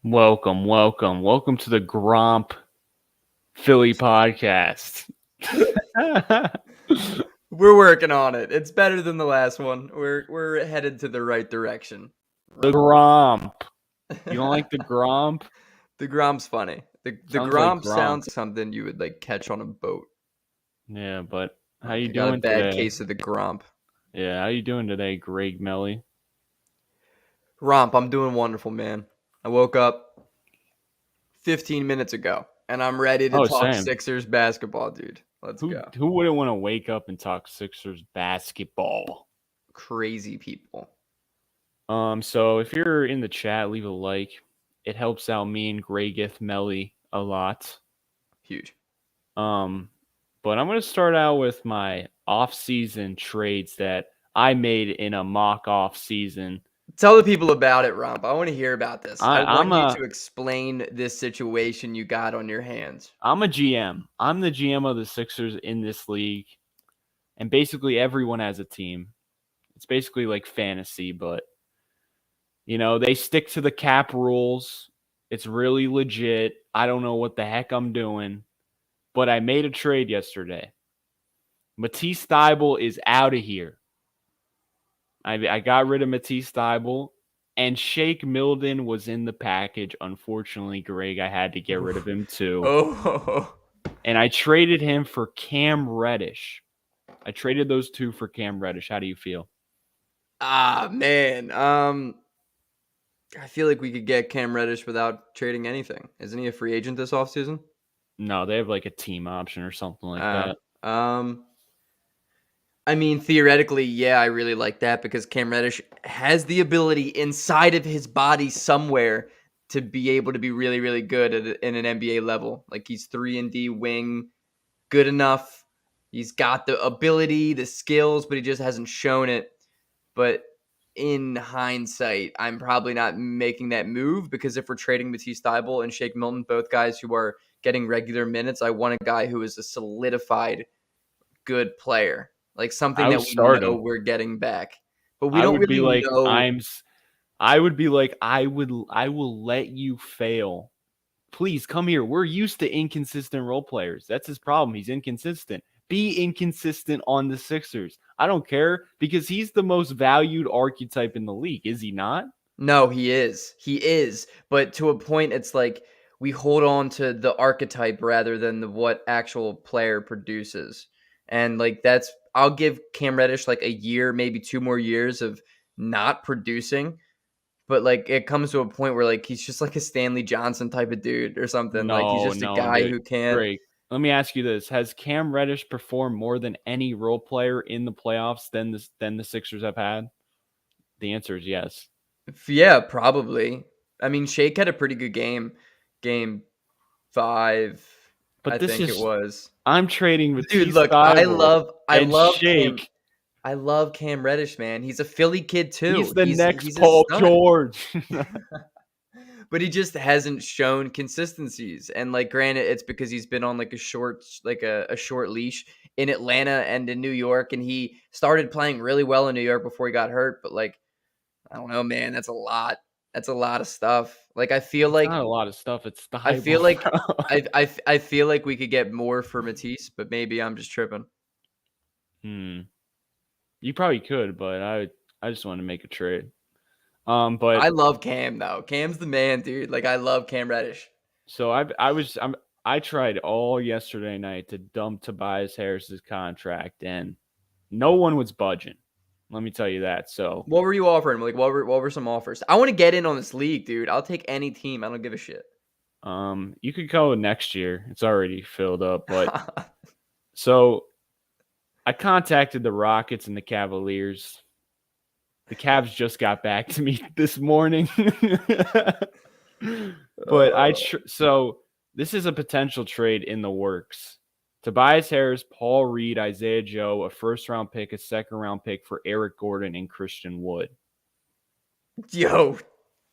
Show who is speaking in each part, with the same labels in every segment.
Speaker 1: Welcome to the Gromp Philly podcast.
Speaker 2: We're working on it. It's better than the last one. We're headed to the right direction.
Speaker 1: The Gromp. You don't like the Gromp?
Speaker 2: The Gromp's funny. The
Speaker 1: Sounds like
Speaker 2: Gromp
Speaker 1: Gronk.
Speaker 2: sounds like something you would like catch on a boat.
Speaker 1: Yeah, but how
Speaker 2: I
Speaker 1: you
Speaker 2: got a
Speaker 1: doing
Speaker 2: bad
Speaker 1: today?
Speaker 2: case of the Gromp.
Speaker 1: Yeah, how you doing today, Greg Melly?
Speaker 2: Romp, I'm doing wonderful, man. I woke up 15 minutes ago, and I'm ready to talk
Speaker 1: Same.
Speaker 2: Sixers basketball, dude. Let's go.
Speaker 1: Who wouldn't want to wake up and talk Sixers basketball?
Speaker 2: Crazy people.
Speaker 1: So if you're in the chat, leave a like. It helps out me and Gregith Melly a lot.
Speaker 2: Huge.
Speaker 1: But I'm going to start out with my off-season trades that I made in a mock off-season.
Speaker 2: Tell the people about it, Romp. I want to hear about this. I want
Speaker 1: I'm
Speaker 2: you to explain this situation you got on your hands.
Speaker 1: I'm a GM. I'm the GM of the Sixers in this league. And basically everyone has a team. It's basically like fantasy, but they stick to the cap rules. It's really legit. I don't know what the heck I'm doing. But I made a trade yesterday. Matisse Thybulle is out of here. I got rid of Matisse Thybulle, and Shake Milton was in the package. Unfortunately, Greg, I had to get rid of him too.
Speaker 2: Oh.
Speaker 1: And I traded him for Cam Reddish. I traded those two for Cam Reddish. How do you feel?
Speaker 2: Man. I feel like we could get Cam Reddish without trading anything. Isn't he a free agent this offseason?
Speaker 1: No, they have like a team option or something like that.
Speaker 2: I mean, theoretically, yeah, I really like that because Cam Reddish has the ability inside of his body somewhere to be able to be really, really good in an NBA level. Like he's 3-and-D wing, good enough. He's got the ability, the skills, but he just hasn't shown it. But in hindsight, I'm probably not making that move because if we're trading Matisse Thybulle and Shake Milton, both guys who are getting regular minutes, I want a guy who is a solidified good player. Like something that we know we're getting back. But we don't really know.
Speaker 1: I will let you fail. Please come here. We're used to inconsistent role players. That's his problem. He's inconsistent. Be inconsistent on the Sixers. I don't care because he's the most valued archetype in the league. Is he not?
Speaker 2: No, he is. He is. But to a point, it's like we hold on to the archetype rather than what actual player produces. And like I'll give Cam Reddish like a year, maybe 2 more years of not producing. But like it comes to a point where like he's just like a Stanley Johnson type of dude or something. Like he's just a guy who can't.
Speaker 1: Great. Let me ask you this: has Cam Reddish performed more than any role player in the playoffs than the Sixers have had? The answer is yes.
Speaker 2: Yeah, probably. I mean, Shake had a pretty good game. Game 5.
Speaker 1: But
Speaker 2: I think it was.
Speaker 1: I'm trading with
Speaker 2: Dude. Look, I love Shake. I love Cam Reddish, man. He's a Philly kid too.
Speaker 1: He's the next Paul George.
Speaker 2: But he just hasn't shown consistencies. And like, granted, it's because he's been on like a short leash in Atlanta and in New York, and he started playing really well in New York before he got hurt. But like, I don't know, man. That's a lot. That's a lot of stuff. Like I feel like
Speaker 1: not a lot of stuff. It's the
Speaker 2: I feel like I feel like we could get more for Matisse, but maybe I'm just tripping.
Speaker 1: You probably could, but I just want to make a trade. But
Speaker 2: I love Cam though. Cam's the man, dude. Like I love Cam Reddish.
Speaker 1: So I tried all yesterday night to dump Tobias Harris's contract, and no one was budging. Let me tell you that. So
Speaker 2: what were you offering? Like what were some offers? I want to get in on this league, dude. I'll take any team. I don't give a shit.
Speaker 1: You could go next year. It's already filled up, but so I contacted the Rockets and the Cavaliers. The Cavs just got back to me this morning. But so this is a potential trade in the works. Tobias Harris, Paul Reed, Isaiah Joe, a first-round pick, a second-round pick for Eric Gordon and Christian Wood.
Speaker 2: Yo,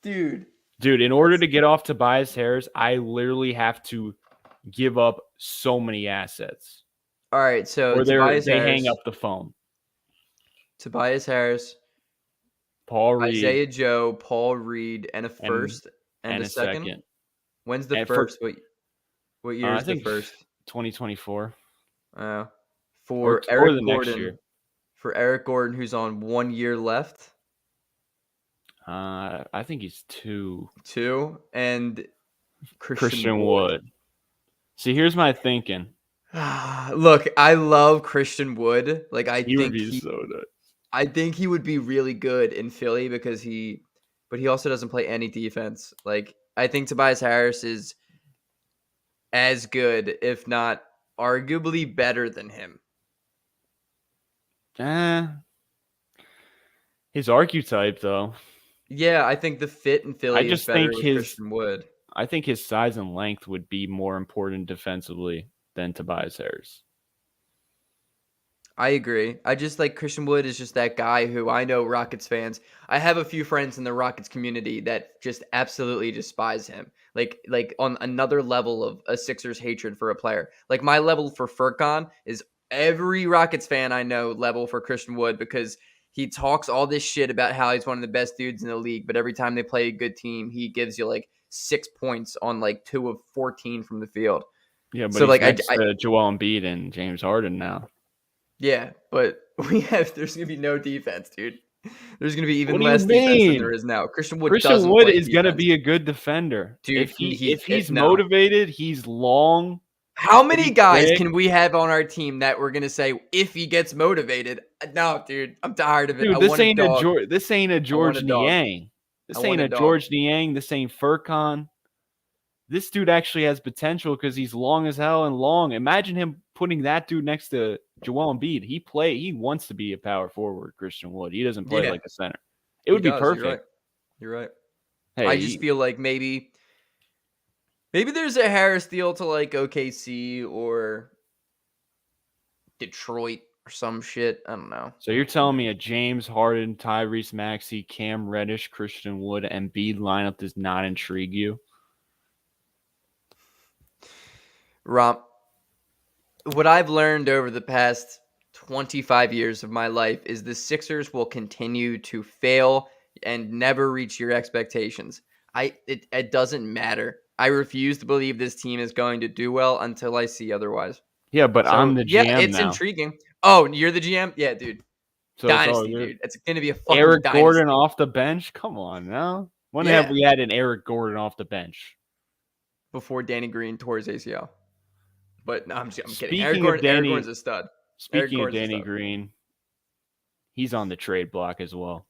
Speaker 2: dude.
Speaker 1: Dude, in order to get off Tobias Harris, I literally have to give up so many assets.
Speaker 2: All right, so
Speaker 1: or they hang up the phone.
Speaker 2: Tobias Harris,
Speaker 1: Paul Reed,
Speaker 2: Isaiah Joe, Paul Reed, and a first And
Speaker 1: and
Speaker 2: the
Speaker 1: a
Speaker 2: second?
Speaker 1: second.
Speaker 2: When's the
Speaker 1: And for
Speaker 2: first? What year
Speaker 1: I
Speaker 2: is the
Speaker 1: think
Speaker 2: first?
Speaker 1: 2024
Speaker 2: For
Speaker 1: or
Speaker 2: Eric
Speaker 1: the next
Speaker 2: Gordon.
Speaker 1: year.
Speaker 2: For Eric Gordon, who's on 1 year left.
Speaker 1: I think he's 2.
Speaker 2: 2. And Christian
Speaker 1: Christian
Speaker 2: Wood.
Speaker 1: Wood. See, here's my thinking.
Speaker 2: Look, I love Christian Wood. Like
Speaker 1: He would be so nuts.
Speaker 2: I think he would be really good in Philly but he also doesn't play any defense. Like, I think Tobias Harris is as good, if not arguably better than him.
Speaker 1: His archetype, though.
Speaker 2: Yeah, I think the fit in
Speaker 1: I
Speaker 2: Philly is
Speaker 1: just
Speaker 2: better
Speaker 1: think
Speaker 2: with Christian Wood.
Speaker 1: I think his size and length would be more important defensively than Tobias Harris.
Speaker 2: I agree. I just like Christian Wood is just that guy who I know Rockets fans. I have a few friends in the Rockets community that just absolutely despise him. Like on another level of a Sixers hatred for a player. Like my level for Furkan is every Rockets fan I know level for Christian Wood because he talks all this shit about how he's one of the best dudes in the league, but every time they play a good team, he gives you like 6 points on like 2 of 14 from the field.
Speaker 1: Yeah, but
Speaker 2: So
Speaker 1: he's
Speaker 2: like
Speaker 1: next to Joel Embiid and James Harden now.
Speaker 2: Yeah, but there's gonna be no defense, dude. There's gonna be even
Speaker 1: What do you
Speaker 2: less defense than
Speaker 1: mean?
Speaker 2: there is now. Christian Wood
Speaker 1: Christian
Speaker 2: doesn't
Speaker 1: Wood
Speaker 2: play
Speaker 1: is going to
Speaker 2: defense.
Speaker 1: be a good defender.
Speaker 2: Dude,
Speaker 1: If he's
Speaker 2: no.
Speaker 1: motivated, he's long.
Speaker 2: How many guys
Speaker 1: quick.
Speaker 2: can we have on our team that we're gonna say if he gets motivated? No, dude, I'm tired of it.
Speaker 1: Dude,
Speaker 2: I
Speaker 1: this
Speaker 2: want a
Speaker 1: ain't
Speaker 2: dog.
Speaker 1: this ain't a George
Speaker 2: dog.
Speaker 1: Niang. This
Speaker 2: I
Speaker 1: ain't
Speaker 2: want a
Speaker 1: a
Speaker 2: dog.
Speaker 1: George Niang. This ain't Furkan. This dude actually has potential because he's long as hell and long. Imagine him putting that dude next to Joel Embiid. He wants to be a power forward, Christian Wood. He doesn't play like a center. It would be perfect.
Speaker 2: You're right.
Speaker 1: Hey,
Speaker 2: I just feel like maybe there's a Harris deal to like OKC or Detroit or some shit. I don't know.
Speaker 1: So you're telling me a James Harden, Tyrese Maxey, Cam Reddish, Christian Wood, and Embiid lineup does not intrigue you?
Speaker 2: Romp, what I've learned over the past 25 years of my life is the Sixers will continue to fail and never reach your expectations. It doesn't matter. I refuse to believe this team is going to do well until I see otherwise.
Speaker 1: Yeah, but I'm the GM now.
Speaker 2: Yeah, it's intriguing. Oh, you're the GM? Yeah, dude.
Speaker 1: So
Speaker 2: dynasty, dude. It's going to be a fucking
Speaker 1: Eric
Speaker 2: dynasty.
Speaker 1: Gordon off the bench? Come on now. When have we had an Eric Gordon off the bench?
Speaker 2: Before Danny Green tore his ACL. But no, I'm kidding.
Speaker 1: Speaking
Speaker 2: Eric Gordon's a stud.
Speaker 1: Speaking of Danny Green, he's on the trade block as well.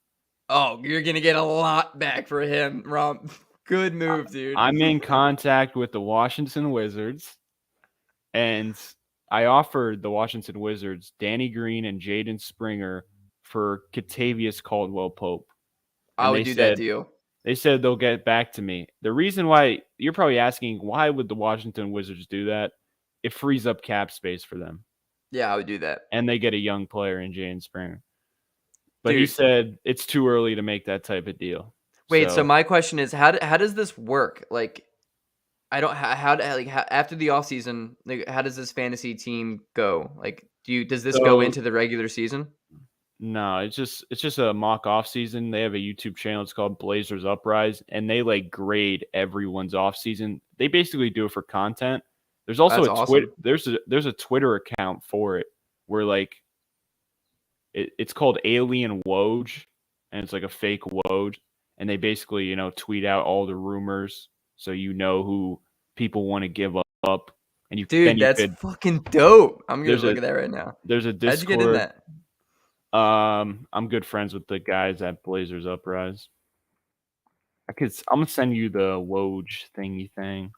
Speaker 2: Oh, you're going to get a lot back for him, Romp. Good move, dude.
Speaker 1: I'm in contact with the Washington Wizards, and I offered the Washington Wizards Danny Green and Jaden Springer for Kentavious Caldwell-Pope.
Speaker 2: I would do that deal.
Speaker 1: They said they'll get back to me. The reason why, you're probably asking, why would the Washington Wizards do that? It frees up cap space for them.
Speaker 2: Yeah, I would do that.
Speaker 1: And they get a young player in Jaden Springer. But he said it's too early to make that type of deal.
Speaker 2: Wait, so my question is, how does this work? Like, I don't how after the offseason, like, how does this fantasy team go? Like, does this go into the regular season?
Speaker 1: No, it's just a mock off season. They have a YouTube channel. It's called Blazers Uprise, and they like grade everyone's off season. They basically do it for content. There's also there's a Twitter account for it where like it's called Alien Woj, and it's like a fake Woj, and they basically tweet out all the rumors so who people want to give up, and
Speaker 2: that's fucking dope. I'm gonna look at that right now.
Speaker 1: There's a Discord.
Speaker 2: How'd you get in that?
Speaker 1: I'm good friends with the guys at Blazers Uprise. I'm gonna send you the Woj thingy thing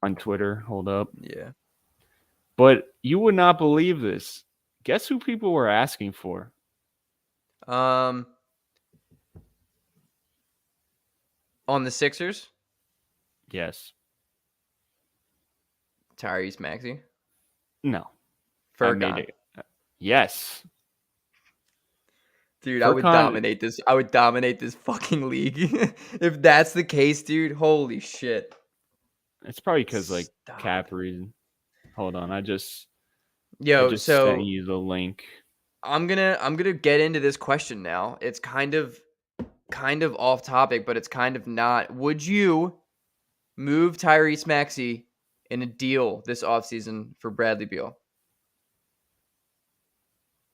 Speaker 1: on Twitter. Hold up.
Speaker 2: Yeah.
Speaker 1: But you would not believe this. Guess who people were asking for?
Speaker 2: On the Sixers?
Speaker 1: Yes.
Speaker 2: Tyrese Maxey?
Speaker 1: No.
Speaker 2: Furkan.
Speaker 1: Yes.
Speaker 2: Dude, I would dominate this. I would dominate this fucking league. If that's the case, dude, holy shit.
Speaker 1: It's probably because like cap reason. Hold on, I just
Speaker 2: sent
Speaker 1: you the link.
Speaker 2: I'm gonna get into this question now. It's kind of kind of off topic, but it's kind of not. Would you move Tyrese Maxey in a deal this offseason for Bradley Beal?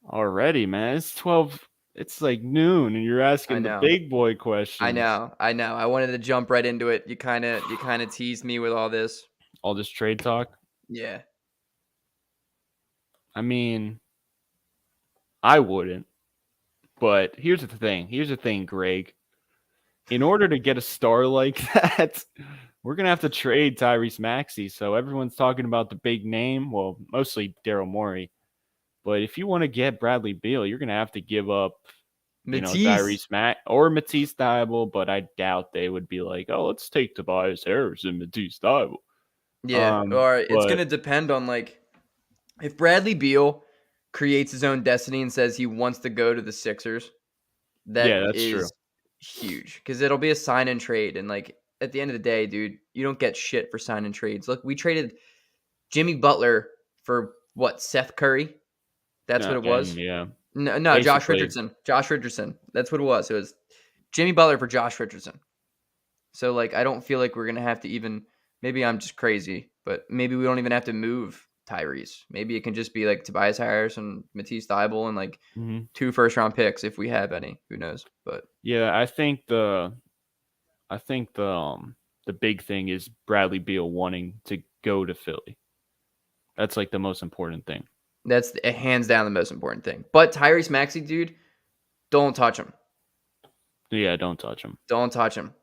Speaker 1: Already, man. It's 12. It's like noon, and you're
Speaker 2: I
Speaker 1: asking the
Speaker 2: know.
Speaker 1: big boy questions.
Speaker 2: I know. I wanted to jump right into it. You kind of teased me with all this.
Speaker 1: All this trade talk.
Speaker 2: Yeah.
Speaker 1: I mean, I wouldn't. But here's the thing. Here's the thing, Greg. In order to get a star like that, we're going to have to trade Tyrese Maxey. So everyone's talking about the big name. Well, mostly Daryl Morey. But if you want to get Bradley Beal, you're going to have to give up,
Speaker 2: Matisse.
Speaker 1: Tyrese or Matisse Thybulle. But I doubt they would be like, oh, let's take Tobias Harris and Matisse Thybulle.
Speaker 2: Yeah. Or it's going
Speaker 1: But
Speaker 2: to depend on, like, if Bradley Beal creates his own destiny and says he wants to go to the Sixers, that
Speaker 1: yeah, that's true.
Speaker 2: is huge because it'll be a sign and trade. And, like, at the end of the day, dude, you don't get shit for sign and trades. Look, we traded Jimmy Butler for what? Seth Curry? That's what it was?
Speaker 1: And yeah,
Speaker 2: No, Josh
Speaker 1: basically.
Speaker 2: Richardson. Josh Richardson. That's what it was. It was Jimmy Butler for Josh Richardson. So, like, I don't feel like we're going to have to even – maybe I'm just crazy, but maybe we don't even have to move Tyrese. Maybe it can just be, like, Tobias Harris and Matisse Thybulle and, like, 2 first-round picks if we have any. Who knows? But
Speaker 1: Yeah, I think the big thing is Bradley Beal wanting to go to Philly. That's like the most important thing.
Speaker 2: that's hands down the most important thing. But Tyrese Maxey, dude, don't touch him.
Speaker 1: Yeah, don't touch him.
Speaker 2: Don't touch him.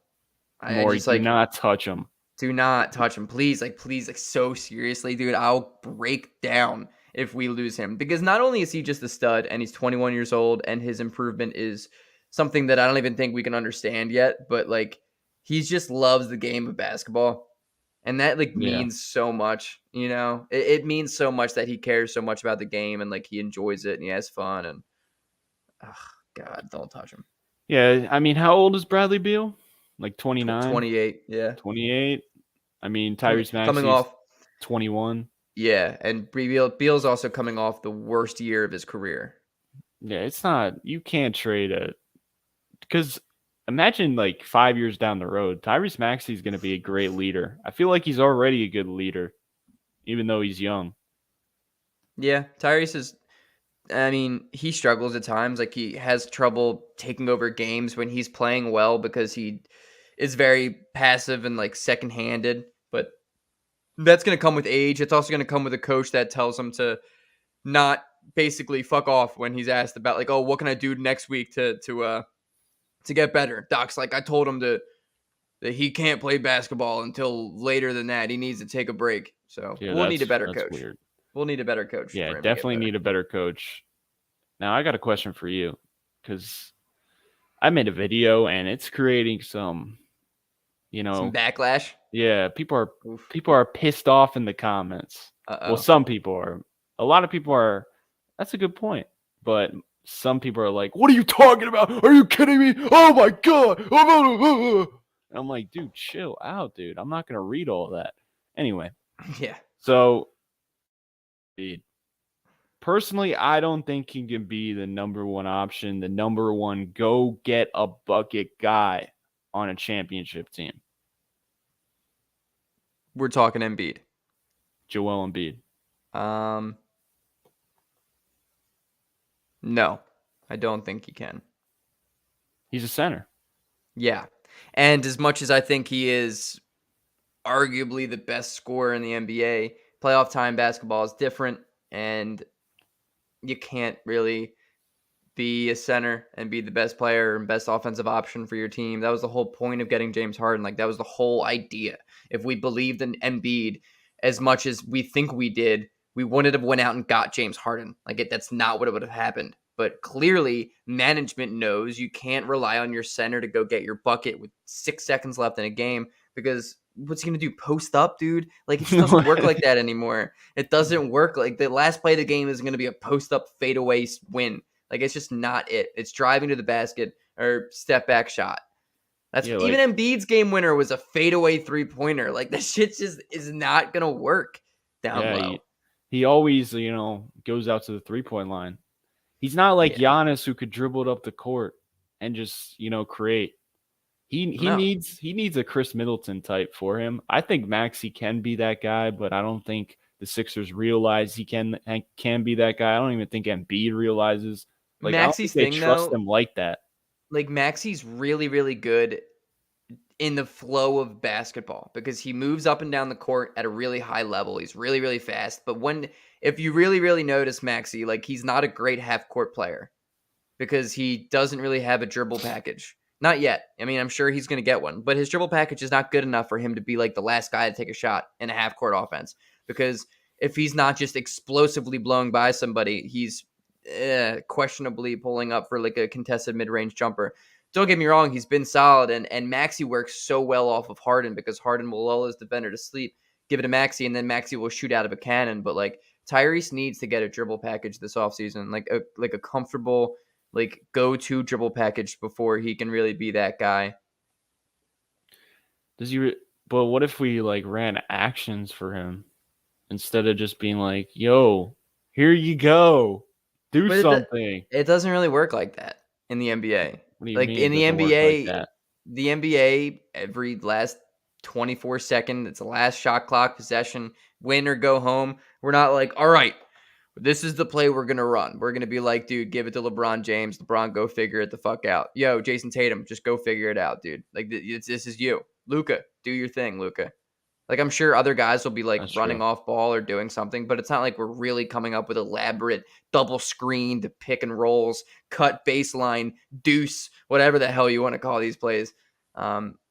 Speaker 1: Do not touch him.
Speaker 2: Do not touch him. Please, so seriously, dude. I'll break down if we lose him. Because not only is he just a stud and he's 21 years old and his improvement is something that I don't even think we can understand yet, but like he just loves the game of basketball. And that means so much, It means so much that he cares so much about the game and like he enjoys it and he has fun and God, don't touch him.
Speaker 1: Yeah, I mean, how old is Bradley Beal? Like 29?
Speaker 2: 28, yeah.
Speaker 1: 28? I mean, Tyrese
Speaker 2: Coming
Speaker 1: Maxey's
Speaker 2: off
Speaker 1: 21.
Speaker 2: Yeah, and Beal's also coming off the worst year of his career.
Speaker 1: Yeah, it's not – you can't trade it. Because imagine like 5 years down the road, Tyrese Maxey's going to be a great leader. I feel like he's already a good leader, even though he's young.
Speaker 2: Yeah, Tyrese is – I mean, he struggles at times. Like, he has trouble taking over games when he's playing well because he is very passive and, like, second-handed. But that's going to come with age. It's also going to come with a coach that tells him to not basically fuck off when he's asked about, like, oh, what can I do next week to get better? Doc's like, I told him that he can't play basketball until later than that. He needs to take a break. So
Speaker 1: Yeah,
Speaker 2: we'll need a better coach.
Speaker 1: Weird.
Speaker 2: We'll need a better coach.
Speaker 1: Yeah, definitely need a better coach. Now, I got a question for you because I made a video and it's creating some,
Speaker 2: some backlash.
Speaker 1: Yeah, people are pissed off in the comments. Well, some people are. A lot of people are. That's a good point. But some people are like, "What are you talking about? Are you kidding me? Oh my god!" And I'm like, "Dude, chill out, dude. I'm not gonna read all that." Anyway.
Speaker 2: Yeah.
Speaker 1: So, personally, I don't think he can be the number one option, the number one go get a bucket guy on a championship team.
Speaker 2: We're talking Embiid.
Speaker 1: Joel Embiid.
Speaker 2: No, I don't think he can.
Speaker 1: He's a center.
Speaker 2: Yeah. And as much as I think he is arguably the best scorer in the NBA, playoff time basketball is different, and you can't really be a center and be the best player and best offensive option for your team. That was the whole point of getting James Harden. Like, that was the whole idea. If we believed in Embiid as much as we think we did, we wouldn't have went out and got James Harden. That's not what would have happened. But clearly, management knows you can't rely on your center to go get your bucket with 6 seconds left in a game because what's he going to do? Post up, dude? Like, it just doesn't work like that anymore. It doesn't work. Like, the last play of the game is going to be a post up fadeaway win. Like, it's just not it. It's driving to the basket or step back shot. That's even Embiid's game winner was a fadeaway 3-pointer. Like, that shit just is not going to work down low.
Speaker 1: He always, goes out to the 3-point line. He's not like Giannis who could dribble it up the court and just, create. He
Speaker 2: No.
Speaker 1: needs a Chris Middleton type for him. I think Maxey can be that guy, but I don't think the Sixers realize he can be that guy. I don't even think Embiid realizes. Like, I don't think
Speaker 2: Maxey's
Speaker 1: they
Speaker 2: thing
Speaker 1: trust
Speaker 2: though,
Speaker 1: him like that.
Speaker 2: like Maxey's really, really good in the flow of basketball because he moves up and down the court at a really high level. He's really, really fast. But if you really, really notice Maxey, like he's not a great half court player because he doesn't really have a dribble package. Not yet. I mean, I'm sure he's going to get one, but his dribble package is not good enough for him to be like the last guy to take a shot in a half court offense. Because if he's not just explosively blowing by somebody, he's questionably pulling up for like a contested mid-range jumper. Don't get me wrong, he's been solid, and Maxey works so well off of Harden because Harden will lull his defender to sleep, give it to Maxey, and then Maxey will shoot out of a cannon. But like Tyrese needs to get a dribble package this offseason, like a comfortable like go-to dribble package before he can really be that guy.
Speaker 1: But what if we like ran actions for him instead of just being like, "Yo, here you go, do
Speaker 2: But
Speaker 1: something."
Speaker 2: it doesn't really work like that in the NBA.
Speaker 1: What do you
Speaker 2: Like
Speaker 1: mean
Speaker 2: in
Speaker 1: it
Speaker 2: the
Speaker 1: doesn't work like
Speaker 2: NBA,
Speaker 1: that?
Speaker 2: the NBA every last 24 second, it's the last shot clock possession, win or go home. We're not like, all right, this is the play we're going to run. We're going to be like, dude, give it to LeBron James. LeBron, go figure it the fuck out. Yo, Jason Tatum, just go figure it out, dude. Like, this is you. Luka, do your thing, Luka. Like, I'm sure other guys will be like
Speaker 1: That's
Speaker 2: running
Speaker 1: true.
Speaker 2: off ball or doing something, but it's not like we're really coming up with elaborate double screened pick and rolls, cut baseline, deuce, whatever the hell you want to call these plays.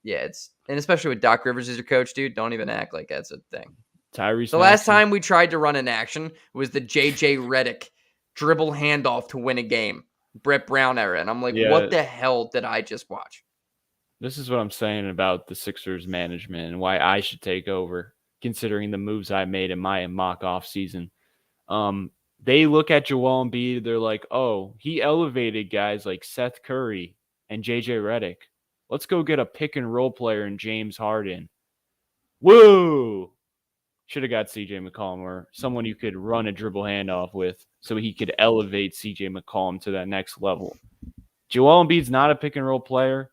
Speaker 2: Yeah, and especially with Doc Rivers as your coach, dude, don't even act like that's a thing.
Speaker 1: Tyrese
Speaker 2: The last
Speaker 1: Maxey.
Speaker 2: time we tried to run an action was the JJ Redick dribble handoff to win a game, Brett Brown era. And I'm like,
Speaker 1: Yeah,
Speaker 2: what the hell did I just watch?
Speaker 1: this is what I'm saying about the Sixers management and why I should take over, considering the moves I made in my mock off season. They look at Joel Embiid, they're like, "Oh, he elevated guys like Seth Curry and JJ Redick. Let's go get a pick and roll player in James Harden." Whoa! Should have got CJ McCollum or someone you could run a dribble handoff with so he could elevate CJ McCollum to that next level. Joel Embiid's not a pick and roll player.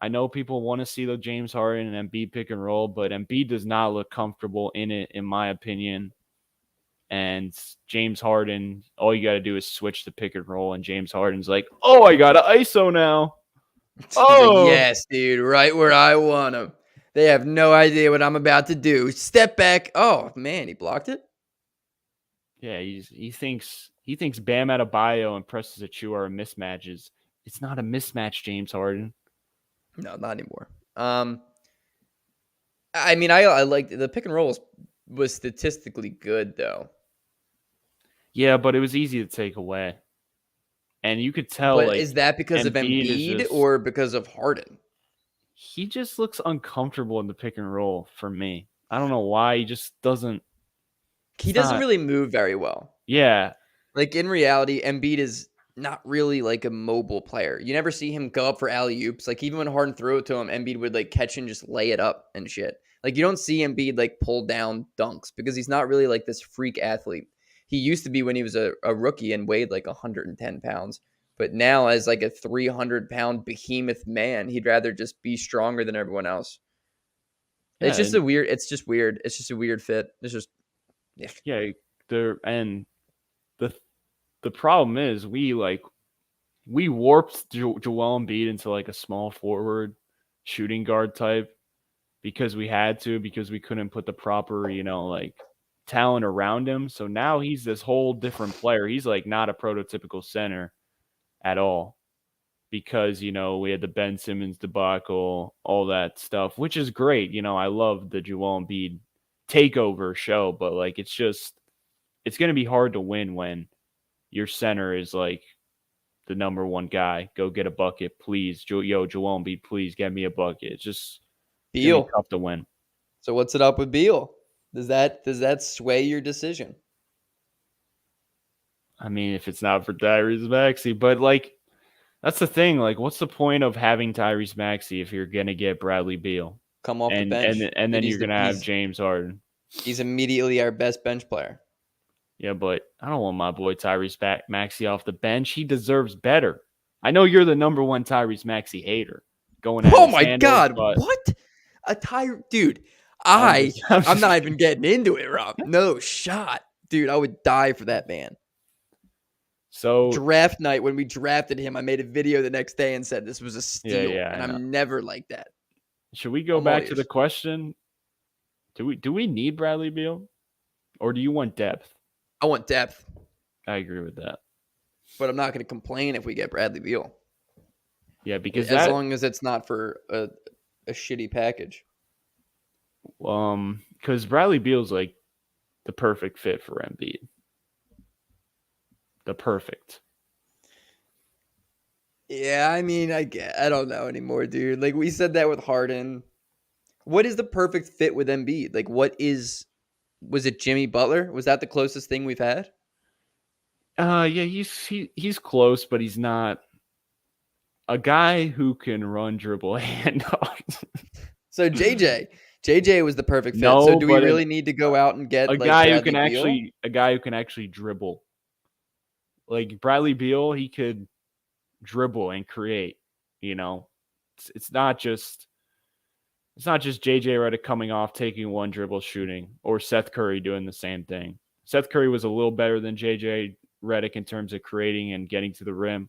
Speaker 1: I know people want to see the James Harden and Embiid pick and roll, but Embiid does not look comfortable in it, in my opinion. And James Harden, all you got to do is switch the pick and roll, and James Harden's like, "Oh, I got an ISO now."
Speaker 2: He's like,
Speaker 1: Oh,
Speaker 2: yes, dude, right where I want him. They have no idea what I'm about to do. Step back. Oh man, he blocked it.
Speaker 1: yeah, he thinks Bam Adebayo and Precious Achiuwa are mismatches. It's not a mismatch, James Harden.
Speaker 2: No, not anymore. I mean, I like the pick and rolls was statistically good though.
Speaker 1: Yeah, but it was easy to take away. And you could tell,
Speaker 2: But
Speaker 1: like,
Speaker 2: is that because of
Speaker 1: Embiid is
Speaker 2: Embiid
Speaker 1: just
Speaker 2: or because of Harden?
Speaker 1: he just looks uncomfortable in the pick and roll for me. I don't know why. He just doesn't.
Speaker 2: He
Speaker 1: It's
Speaker 2: doesn't
Speaker 1: not.
Speaker 2: really move very well.
Speaker 1: Yeah,
Speaker 2: Like in reality, Embiid is not really like a mobile player. You never see him go up for alley oops. Like even when Harden threw it to him, Embiid would like catch and just lay it up and shit. Like you don't see Embiid like pull down dunks because he's not really like this freak athlete. He used to be when he was a rookie and weighed like 110 pounds. But now as like a 300-pound behemoth man, he'd rather just be stronger than everyone else.
Speaker 1: yeah,
Speaker 2: It's just weird. It's just a weird fit. It's just, yeah.
Speaker 1: yeah. And the the problem is we warped Joel Embiid into like a small forward shooting guard type because we had to, because we couldn't put the proper, like talent around him. So now he's this whole different player. He's like not a prototypical center at all because, we had the Ben Simmons debacle, all that stuff, which is great. I love the Joel Embiid takeover show, but like, it's going to be hard to win when your center is like the number one guy. Go get a bucket, please. Joel Embiid, please get me a bucket. It's going to be
Speaker 2: Beal.
Speaker 1: tough to win.
Speaker 2: So what's it up with Beal? Does that sway your decision?
Speaker 1: I mean, if it's not for Tyrese Maxey, but like, that's the thing. Like, what's the point of having Tyrese Maxey if you're going to get Bradley Beal?
Speaker 2: Come off the
Speaker 1: And
Speaker 2: bench.
Speaker 1: then
Speaker 2: Dude,
Speaker 1: you're going to have James Harden.
Speaker 2: he's immediately our best bench player.
Speaker 1: Yeah, but I don't want my boy Tyrese Maxey off the bench. He deserves better. I know you're the number one Tyrese Maxey hater going at
Speaker 2: Oh
Speaker 1: his
Speaker 2: my
Speaker 1: handles,
Speaker 2: God,
Speaker 1: but
Speaker 2: what a dude!
Speaker 1: I'm
Speaker 2: I'm
Speaker 1: just
Speaker 2: not even
Speaker 1: kidding.
Speaker 2: getting into it, Rob. No shot, dude. I would die for that man.
Speaker 1: So
Speaker 2: Draft night when we drafted him, I made a video the next day and said this was a
Speaker 1: yeah,
Speaker 2: steal, and
Speaker 1: I know.
Speaker 2: I'm never like that.
Speaker 1: Should we go
Speaker 2: I'm all
Speaker 1: back to the
Speaker 2: ears.
Speaker 1: question? Do we need Bradley Beal, or do you want depth?
Speaker 2: I want depth,
Speaker 1: I agree with that.
Speaker 2: but I'm not going to complain if we get Bradley Beal,
Speaker 1: Yeah, because
Speaker 2: as long as it's not for a shitty package.
Speaker 1: because Bradley Beal's like the perfect fit for Embiid. The perfect.
Speaker 2: Yeah, I mean, I don't know anymore, dude. Like we said that with Harden. What is the perfect fit with Embiid? Like, was it Jimmy Butler? Was that the closest thing we've had?
Speaker 1: Yeah, he's close, but he's not a guy who can run, dribble, handle.
Speaker 2: So JJ was the perfect fit. So
Speaker 1: No,
Speaker 2: do we
Speaker 1: but
Speaker 2: really need to go out and get
Speaker 1: a
Speaker 2: like
Speaker 1: guy
Speaker 2: Bradley Beal?
Speaker 1: a guy who can actually dribble. Like Bradley Beal, he could dribble and create. You know, it's not just JJ Redick coming off, taking one dribble, shooting, or Seth Curry doing the same thing. Seth Curry was a little better than JJ Redick in terms of creating and getting to the rim,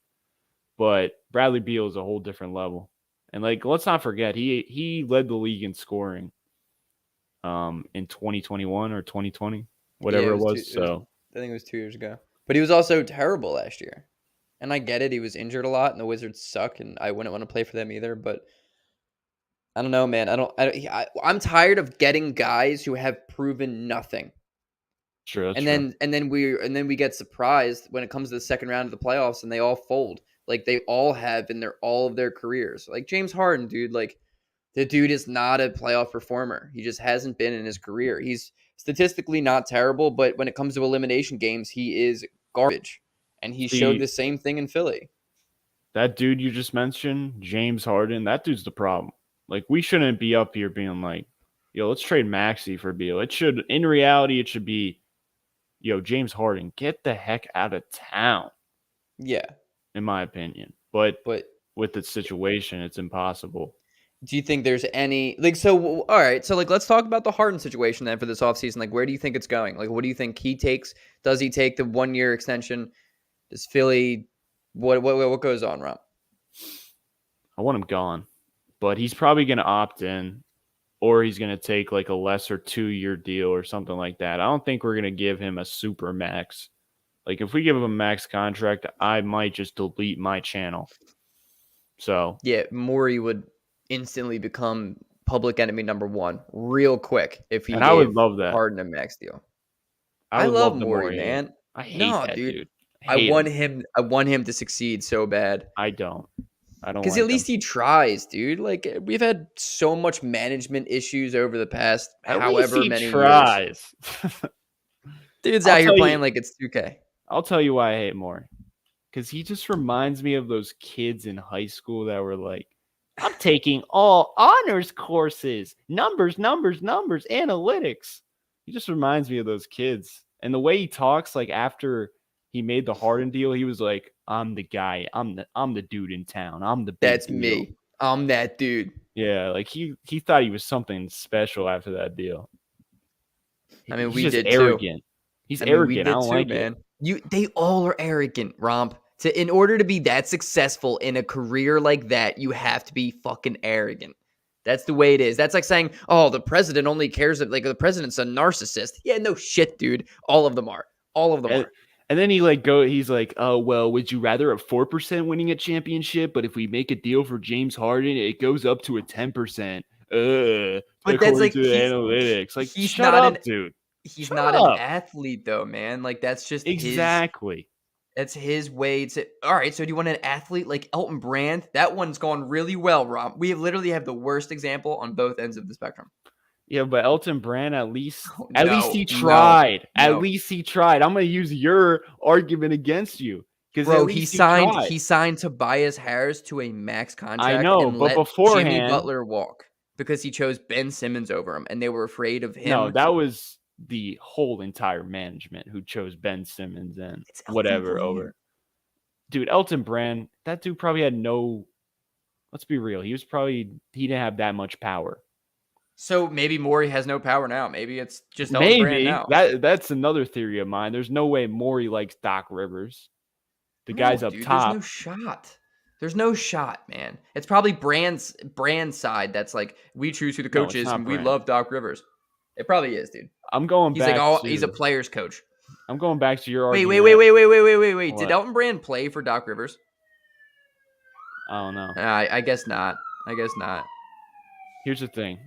Speaker 1: but Bradley Beal is a whole different level. And like, let's not forget, he led the league in scoring in 2021 or 2020, whatever
Speaker 2: Yeah,
Speaker 1: it was.
Speaker 2: I think it was 2 years ago. But he was also terrible last year. And I get it. He was injured a lot, and the Wizards suck, and I wouldn't want to play for them either. But I don't know, man. I'm tired of getting guys who have proven nothing.
Speaker 1: Sure, that's
Speaker 2: And then we get surprised when it comes to the second round of the playoffs and they all fold like they all have in all of their careers. Like James Harden, dude, like the dude is not a playoff performer. He just hasn't been in his career. He's statistically not terrible, but when it comes to elimination games, he is garbage. And he showed the same thing in Philly.
Speaker 1: That dude you just mentioned, James Harden, that dude's the problem. Like, we shouldn't be up here being like, yo, let's trade Maxey for Beal. In reality, it should be, yo, James Harden, get the heck out of town.
Speaker 2: Yeah.
Speaker 1: In my opinion. But
Speaker 2: But
Speaker 1: with the situation, it's impossible.
Speaker 2: do you think there's any all right, so let's talk about the Harden situation then for this offseason. Like, where do you think it's going? Like, what do you think he takes? Does he take the 1-year extension? Does Philly what goes on, Romp?
Speaker 1: I want him gone. But he's probably gonna opt in, or he's gonna take like a lesser 2-year deal or something like that. I don't think we're gonna give him a super max. Like, if we give him a max contract, I might just delete my channel. So
Speaker 2: yeah, Morey would instantly become public enemy number 1 real quick if he
Speaker 1: I would love that.
Speaker 2: Harden a max deal.
Speaker 1: I would
Speaker 2: love
Speaker 1: love the
Speaker 2: Morey, man.
Speaker 1: I hate that dude.
Speaker 2: I want him to succeed so bad.
Speaker 1: I don't
Speaker 2: Because at least he tries, dude. Like, we've had so much management issues over the past however many years. Dude's out here playing like it's 2K.
Speaker 1: I'll tell you why I hate Morey. Because he just reminds me of those kids in high school that were like, I'm taking all honors courses, numbers, analytics. He just reminds me of those kids. And the way he talks, like after he made the Harden deal, he was like, I'm the guy. I'm the dude in town. I'm the big
Speaker 2: That's
Speaker 1: deal.
Speaker 2: me. I'm that dude.
Speaker 1: Yeah, like he thought he was something special after that deal.
Speaker 2: I mean,
Speaker 1: He's
Speaker 2: we did
Speaker 1: arrogant.
Speaker 2: too.
Speaker 1: He's arrogant. I don't like
Speaker 2: man.
Speaker 1: it.
Speaker 2: They all are arrogant, Romp. In order to be that successful in a career like that, you have to be fucking arrogant. That's the way it is. That's like saying, oh, the president only cares that like the president's a narcissist. Yeah, no shit, dude. All of them are. All of them are.
Speaker 1: And then he's like, oh, well, would you rather a 4% winning a championship? But if we make a deal for James Harden, it goes up to a 10%. But that's like to the analytics. Like,
Speaker 2: he's
Speaker 1: shut
Speaker 2: not
Speaker 1: up, dude.
Speaker 2: He's not an athlete, though, man. Like, that's just
Speaker 1: exactly.
Speaker 2: That's his way to. All right, so do you want an athlete like Elton Brand? That one's gone really well, Rob. We literally have the worst example on both ends of the spectrum.
Speaker 1: Yeah, but Elton Brand, at least he tried.
Speaker 2: No.
Speaker 1: At least he tried. I'm gonna use your argument against you because
Speaker 2: bro, he signed Tobias Harris to a max contract.
Speaker 1: I know,
Speaker 2: and
Speaker 1: but
Speaker 2: let
Speaker 1: beforehand,
Speaker 2: Jimmy Butler walk because he chose Ben Simmons over him, and they were afraid of him.
Speaker 1: No, that was the whole entire management who chose Ben Simmons and whatever over. dude, Elton Brand, that dude probably had no. Let's be real. He didn't have that much power.
Speaker 2: So maybe Morey has no power now. Maybe it's just Elton Brand
Speaker 1: Maybe
Speaker 2: now.
Speaker 1: that's another theory of mine. There's no way Morey likes Doc Rivers. The guy's up
Speaker 2: dude,
Speaker 1: top.
Speaker 2: There's no shot. There's no shot, man. It's probably Brand's side that's like, we choose who the coach is and we love Doc Rivers. It probably is, dude.
Speaker 1: I'm going back.
Speaker 2: He's like, he's a player's coach.
Speaker 1: I'm going back to your
Speaker 2: argument. Wait.
Speaker 1: What?
Speaker 2: Did Elton Brand play for Doc Rivers?
Speaker 1: I don't know.
Speaker 2: I guess not.
Speaker 1: Here's the thing.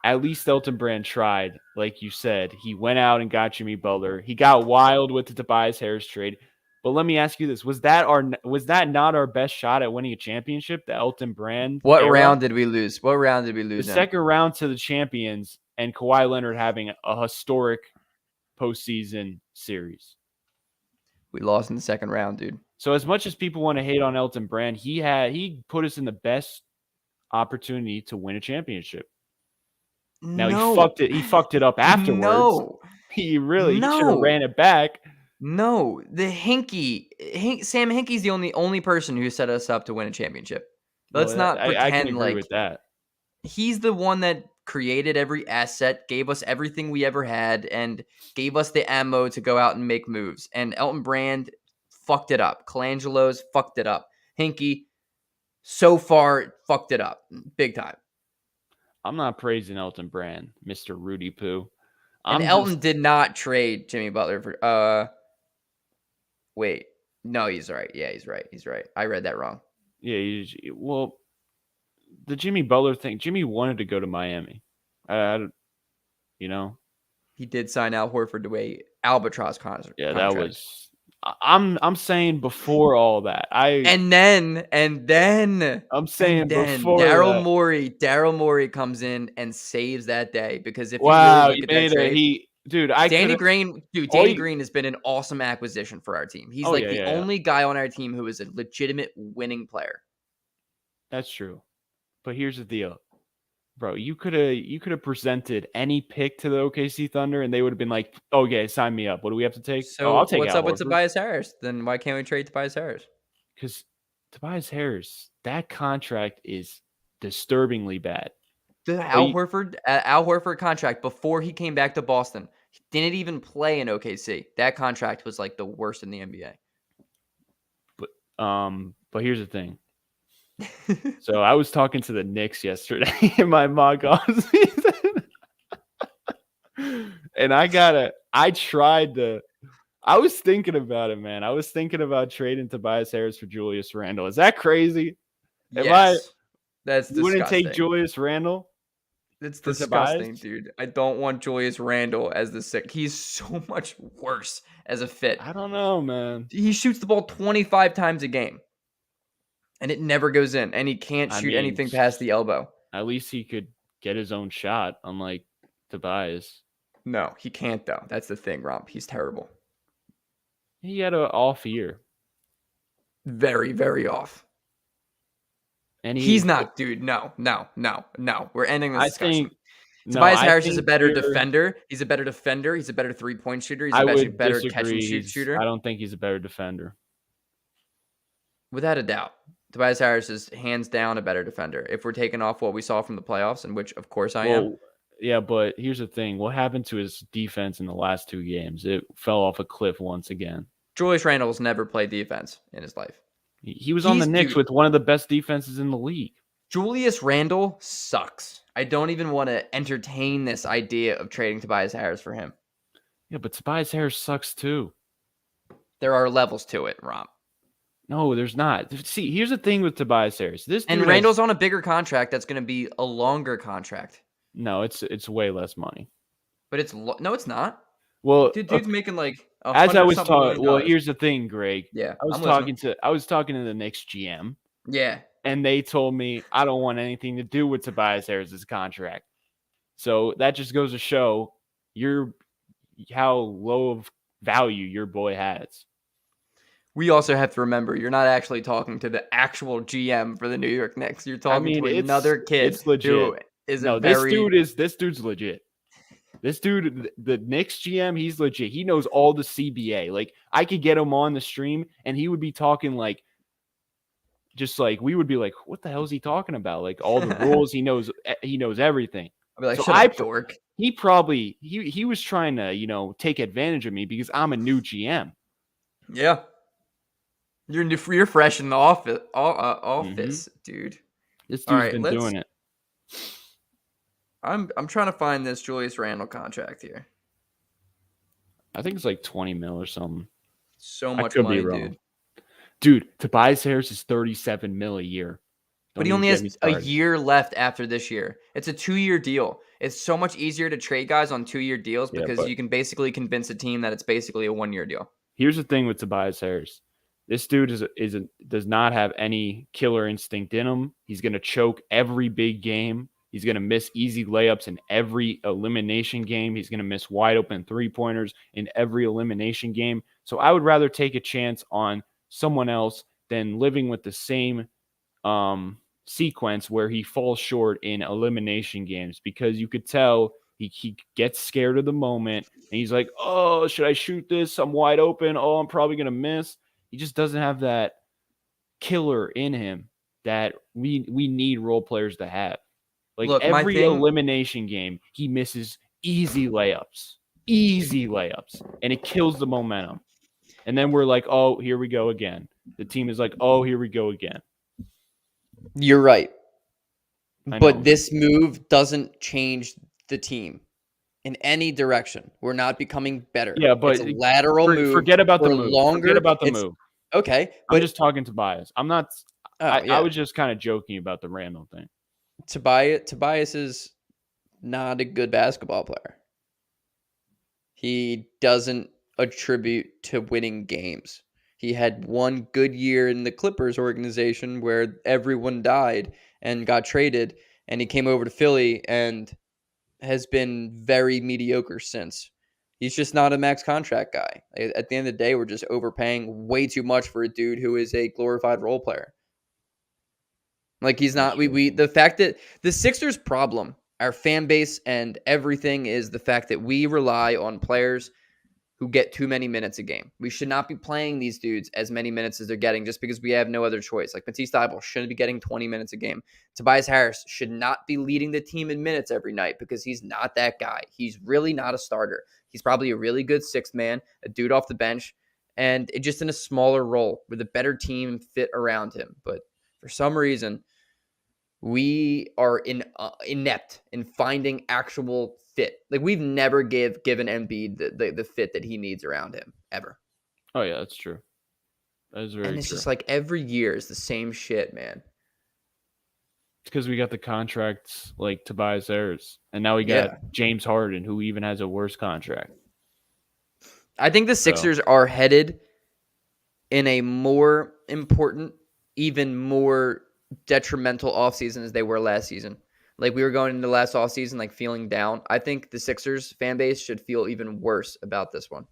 Speaker 1: At least Elton Brand tried, like you said. He went out and got Jimmy Butler. He got wild with the Tobias Harris trade. But let me ask you this: was that not our best shot at winning a championship? The Elton Brand.
Speaker 2: What round did we lose? The
Speaker 1: second round to the champions, and Kawhi Leonard having a historic postseason series.
Speaker 2: We lost in the second round, dude.
Speaker 1: So as much as people want to hate on Elton Brand, he put us in the best opportunity to win a championship. Now he fucked it up afterwards.
Speaker 2: No.
Speaker 1: He should have ran it back.
Speaker 2: No. The Sam Hinkie's the only person who set us up to win a championship. Let's not pretend
Speaker 1: I can agree with that.
Speaker 2: He's the one that created every asset, gave us everything we ever had, and gave us the ammo to go out and make moves. And Elton Brand fucked it up. Colangelo's fucked it up. Hinkie, so far, fucked it up. Big time.
Speaker 1: I'm not praising Elton Brand, Mr. Rudy Poo.
Speaker 2: Elton did not trade Jimmy Butler for wait. No, he's right. Yeah, he's right. I read that wrong.
Speaker 1: Yeah, well, the Jimmy Butler thing, Jimmy wanted to go to Miami.
Speaker 2: He did sign Al Horford to a albatross contract.
Speaker 1: Yeah, that was I'm saying before all that.
Speaker 2: And then
Speaker 1: I'm saying before
Speaker 2: Daryl Morey comes in and saves that day, because if Danny Green has been an awesome acquisition for our team. He's the only guy on our team who is a legitimate winning player.
Speaker 1: That's true. But here's the deal. Bro, you could have presented any pick to the OKC Thunder, and they would have been like, "Okay, sign me up. What do we have to take?"
Speaker 2: So I'll take. What's up with Tobias Harris? Then why can't we trade Tobias Harris?
Speaker 1: Because Tobias Harris, that contract is disturbingly bad.
Speaker 2: The Al Horford contract before he came back to Boston, he didn't even play in OKC. That contract was like the worst in the NBA.
Speaker 1: But here's the thing. So I was talking to the Knicks yesterday in my mock off season, and I was thinking about it, man. I was thinking about trading Tobias Harris for Julius Randle. Is that crazy?
Speaker 2: Yes, that's disgusting.
Speaker 1: You wouldn't take Julius Randle?
Speaker 2: It's disgusting, dude. I don't want Julius Randle as the sick. He's so much worse as a fit.
Speaker 1: I don't know, man.
Speaker 2: He shoots the ball 25 times a game. And it never goes in, and he can't shoot anything past the elbow.
Speaker 1: At least he could get his own shot, unlike Tobias.
Speaker 2: No, he can't, though. That's the thing, Romp. He's terrible.
Speaker 1: He had an off year.
Speaker 2: Very, very off. And he's not, dude. No. We're ending this discussion. Tobias Harris is a better defender. He's a better defender. He's a better three-point shooter. He's a better catch-and-shoot shooter.
Speaker 1: I don't think he's a better defender.
Speaker 2: Without a doubt. Tobias Harris is hands down a better defender. If we're taking off what we saw from the playoffs, in which, of course, I am.
Speaker 1: Yeah, but here's the thing. What happened to his defense in the last two games? It fell off a cliff once again.
Speaker 2: Julius Randle's never played defense in his life.
Speaker 1: He was on the Knicks with one of the best defenses in the league.
Speaker 2: Julius Randle sucks. I don't even want to entertain this idea of trading Tobias Harris for him.
Speaker 1: Yeah, but Tobias Harris sucks too.
Speaker 2: There are levels to it, Romp.
Speaker 1: No, there's not. See, here's the thing with Tobias Harris.
Speaker 2: Randle's on a bigger contract that's going to be a longer contract.
Speaker 1: No, it's way less money.
Speaker 2: But no, it's not.
Speaker 1: Well,
Speaker 2: dude's making like
Speaker 1: as I was talking. Well, here's the thing, Greg.
Speaker 2: Yeah,
Speaker 1: I was talking to the Knicks GM.
Speaker 2: Yeah,
Speaker 1: and they told me I don't want anything to do with Tobias Harris's contract. So that just goes to show how low of value your boy has.
Speaker 2: We also have to remember, you're not actually talking to the actual GM for the New York Knicks. You're talking to another kid.
Speaker 1: It's legit.
Speaker 2: Who is
Speaker 1: this dude's legit. This dude, the Knicks GM, he's legit. He knows all the CBA. Like, I could get him on the stream, and he would be talking like, just like we would be like, what the hell is he talking about? Like all the rules, he knows everything.
Speaker 2: I'll be like,
Speaker 1: So
Speaker 2: shut up, dork.
Speaker 1: he probably he was trying to take advantage of me because I'm a new GM.
Speaker 2: Yeah, you're fresh in the office, dude.
Speaker 1: This dude's been doing it.
Speaker 2: I'm trying to find this Julius Randle contract here.
Speaker 1: I think it's like 20 mil or something.
Speaker 2: So much money, dude.
Speaker 1: Dude, Tobias Harris is 37 mil a year.
Speaker 2: But he only has a year left after this year. It's a 2-year deal. It's so much easier to trade guys on 2-year deals because you can basically convince a team that it's basically a 1-year deal.
Speaker 1: Here's the thing with Tobias Harris. This dude does not have any killer instinct in him. He's going to choke every big game. He's going to miss easy layups in every elimination game. He's going to miss wide open three-pointers in every elimination game. So I would rather take a chance on someone else than living with the same sequence where he falls short in elimination games, because you could tell he gets scared of the moment and he's like, oh, should I shoot this? I'm wide open. Oh, I'm probably going to miss. He just doesn't have that killer in him that we need role players to have. Like, look, every elimination game, he misses easy layups, and it kills the momentum. And then we're like, oh, here we go again. The team is like, oh, here we go again.
Speaker 2: You're right. But this move doesn't change the team in any direction. We're not becoming better.
Speaker 1: Yeah, but
Speaker 2: it's a lateral move.
Speaker 1: Forget about the move. Forget about the move.
Speaker 2: Okay.
Speaker 1: I'm just talking Tobias. I'm not I was just kind of joking about the Randall thing.
Speaker 2: Tobias is not a good basketball player. He doesn't attribute to winning games. He had one good year in the Clippers organization where everyone died and got traded, and he came over to Philly and has been very mediocre since. He's just not a max contract guy. At the end of the day, we're just overpaying way too much for a dude who is a glorified role player. Like, he's not. The fact that the Sixers' problem, our fan base and everything, is the fact that we rely on players who get too many minutes a game. We should not be playing these dudes as many minutes as they're getting just because we have no other choice. Like, Matisse Thybulle shouldn't be getting 20 minutes a game. Tobias Harris should not be leading the team in minutes every night because he's not that guy. He's really not a starter. He's probably a really good sixth man, a dude off the bench, and just in a smaller role with a better team fit around him. But for some reason, we are inept in finding actual fit. Like, we've never given Embiid the fit that he needs around him, ever.
Speaker 1: Oh, yeah, that's true. That is very true.
Speaker 2: And it's just like every year is the same shit, man.
Speaker 1: It's because we got the contracts like Tobias Harris, and now we got James Harden, who even has a worse contract.
Speaker 2: I think the Sixers are headed in a more important, even more detrimental offseason as they were last season. Like, we were going into last offseason like feeling down. I think the Sixers fan base should feel even worse about this one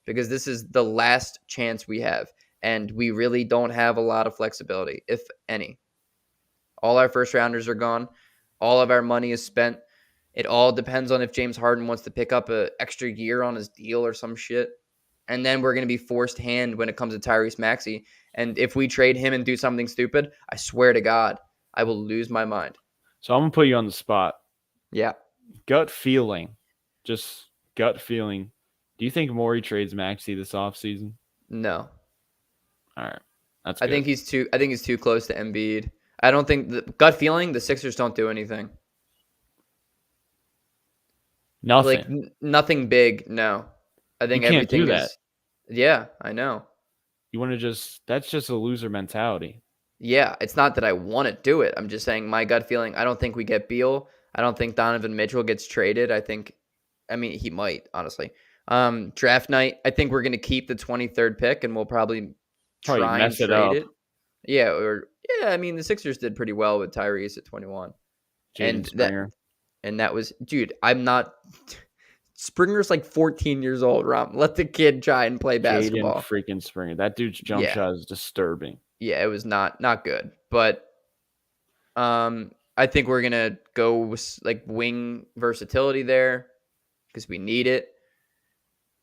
Speaker 2: because this is the last chance we have, and we really don't have a lot of flexibility, if any. All our first rounders are gone. All of our money is spent. It all depends on if James Harden wants to pick up an extra year on his deal or some shit. And then we're going to be forced hand when it comes to Tyrese Maxey. And if we trade him and do something stupid, I swear to God, I will lose my mind.
Speaker 1: So I'm going to put you on the spot.
Speaker 2: Yeah.
Speaker 1: Gut feeling. Just gut feeling. Do you think Morey trades Maxey this offseason?
Speaker 2: No.
Speaker 1: All right. That's good.
Speaker 2: I think he's too close to Embiid. I don't think the gut feeling, the Sixers don't do anything.
Speaker 1: Nothing.
Speaker 2: Like nothing big, no. I think everything
Speaker 1: do that.
Speaker 2: Yeah, I know.
Speaker 1: You want to that's just a loser mentality.
Speaker 2: Yeah, it's not that I want to do it. I'm just saying my gut feeling, I don't think we get Beal. I don't think Donovan Mitchell gets traded. I mean, he might, honestly. Draft night, I think we're going to keep the 23rd pick and we'll probably try and trade it. Yeah, I mean, the Sixers did pretty well with Tyrese at 21.
Speaker 1: Jaylen Springer.
Speaker 2: And that was, dude, Springer's like 14 years old, Romp. Let the kid try and play basketball.
Speaker 1: Jaylen freaking Springer. That dude's jump shot is disturbing.
Speaker 2: Yeah, it was not good. But I think we're going to go with like wing versatility there. because we need it.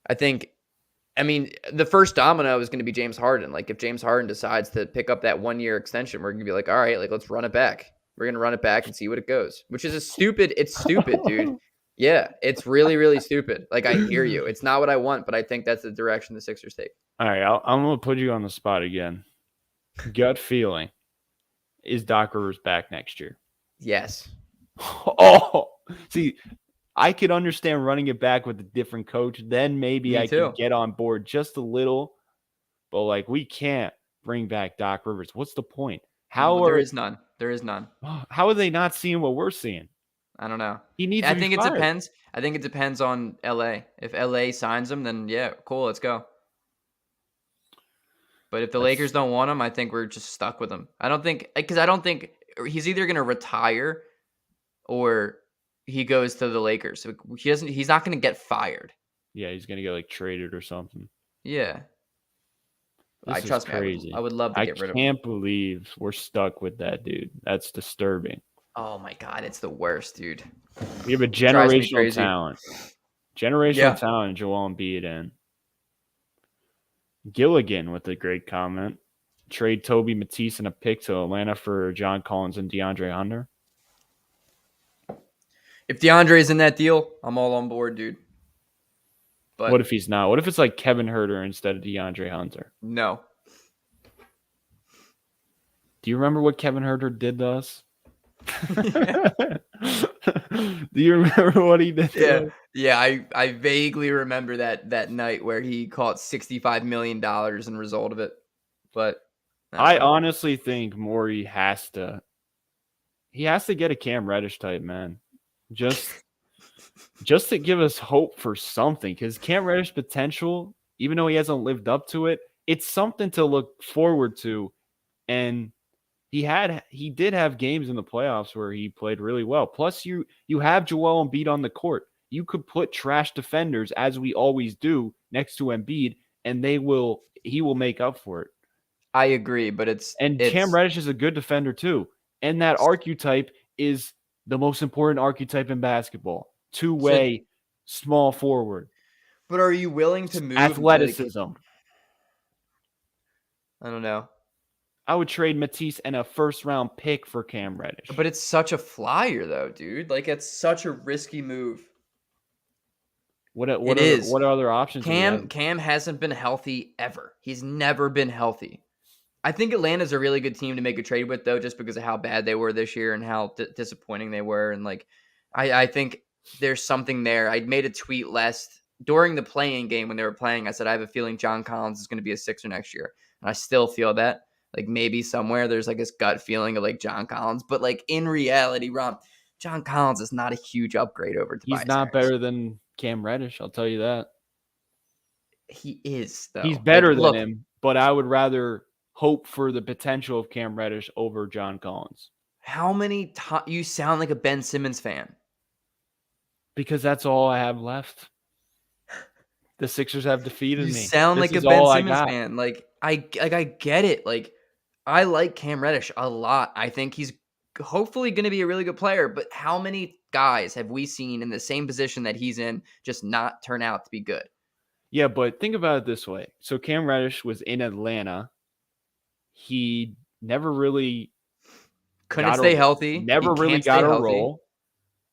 Speaker 2: I mean, the first domino is going to be James Harden. Like, if James Harden decides to pick up that 1-year extension, we're going to be like, all right, like, let's run it back. We're going to run it back and see what it goes, which is it's stupid, dude. Yeah, it's really, really stupid. Like, I hear you. It's not what I want, but I think that's the direction the Sixers take.
Speaker 1: All right, I'm going to put you on the spot again. Gut feeling. Is Doc Rivers back next year?
Speaker 2: Yes.
Speaker 1: Oh, see, I could understand running it back with a different coach. Then maybe I could get on board just a little. But, like, we can't bring back Doc Rivers. What's the point?
Speaker 2: There is none. There is none.
Speaker 1: How are they not seeing what we're seeing?
Speaker 2: I don't know.
Speaker 1: He needs to be fired.
Speaker 2: It depends. I think it depends on LA. If LA signs him, then yeah, cool, let's go. But if the Lakers don't want him, I think we're just stuck with him. I don't think he's either going to retire or he goes to the Lakers. He's not going to get fired.
Speaker 1: Yeah, he's going to get like traded or something.
Speaker 2: Yeah.
Speaker 1: This is crazy.
Speaker 2: I would love to get rid of him.
Speaker 1: I can't believe we're stuck with that dude. That's disturbing.
Speaker 2: Oh my God, it's the worst, dude.
Speaker 1: We have a generational talent. Generational talent, Joel Embiid and Gilligan with a great comment. Trade Toby Matisse and a pick to Atlanta for John Collins and DeAndre Hunter.
Speaker 2: If DeAndre's in that deal, I'm all on board, dude. But
Speaker 1: what if he's not? What if it's like Kevin Huerter instead of DeAndre Hunter?
Speaker 2: No.
Speaker 1: Do you remember what Kevin Huerter did to us? Do you remember what he did?
Speaker 2: Yeah. I vaguely remember that night where he caught $65 million in result of it. But
Speaker 1: I honestly think Morey has to get a Cam Reddish type man, just to give us hope for something. Because Cam Reddish potential, even though he hasn't lived up to it, it's something to look forward to. And he did have games in the playoffs where he played really well. Plus, you have Joel Embiid on the court. You could put trash defenders, as we always do, next to Embiid, and he will make up for it.
Speaker 2: I agree, but
Speaker 1: Cam Reddish is a good defender too. And that archetype is the most important archetype in basketball. Two-way, small forward.
Speaker 2: But are you willing to move
Speaker 1: athleticism?
Speaker 2: I don't know.
Speaker 1: I would trade Matisse and a first-round pick for Cam Reddish.
Speaker 2: But it's such a flyer, though, dude. Like, it's such a risky move.
Speaker 1: What other options?
Speaker 2: Cam hasn't been healthy ever. He's never been healthy. I think Atlanta's a really good team to make a trade with, though, just because of how bad they were this year and how disappointing they were. And, like, I think there's something there. I made a tweet during the playing game when they were playing. I said, I have a feeling John Collins is going to be a Sixer next year. And I still feel that. Like, maybe somewhere there's like this gut feeling of like John Collins, but like in reality, Romp, John Collins is not a huge upgrade over Tobias
Speaker 1: He's not
Speaker 2: Harris.
Speaker 1: better than Cam Reddish, I'll tell you that.
Speaker 2: He is, though.
Speaker 1: He's better than him, but I would rather hope for the potential of Cam Reddish over John Collins.
Speaker 2: How many times you sound like a Ben Simmons fan?
Speaker 1: Because that's all I have left. The Sixers have defeated me.
Speaker 2: You sound like a Ben Simmons fan. Like I get it. Like, I like Cam Reddish a lot. I think he's hopefully going to be a really good player. But how many guys have we seen in the same position that he's in just not turn out to be good?
Speaker 1: Yeah, but think about it this way. So Cam Reddish was in Atlanta. He never really
Speaker 2: couldn't stay healthy.
Speaker 1: Never really got a role.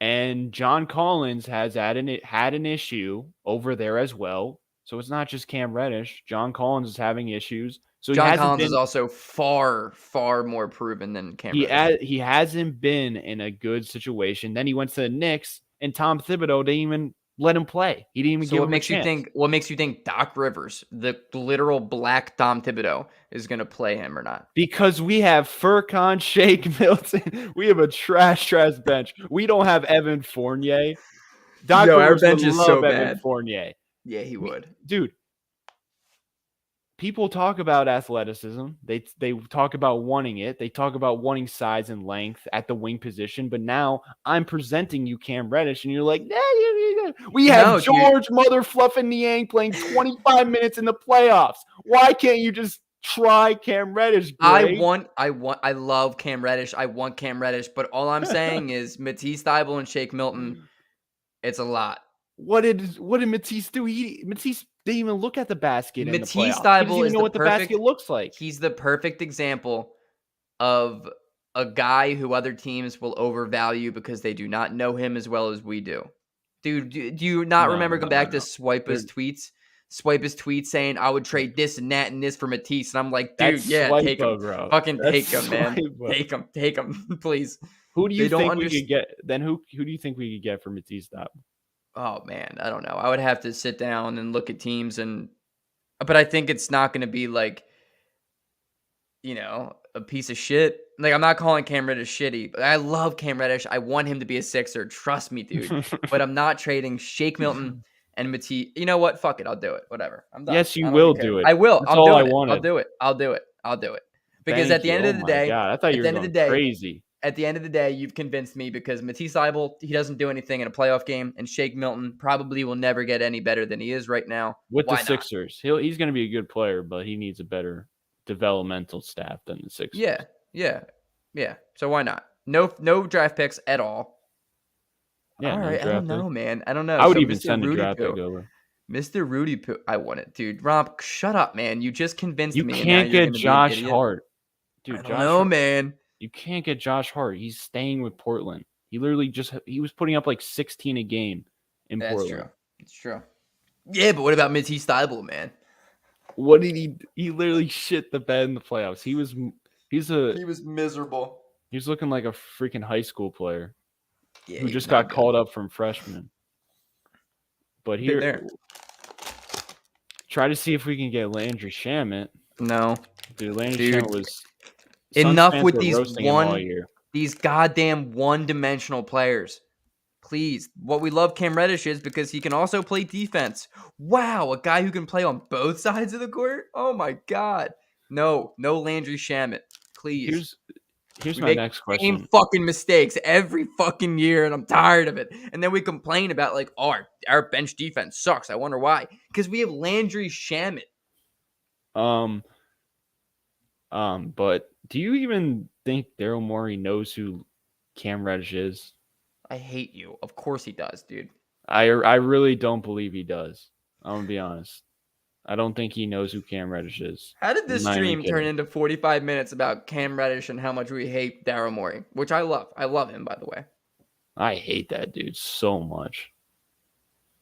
Speaker 1: And John Collins has had an issue over there as well. So it's not just Cam Reddish. John Collins is having issues. So
Speaker 2: John Collins is also far, far more proven than Cam Reddish.
Speaker 1: He hasn't been in a good situation. Then he went to the Knicks, and Tom Thibodeau didn't even let him play. He didn't even give him a chance.
Speaker 2: What makes you think Doc Rivers, the literal black Tom Thibodeau, is going to play him or not?
Speaker 1: Because we have Furkan, Shake Milton. We have a trash bench. We don't have Evan Fournier.
Speaker 2: Our bench is so bad.
Speaker 1: Evan Fournier.
Speaker 2: Yeah, he would.
Speaker 1: Dude, people talk about athleticism. They talk about wanting it. They talk about wanting size and length at the wing position. But now I'm presenting you Cam Reddish, and you're like, we have George Mother Fluffin' Niang playing 25 minutes in the playoffs. Why can't you just try Cam Reddish, Greg?
Speaker 2: I love Cam Reddish. I want Cam Reddish. But all I'm saying is Matisse Thybulle and Shake Milton, it's a lot.
Speaker 1: What did Matisse do? Matisse didn't even look at the basket in the
Speaker 2: Matisse
Speaker 1: playoffs. He doesn't
Speaker 2: Thybulle
Speaker 1: even
Speaker 2: is
Speaker 1: know
Speaker 2: the
Speaker 1: what the
Speaker 2: perfect.
Speaker 1: basket looks like.
Speaker 2: He's the perfect example of a guy who other teams will overvalue because they do not know him as well as we do. Dude, do you not remember going back to Swipe his tweets saying I would trade this and that and this for Matisse, and I'm like, dude, yeah, take him,
Speaker 1: bro.
Speaker 2: fucking
Speaker 1: That's
Speaker 2: take him, man,
Speaker 1: Swipe-o.
Speaker 2: take him, please.
Speaker 1: Who do you
Speaker 2: They don't
Speaker 1: think we
Speaker 2: understand.
Speaker 1: could get? Then who do you think we could get for Matisse Thybulle?
Speaker 2: Oh man, I don't know. I would have to sit down and look at teams, but I think it's not going to be like, a piece of shit. Like, I'm not calling Cam Reddish shitty, but I love Cam Reddish. I want him to be a Sixer. Trust me, dude. But I'm not trading Shake Milton and Matisse. You know what? Fuck it. I'll do it. Whatever. I'm done.
Speaker 1: Yes, you
Speaker 2: I don't
Speaker 1: will
Speaker 2: even care.
Speaker 1: do it.
Speaker 2: I will.
Speaker 1: That's
Speaker 2: I'm
Speaker 1: all
Speaker 2: doing
Speaker 1: I
Speaker 2: it.
Speaker 1: wanted.
Speaker 2: I'll do it. Because
Speaker 1: Thank
Speaker 2: at the
Speaker 1: you.
Speaker 2: end
Speaker 1: Oh
Speaker 2: of the
Speaker 1: my
Speaker 2: day,
Speaker 1: God, I thought you were going crazy.
Speaker 2: At the end of the day, you've convinced me because Matisse Thybulle, he doesn't do anything in a playoff game, and Shake Milton probably will never get any better than he is right now.
Speaker 1: With
Speaker 2: Why
Speaker 1: the Sixers, he's going to be a good player, but he needs a better developmental staff than the Sixers.
Speaker 2: Yeah. So why not? No draft picks at all.
Speaker 1: Yeah,
Speaker 2: all right. I don't know, man. I don't know.
Speaker 1: I would
Speaker 2: so
Speaker 1: even
Speaker 2: Mr.
Speaker 1: send
Speaker 2: Rudy
Speaker 1: a draft
Speaker 2: Poo.
Speaker 1: pick over.
Speaker 2: Mr. Rudy Poo. I want it, dude. Romp, shut up, man. You just convinced
Speaker 1: You
Speaker 2: me.
Speaker 1: can't
Speaker 2: and now you're
Speaker 1: get
Speaker 2: gonna
Speaker 1: Josh
Speaker 2: be an
Speaker 1: Hart. Dude,
Speaker 2: I don't know, man.
Speaker 1: You can't get Josh Hart. He's staying with Portland. He literally he was putting up like 16 a game in Portland.
Speaker 2: That's true. Yeah, but what about Matisse Thybulle, man?
Speaker 1: What did he literally shit the bed in the playoffs. He was
Speaker 2: miserable.
Speaker 1: He was looking like a freaking high school player who just
Speaker 2: got
Speaker 1: called up from freshman. But here, try to see if we can get Landry Shamet.
Speaker 2: No.
Speaker 1: Dude, Landry Shamet was
Speaker 2: enough with these goddamn one-dimensional players. Please. What we love Cam Reddish is because he can also play defense. Wow, a guy who can play on both sides of the court? Oh my God. No Landry Shamet. Please.
Speaker 1: Here's my next question.
Speaker 2: Same fucking mistakes every fucking year, and I'm tired of it. And then we complain about like, oh, our bench defense sucks. I wonder why. Because we have Landry Shamet.
Speaker 1: But do you even think Daryl Morey knows who Cam Reddish is?
Speaker 2: I hate you. Of course he does, dude.
Speaker 1: I really don't believe he does. I'm gonna be honest. I don't think he knows who Cam Reddish is.
Speaker 2: How did this stream turn into 45 minutes about Cam Reddish and how much we hate Daryl Morey? Which I love. I love him, by the way.
Speaker 1: I hate that dude so much.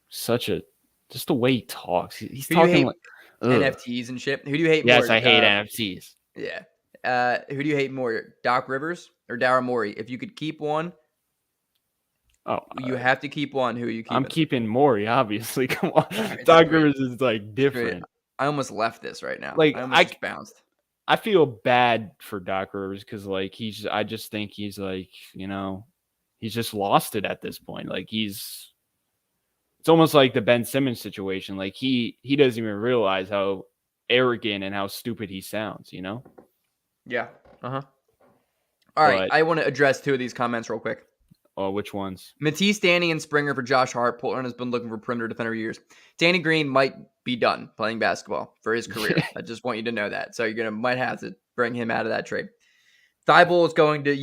Speaker 1: Just the way he talks. He's talking like
Speaker 2: NFTs and shit. Who do you hate more?
Speaker 1: Yes, I hate NFTs.
Speaker 2: Yeah. Who do you hate more, Doc Rivers or Daryl Morey? If you could keep one, you have to keep one. Who are you keeping?
Speaker 1: I'm keeping Morey, obviously. Come on, right, Doc Rivers is like different.
Speaker 2: I almost left this right now.
Speaker 1: Like
Speaker 2: I almost just bounced.
Speaker 1: I feel bad for Doc Rivers because like I just think he's like he's just lost it at this point. Like it's almost like the Ben Simmons situation. Like he doesn't even realize how arrogant and how stupid he sounds.
Speaker 2: Yeah. All right. I want to address two of these comments real quick.
Speaker 1: Oh, which ones?
Speaker 2: Matisse, Danny, and Springer for Josh Hart. Portland has been looking for perimeter defender years. Danny Green might be done playing basketball for his career. I just want you to know that. So you're might have to bring him out of that trade. Thybulle is going to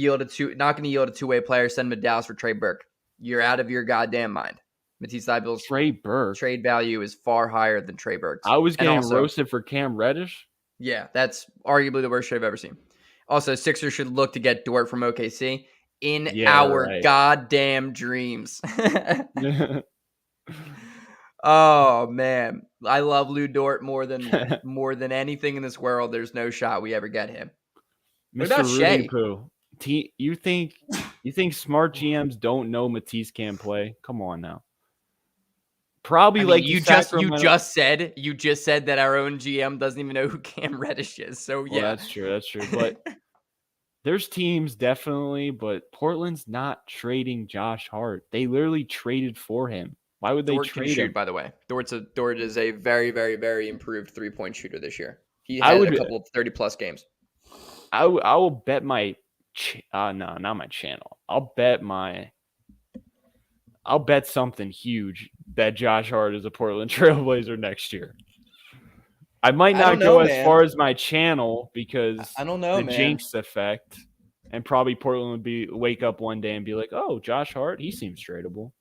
Speaker 2: not going to yield a two-way player. Send him to Dallas for Trey Burke. You're out of your goddamn mind. Matisse Thybulle's trade value is far higher than Trey Burke's.
Speaker 1: I was getting roasted for Cam Reddish.
Speaker 2: Yeah, that's arguably the worst trade I've ever seen. Also, Sixers should look to get Dort from OKC. In our goddamn dreams. Oh man, I love Lou Dort more than anything in this world. There's no shot we ever get him. What about Shea?
Speaker 1: You think smart GMs don't know Matisse can play? Come on now. Probably
Speaker 2: you just said that our own GM doesn't even know who Cam Reddish is. So yeah,
Speaker 1: that's true. But there's teams definitely, but Portland's not trading Josh Hart. They literally traded for him. Why would they trade him?
Speaker 2: By the way, Dort is a very, very, very improved 3-point shooter this year. He had a couple of 30-plus games.
Speaker 1: I will bet my no, not my channel. I'll bet something huge that Josh Hart is a Portland Trailblazer next year. I might not go as far as my channel because
Speaker 2: I don't know,
Speaker 1: the jinx effect, and probably Portland would wake up one day and be like, "Oh, Josh Hart, he seems tradable."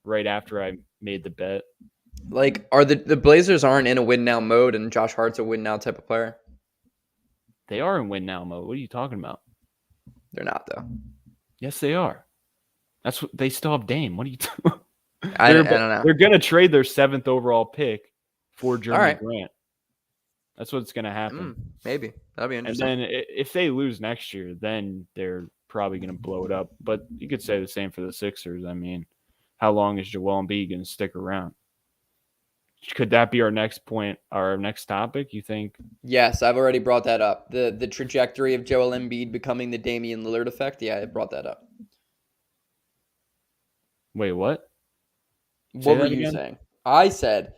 Speaker 1: right after I made the bet.
Speaker 2: Like, are the Blazers aren't in a win now mode, and Josh Hart's a win now type of player?
Speaker 1: They are in win now mode. What are you talking about?
Speaker 2: They're not though.
Speaker 1: Yes, they are. That's what they still have Dame. What are you doing?
Speaker 2: I don't know.
Speaker 1: They're gonna trade their 7th overall pick for Jeremy
Speaker 2: right.
Speaker 1: Grant. That's what's gonna happen.
Speaker 2: Maybe that'll be
Speaker 1: And
Speaker 2: interesting.
Speaker 1: then if they lose next year, then they're probably gonna blow it up. But you could say the same for the Sixers. I mean, how long is Joel Embiid gonna stick around? Could that be our next point, our next topic? You think?
Speaker 2: Yes, I've already brought that up. The trajectory of Joel Embiid becoming the Damian Lillard effect. Yeah, I brought that up.
Speaker 1: Wait, what?
Speaker 2: What were you saying? I said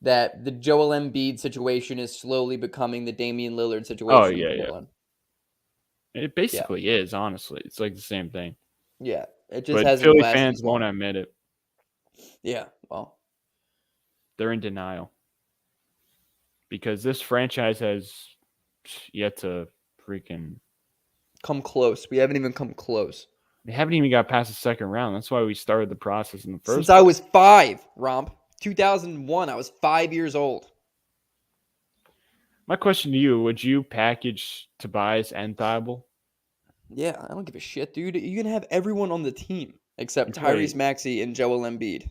Speaker 2: that the Joel Embiid situation is slowly becoming the Damian Lillard situation.
Speaker 1: Oh, yeah. It basically is, honestly. It's like the same thing.
Speaker 2: Yeah, it just
Speaker 1: but
Speaker 2: hasn't
Speaker 1: Philly
Speaker 2: lasted
Speaker 1: fans
Speaker 2: as long.
Speaker 1: won't admit it.
Speaker 2: Yeah, well,
Speaker 1: they're in denial because this franchise has yet to freaking
Speaker 2: come close. We haven't even come close.
Speaker 1: They haven't even got past the second round. That's why we started the process in the first.
Speaker 2: Since I was 5, Romp. 2001. I was 5 years old.
Speaker 1: My question to you: would you package Tobias and Thibault?
Speaker 2: Yeah, I don't give a shit, dude. You can have everyone on the team except Tyrese Maxey and Joel Embiid.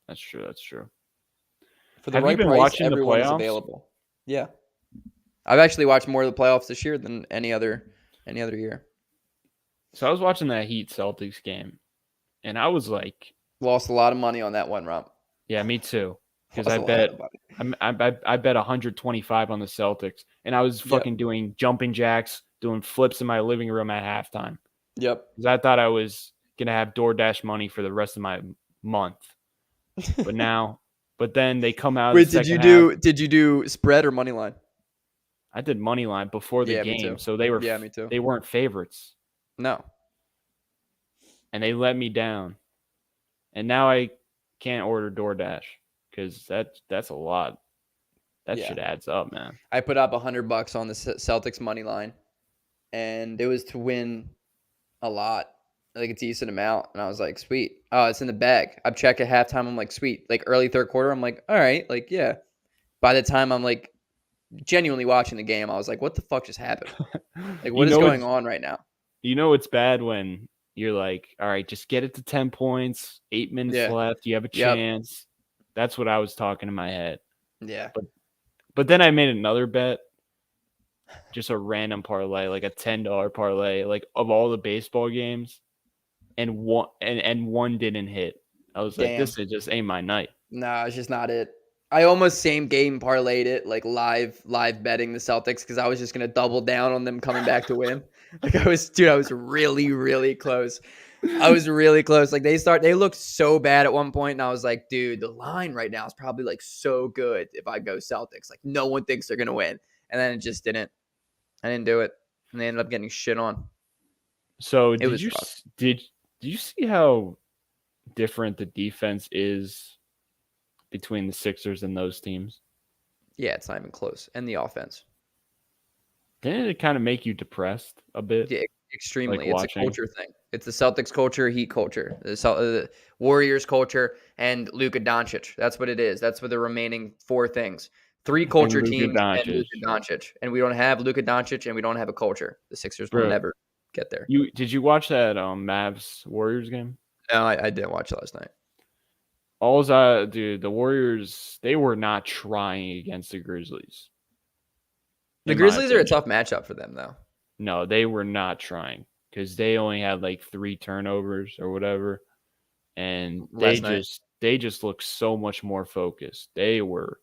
Speaker 1: That's true. That's true.
Speaker 2: For the
Speaker 1: Have
Speaker 2: right
Speaker 1: you been
Speaker 2: price,
Speaker 1: watching
Speaker 2: everyone
Speaker 1: the playoffs?
Speaker 2: is available. Yeah, I've actually watched more of the playoffs this year than any other year.
Speaker 1: So I was watching that Heat Celtics game, and I was like,
Speaker 2: lost a lot of money on that one, Romp.
Speaker 1: Yeah, me too. Because I bet 125 on the Celtics, and I was fucking doing jumping jacks, doing flips in my living room at halftime.
Speaker 2: Yep.
Speaker 1: Because I thought I was gonna have DoorDash money for the rest of my month. But then they come out.
Speaker 2: Wait, did you do spread or money line?
Speaker 1: I did money line before the game, so they were.
Speaker 2: Yeah, me too.
Speaker 1: They weren't favorites.
Speaker 2: No.
Speaker 1: And they let me down, and now I can't order DoorDash because that's a lot. That shit adds up, man.
Speaker 2: I put up $100 on the Celtics money line, and it was to win a lot, like a decent amount. And I was like, sweet. Oh, it's in the bag. I'm checking at halftime. I'm like, sweet. Like early third quarter, I'm like, all right, like yeah. By the time I'm like genuinely watching the game, I was like, what the fuck just happened? Like, what is going on right now?
Speaker 1: You know it's bad when you're like, all right, just get it to 10 points, 8 minutes left, you have a chance. That's what I was talking in my head.
Speaker 2: Yeah.
Speaker 1: But then I made another bet, just a random parlay, like a $10 parlay, like of all the baseball games, and one didn't hit. I was like, this just ain't my night.
Speaker 2: Nah, it's just not it. I almost same game parlayed it, like live betting the Celtics because I was just gonna double down on them coming back to win. Like I was really, really close. I was really close. Like they looked so bad at one point, and I was like, dude, the line right now is probably like so good if I go Celtics. Like no one thinks they're gonna win. And then it just didn't. I didn't do it. And they ended up getting shit on.
Speaker 1: So did you see how different the defense is between the Sixers and those teams?
Speaker 2: Yeah, it's not even close. And the offense.
Speaker 1: Didn't it kind of make you depressed a bit?
Speaker 2: Yeah, extremely.
Speaker 1: Like
Speaker 2: it's a culture thing. It's the Celtics culture, Heat culture, the Warriors culture, and Luka Doncic. That's what it is. That's what the remaining 4 things. 3 culture teams and Luka Doncic. And we don't have Luka Doncic, and we don't have a culture. The Sixers will never get there.
Speaker 1: Did you watch that Mavs Warriors game?
Speaker 2: No, I didn't watch it last night.
Speaker 1: The Warriors, they were not trying against the Grizzlies.
Speaker 2: The Grizzlies are a tough matchup for them, though.
Speaker 1: No, they were not trying because they only had like 3 turnovers or whatever, and they just looked so much more focused. They were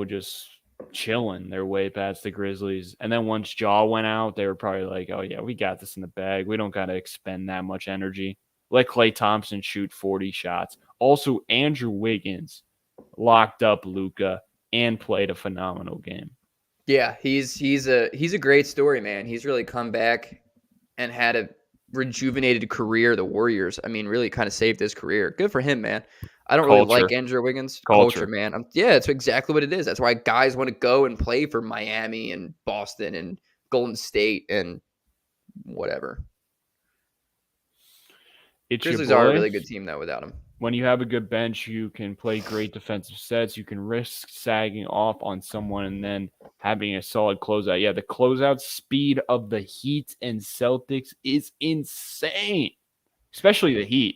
Speaker 1: just chilling their way past the Grizzlies, and then once Jaw went out, they were probably like, "Oh yeah, we got this in the bag. We don't got to expend that much energy." Let Klay Thompson shoot 40 shots. Also, Andrew Wiggins locked up Luka and played a phenomenal game.
Speaker 2: Yeah, he's a great story, man. He's really come back and had a rejuvenated career. The Warriors, I mean, really kind of saved his career. Good for him, man. I don't really like Andrew Wiggins. Culture, man. It's exactly what it is. That's why guys want to go and play for Miami and Boston and Golden State and whatever.
Speaker 1: it's your
Speaker 2: Grizzlies are a
Speaker 1: boy.
Speaker 2: really good team though without him.
Speaker 1: When you have a good bench, you can play great defensive sets. You can risk sagging off on someone and then having a solid closeout. Yeah, the closeout speed of the Heat and Celtics is insane, especially the Heat.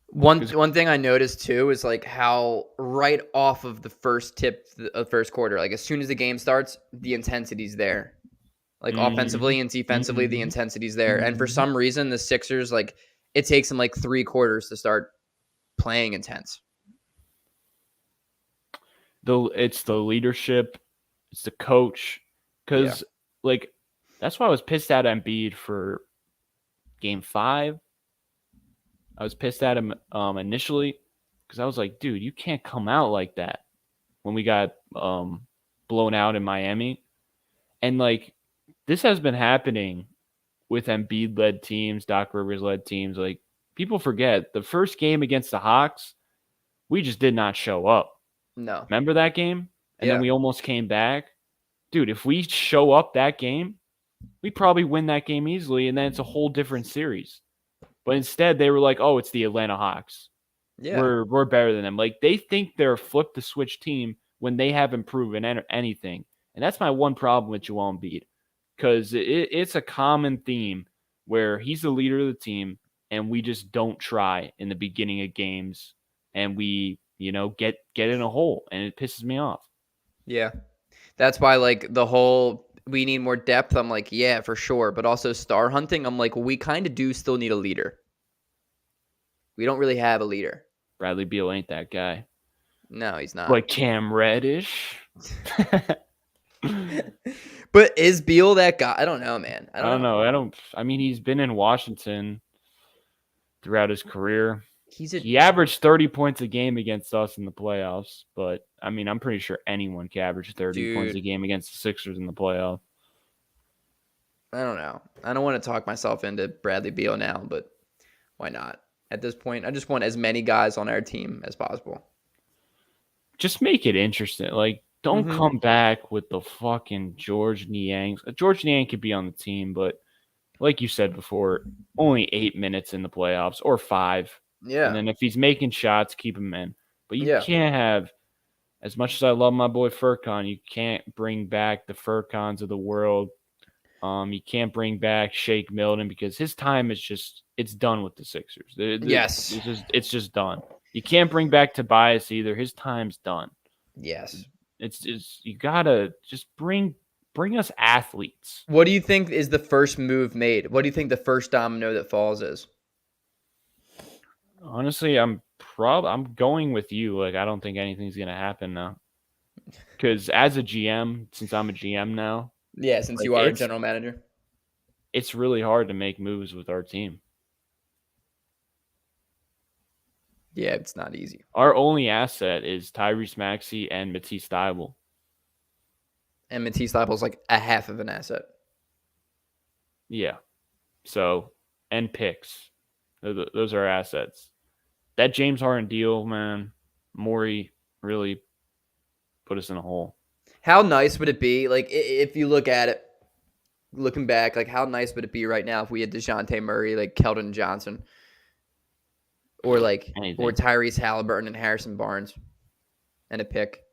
Speaker 2: One thing I noticed too is like how right off of the first tip of first quarter, like as soon as the game starts, the intensity's there. Like offensively and defensively, the intensity's there. And for some reason, the Sixers, like it takes them like 3 quarters to start playing intense.
Speaker 1: It's the leadership, it's the coach, because like that's why I was pissed at Embiid for Game 5. I was pissed at him initially because I was like, dude, you can't come out like that when we got blown out in Miami. And like this has been happening with Embiid-led teams, Doc Rivers-led teams. Like people forget the first game against the Hawks, we just did not show up.
Speaker 2: No.
Speaker 1: Remember that game? And then we almost came back. Dude, if we show up that game, we probably win that game easily, and then it's a whole different series. But instead, they were like, "Oh, it's the Atlanta Hawks.
Speaker 2: Yeah.
Speaker 1: We're better than them." Like they think they're a flip the switch team when they haven't proven anything. And that's my one problem with Joel Embiid, because it's a common theme where he's the leader of the team, and we just don't try in the beginning of games, and we get in a hole, and it pisses me off.
Speaker 2: Yeah. That's why like the whole we need more depth. I'm like, yeah, for sure. But also star hunting, I'm like, well, we kind of do still need a leader. We don't really have a leader.
Speaker 1: Bradley Beal ain't that guy.
Speaker 2: No, he's not.
Speaker 1: Like Cam Reddish.
Speaker 2: But is Beal that guy? I don't know, man.
Speaker 1: I don't know. I mean, he's been in Washington throughout his career. He averaged 30 points a game against us in the playoffs, but I mean, I'm pretty sure anyone can average 30 points a game against the Sixers in the playoff.
Speaker 2: I don't know. I don't want to talk myself into Bradley Beal now, but why not? At this point, I just want as many guys on our team as possible.
Speaker 1: Just make it interesting. Like, don't come back with the fucking George Niang. George Niang could be on the team, but like you said before, only 8 minutes in the playoffs or 5.
Speaker 2: Yeah.
Speaker 1: And then if he's making shots, keep him in. But you can't have, as much as I love my boy Furkan, you can't bring back the Furkans of the world. You can't bring back Shake Milton because his time is it's done with the Sixers.
Speaker 2: Yes.
Speaker 1: It's just done. You can't bring back Tobias either. His time's done.
Speaker 2: Yes.
Speaker 1: It's you gotta just bring us athletes.
Speaker 2: What do you think is the first move made? What do you think the first domino that falls is?
Speaker 1: Honestly, I'm going with you. Like, I don't think anything's gonna happen now. Because as a GM, since I'm a GM now,
Speaker 2: since you are a general manager,
Speaker 1: it's really hard to make moves with our team.
Speaker 2: Yeah, it's not easy.
Speaker 1: Our only asset is Tyrese Maxey and Matisse Thybulle.
Speaker 2: And Matisse Thybulle's like a half of an asset.
Speaker 1: Yeah. So, and picks. Those are assets. That James Harden deal, man, Morey really put us in a hole.
Speaker 2: How nice would it be, like, if you look at it, looking back, like, how nice would it be right now if we had DeJounte Murray, like Keldon Johnson, or like,
Speaker 1: anything.
Speaker 2: or Tyrese Halliburton and Harrison Barnes, and a pick,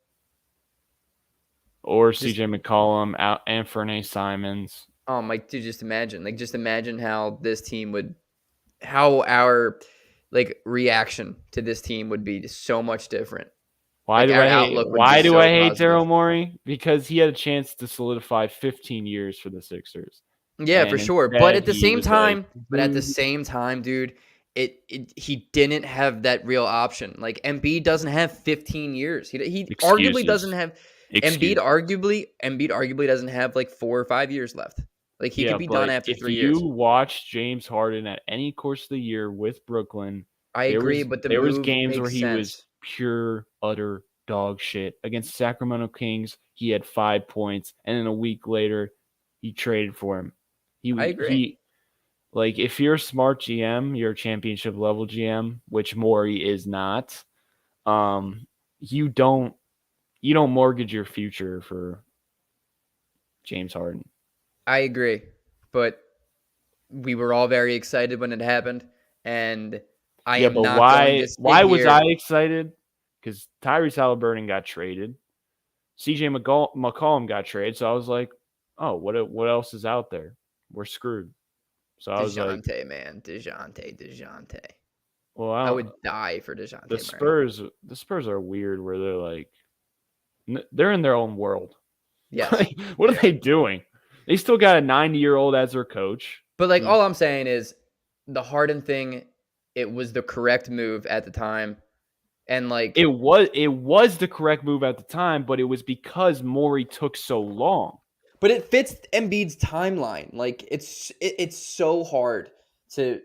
Speaker 1: or CJ McCollum, and Anfernee Simons.
Speaker 2: Oh my! Dude, just imagine how this team would, how our like reaction to this team would be so much different.
Speaker 1: Why do I hate Daryl Morey? Because he had a chance to solidify 15 years for the Sixers.
Speaker 2: Yeah, for sure. But at the same time, dude, he didn't have that real option. Like Embiid doesn't have 15 years. He arguably doesn't have. Embiid arguably doesn't have like 4 or 5 years left. Like he could be done after 3 years.
Speaker 1: If you watch James Harden at any course of the year with Brooklyn,
Speaker 2: I agree, but
Speaker 1: there was games where he was pure, utter dog shit. Against Sacramento Kings, he had 5 points, and then a week later, he traded for him.
Speaker 2: I agree.
Speaker 1: Like, if you're a smart GM, you're a championship level GM, which Morey is not. You don't mortgage your future for James Harden.
Speaker 2: I agree, but we were all very excited when it happened, and I
Speaker 1: Yeah,
Speaker 2: am
Speaker 1: but
Speaker 2: not going to sit
Speaker 1: why was
Speaker 2: here.
Speaker 1: I excited? Because Tyrese Halliburton got traded. CJ McCollum got traded. So I was like, oh, what else is out there? We're screwed. So I was like,
Speaker 2: DeJounte, man. DeJounte.
Speaker 1: well,
Speaker 2: I would die for DeJounte
Speaker 1: the
Speaker 2: Murray.
Speaker 1: Spurs are weird where they're like, they're in their own world.
Speaker 2: Yes.
Speaker 1: Like, what are they doing? They still got a 90-year-old as their coach.
Speaker 2: But like all I'm saying is the Harden thing, it was the correct move at the time. And like
Speaker 1: it was the correct move at the time, but it was because Morey took so long.
Speaker 2: But it fits Embiid's timeline. Like it's so hard to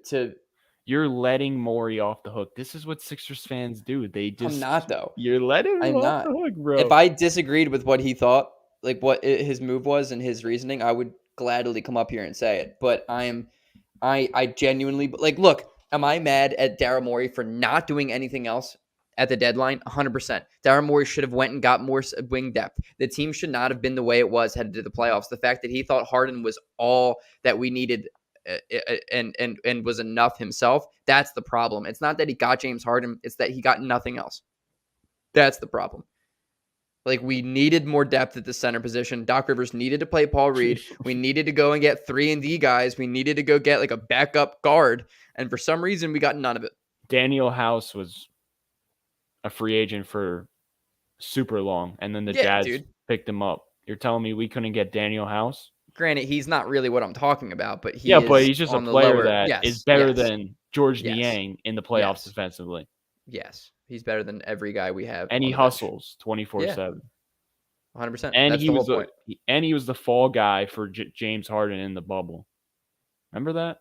Speaker 1: You're letting Morey off the hook. This is what Sixers fans do. They just
Speaker 2: I'm not though.
Speaker 1: You're letting him
Speaker 2: I'm
Speaker 1: off
Speaker 2: not.
Speaker 1: the hook, bro.
Speaker 2: If I disagreed with what he thought, like what his move was and his reasoning, I would gladly come up here and say it. But I genuinely like. Look, am I mad at Daryl Morey for not doing anything else at the deadline? 100%. Daryl Morey should have went and got more wing depth. The team should not have been the way it was headed to the playoffs. The fact that he thought Harden was all that we needed and was enough himself, that's the problem. It's not that he got James Harden, it's that he got nothing else. That's the problem. Like, we needed more depth at the center position. Doc Rivers needed to play Paul Reed. We needed to go and get 3-and-D guys. We needed to go get like a backup guard. And for some reason, we got none of it.
Speaker 1: Daniel House was a free agent for super long, and then the Jazz picked him up. You're telling me we couldn't get Daniel House?
Speaker 2: Granted, he's not really what I'm talking about, but
Speaker 1: but he's just a player that is better than George Niang in the playoffs defensively.
Speaker 2: Yes, he's better than every guy we have.
Speaker 1: And he hustles 24/7.
Speaker 2: 100%.
Speaker 1: And
Speaker 2: that's the whole point.
Speaker 1: And he was the fall guy for James Harden in the bubble. Remember that?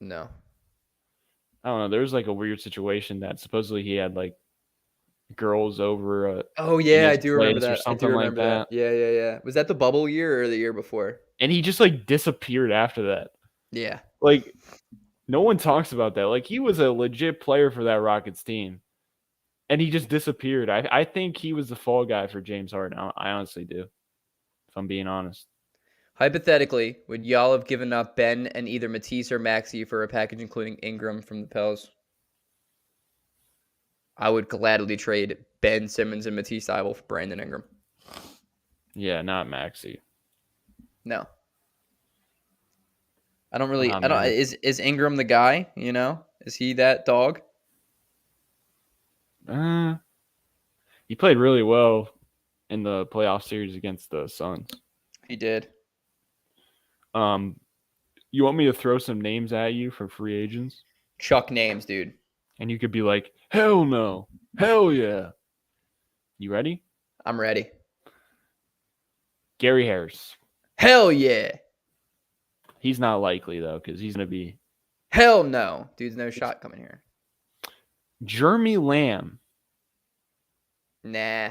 Speaker 2: No.
Speaker 1: I don't know. There was like a weird situation that supposedly he had like girls over.
Speaker 2: Oh yeah, I do remember that.
Speaker 1: Or something like that.
Speaker 2: Yeah. Was that the bubble year or the year before?
Speaker 1: And he just like disappeared after that.
Speaker 2: Yeah.
Speaker 1: Like, no one talks about that. Like, he was a legit player for that Rockets team, and he just disappeared. I think he was the fall guy for James Harden. I honestly do, if I'm being honest.
Speaker 2: Hypothetically, would y'all have given up Ben and either Matisse or Maxey for a package including Ingram from the Pels? I would gladly trade Ben Simmons and Matisse Thybulle for Brandon Ingram.
Speaker 1: Yeah, not Maxey.
Speaker 2: No. Is Ingram the guy, you know? Is he that dog?
Speaker 1: He played really well in the playoff series against the Suns.
Speaker 2: He did.
Speaker 1: You want me to throw some names at you for free agents?
Speaker 2: Chuck names, dude.
Speaker 1: And you could be like, hell no. Hell yeah. You ready?
Speaker 2: I'm ready.
Speaker 1: Gary Harris.
Speaker 2: Hell yeah.
Speaker 1: He's not likely, though, because he's going to be...
Speaker 2: Hell no. Dude's no shot coming here.
Speaker 1: Jeremy Lamb.
Speaker 2: Nah.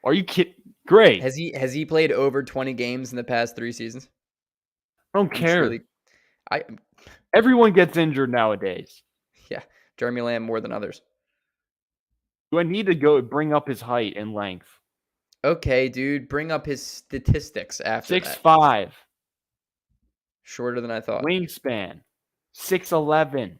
Speaker 1: Are you kidding? Great.
Speaker 2: Has he played over 20 games in the past 3 seasons?
Speaker 1: I don't care. Everyone gets injured nowadays.
Speaker 2: Yeah. Jeremy Lamb more than others.
Speaker 1: Do I need to go bring up his height and length?
Speaker 2: Okay, dude. Bring up his statistics after
Speaker 1: 6'5".
Speaker 2: Shorter than I thought.
Speaker 1: Wingspan. 6'11".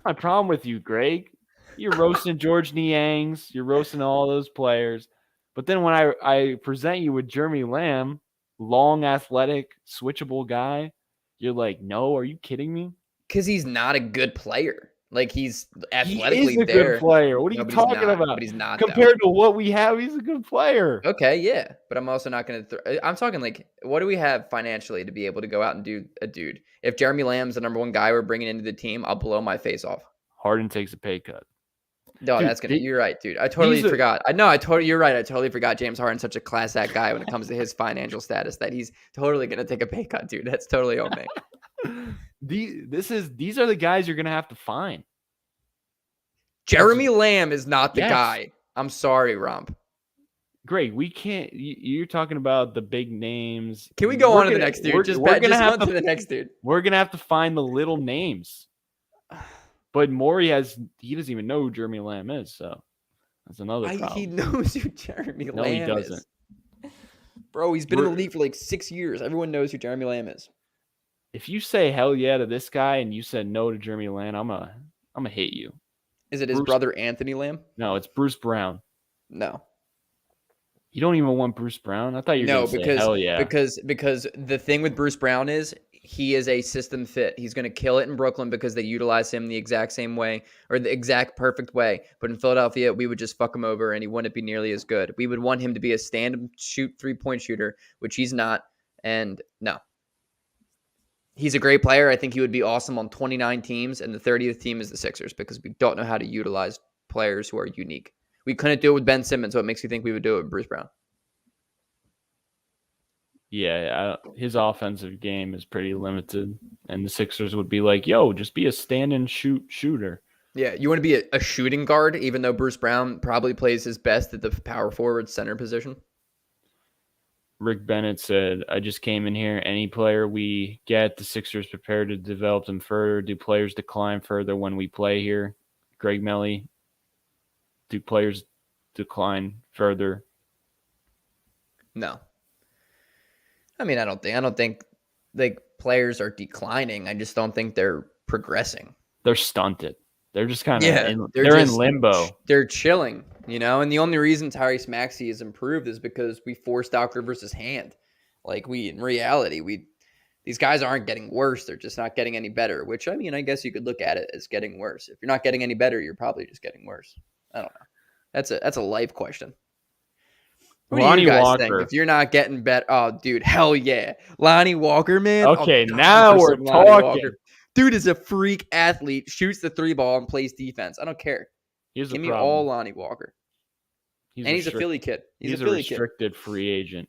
Speaker 1: My problem with you, Greg. You're roasting George Niang's. You're roasting all those players. But then when I present you with Jeremy Lamb, long, athletic, switchable guy, you're like, no, are you kidding me?
Speaker 2: Because he's not a good player. Like, he's athletically
Speaker 1: he is a good player. What are you talking about?
Speaker 2: But he's not.
Speaker 1: Compared to what we have, he's a good player.
Speaker 2: Okay, yeah. But I'm also not going to I'm talking like, what do we have financially to be able to go out and do a dude? If Jeremy Lamb's the number one guy we're bringing into the team, I'll blow my face off.
Speaker 1: Harden takes a pay cut.
Speaker 2: No, dude, you're right, dude. I totally forgot. You're right. I totally forgot James Harden's such a class act guy when it comes to his financial status that he's totally going to take a pay cut, dude. That's totally on me.
Speaker 1: These are the guys you're going to have to find.
Speaker 2: Jeremy Lamb is not the guy. I'm sorry, Romp.
Speaker 1: Great. We can't. You're talking about the big names.
Speaker 2: Can we go on to the next dude? We're going to have to the next dude.
Speaker 1: We're going to have to find the little names. But Morey he doesn't even know who Jeremy Lamb is, so that's another problem.
Speaker 2: He knows who Jeremy Lamb is.
Speaker 1: No, he doesn't.
Speaker 2: Bro, he's been in the league for like 6 years. Everyone knows who Jeremy Lamb is.
Speaker 1: If you say hell yeah to this guy and you said no to Jeremy Lamb, I'm gonna hate you.
Speaker 2: Is it his brother Anthony Lamb?
Speaker 1: No, it's Bruce Brown.
Speaker 2: No.
Speaker 1: You don't even want Bruce Brown? I thought you were going to say hell yeah.
Speaker 2: Because the thing with Bruce Brown is he is a system fit. He's going to kill it in Brooklyn because they utilize him the exact same way or the exact perfect way. But in Philadelphia, we would just fuck him over and he wouldn't be nearly as good. We would want him to be a stand-up shoot 3-point shooter, which he's not. And no. He's a great player. I think he would be awesome on 29 teams, and the 30th team is the Sixers because we don't know how to utilize players who are unique. We couldn't do it with Ben Simmons, so it makes you think we would do it with Bruce Brown.
Speaker 1: Yeah, his offensive game is pretty limited, and the Sixers would be like, yo, just be a stand-and shooter.
Speaker 2: Yeah, you want to be a shooting guard, even though Bruce Brown probably plays his best at the power forward center position.
Speaker 1: Rick Bennett said, I just came in here. Any player we get, the Sixers prepared to develop them further. Do players decline further when we play here? Greg Melly, do players decline further?
Speaker 2: No. I mean, I don't think like players are declining. I just don't think they're progressing.
Speaker 1: They're stunted. They're just kind of
Speaker 2: they're
Speaker 1: in limbo.
Speaker 2: They're chilling, you know? And the only reason Tyrese Maxey has improved is because we forced Doc Rivers' hand. Like in reality, these guys aren't getting worse. They're just not getting any better, which I mean, I guess you could look at it as getting worse. If you're not getting any better, you're probably just getting worse. I don't know. That's a life question. What do you guys think? If you're not getting better, oh, dude, hell yeah. Lonnie Walker, man.
Speaker 1: Okay, now we're talking.
Speaker 2: Dude is a freak athlete, shoots the 3-ball and plays defense. I don't care. Give me all Lonnie Walker. He's a Philly kid. He's a Philly
Speaker 1: restricted free agent.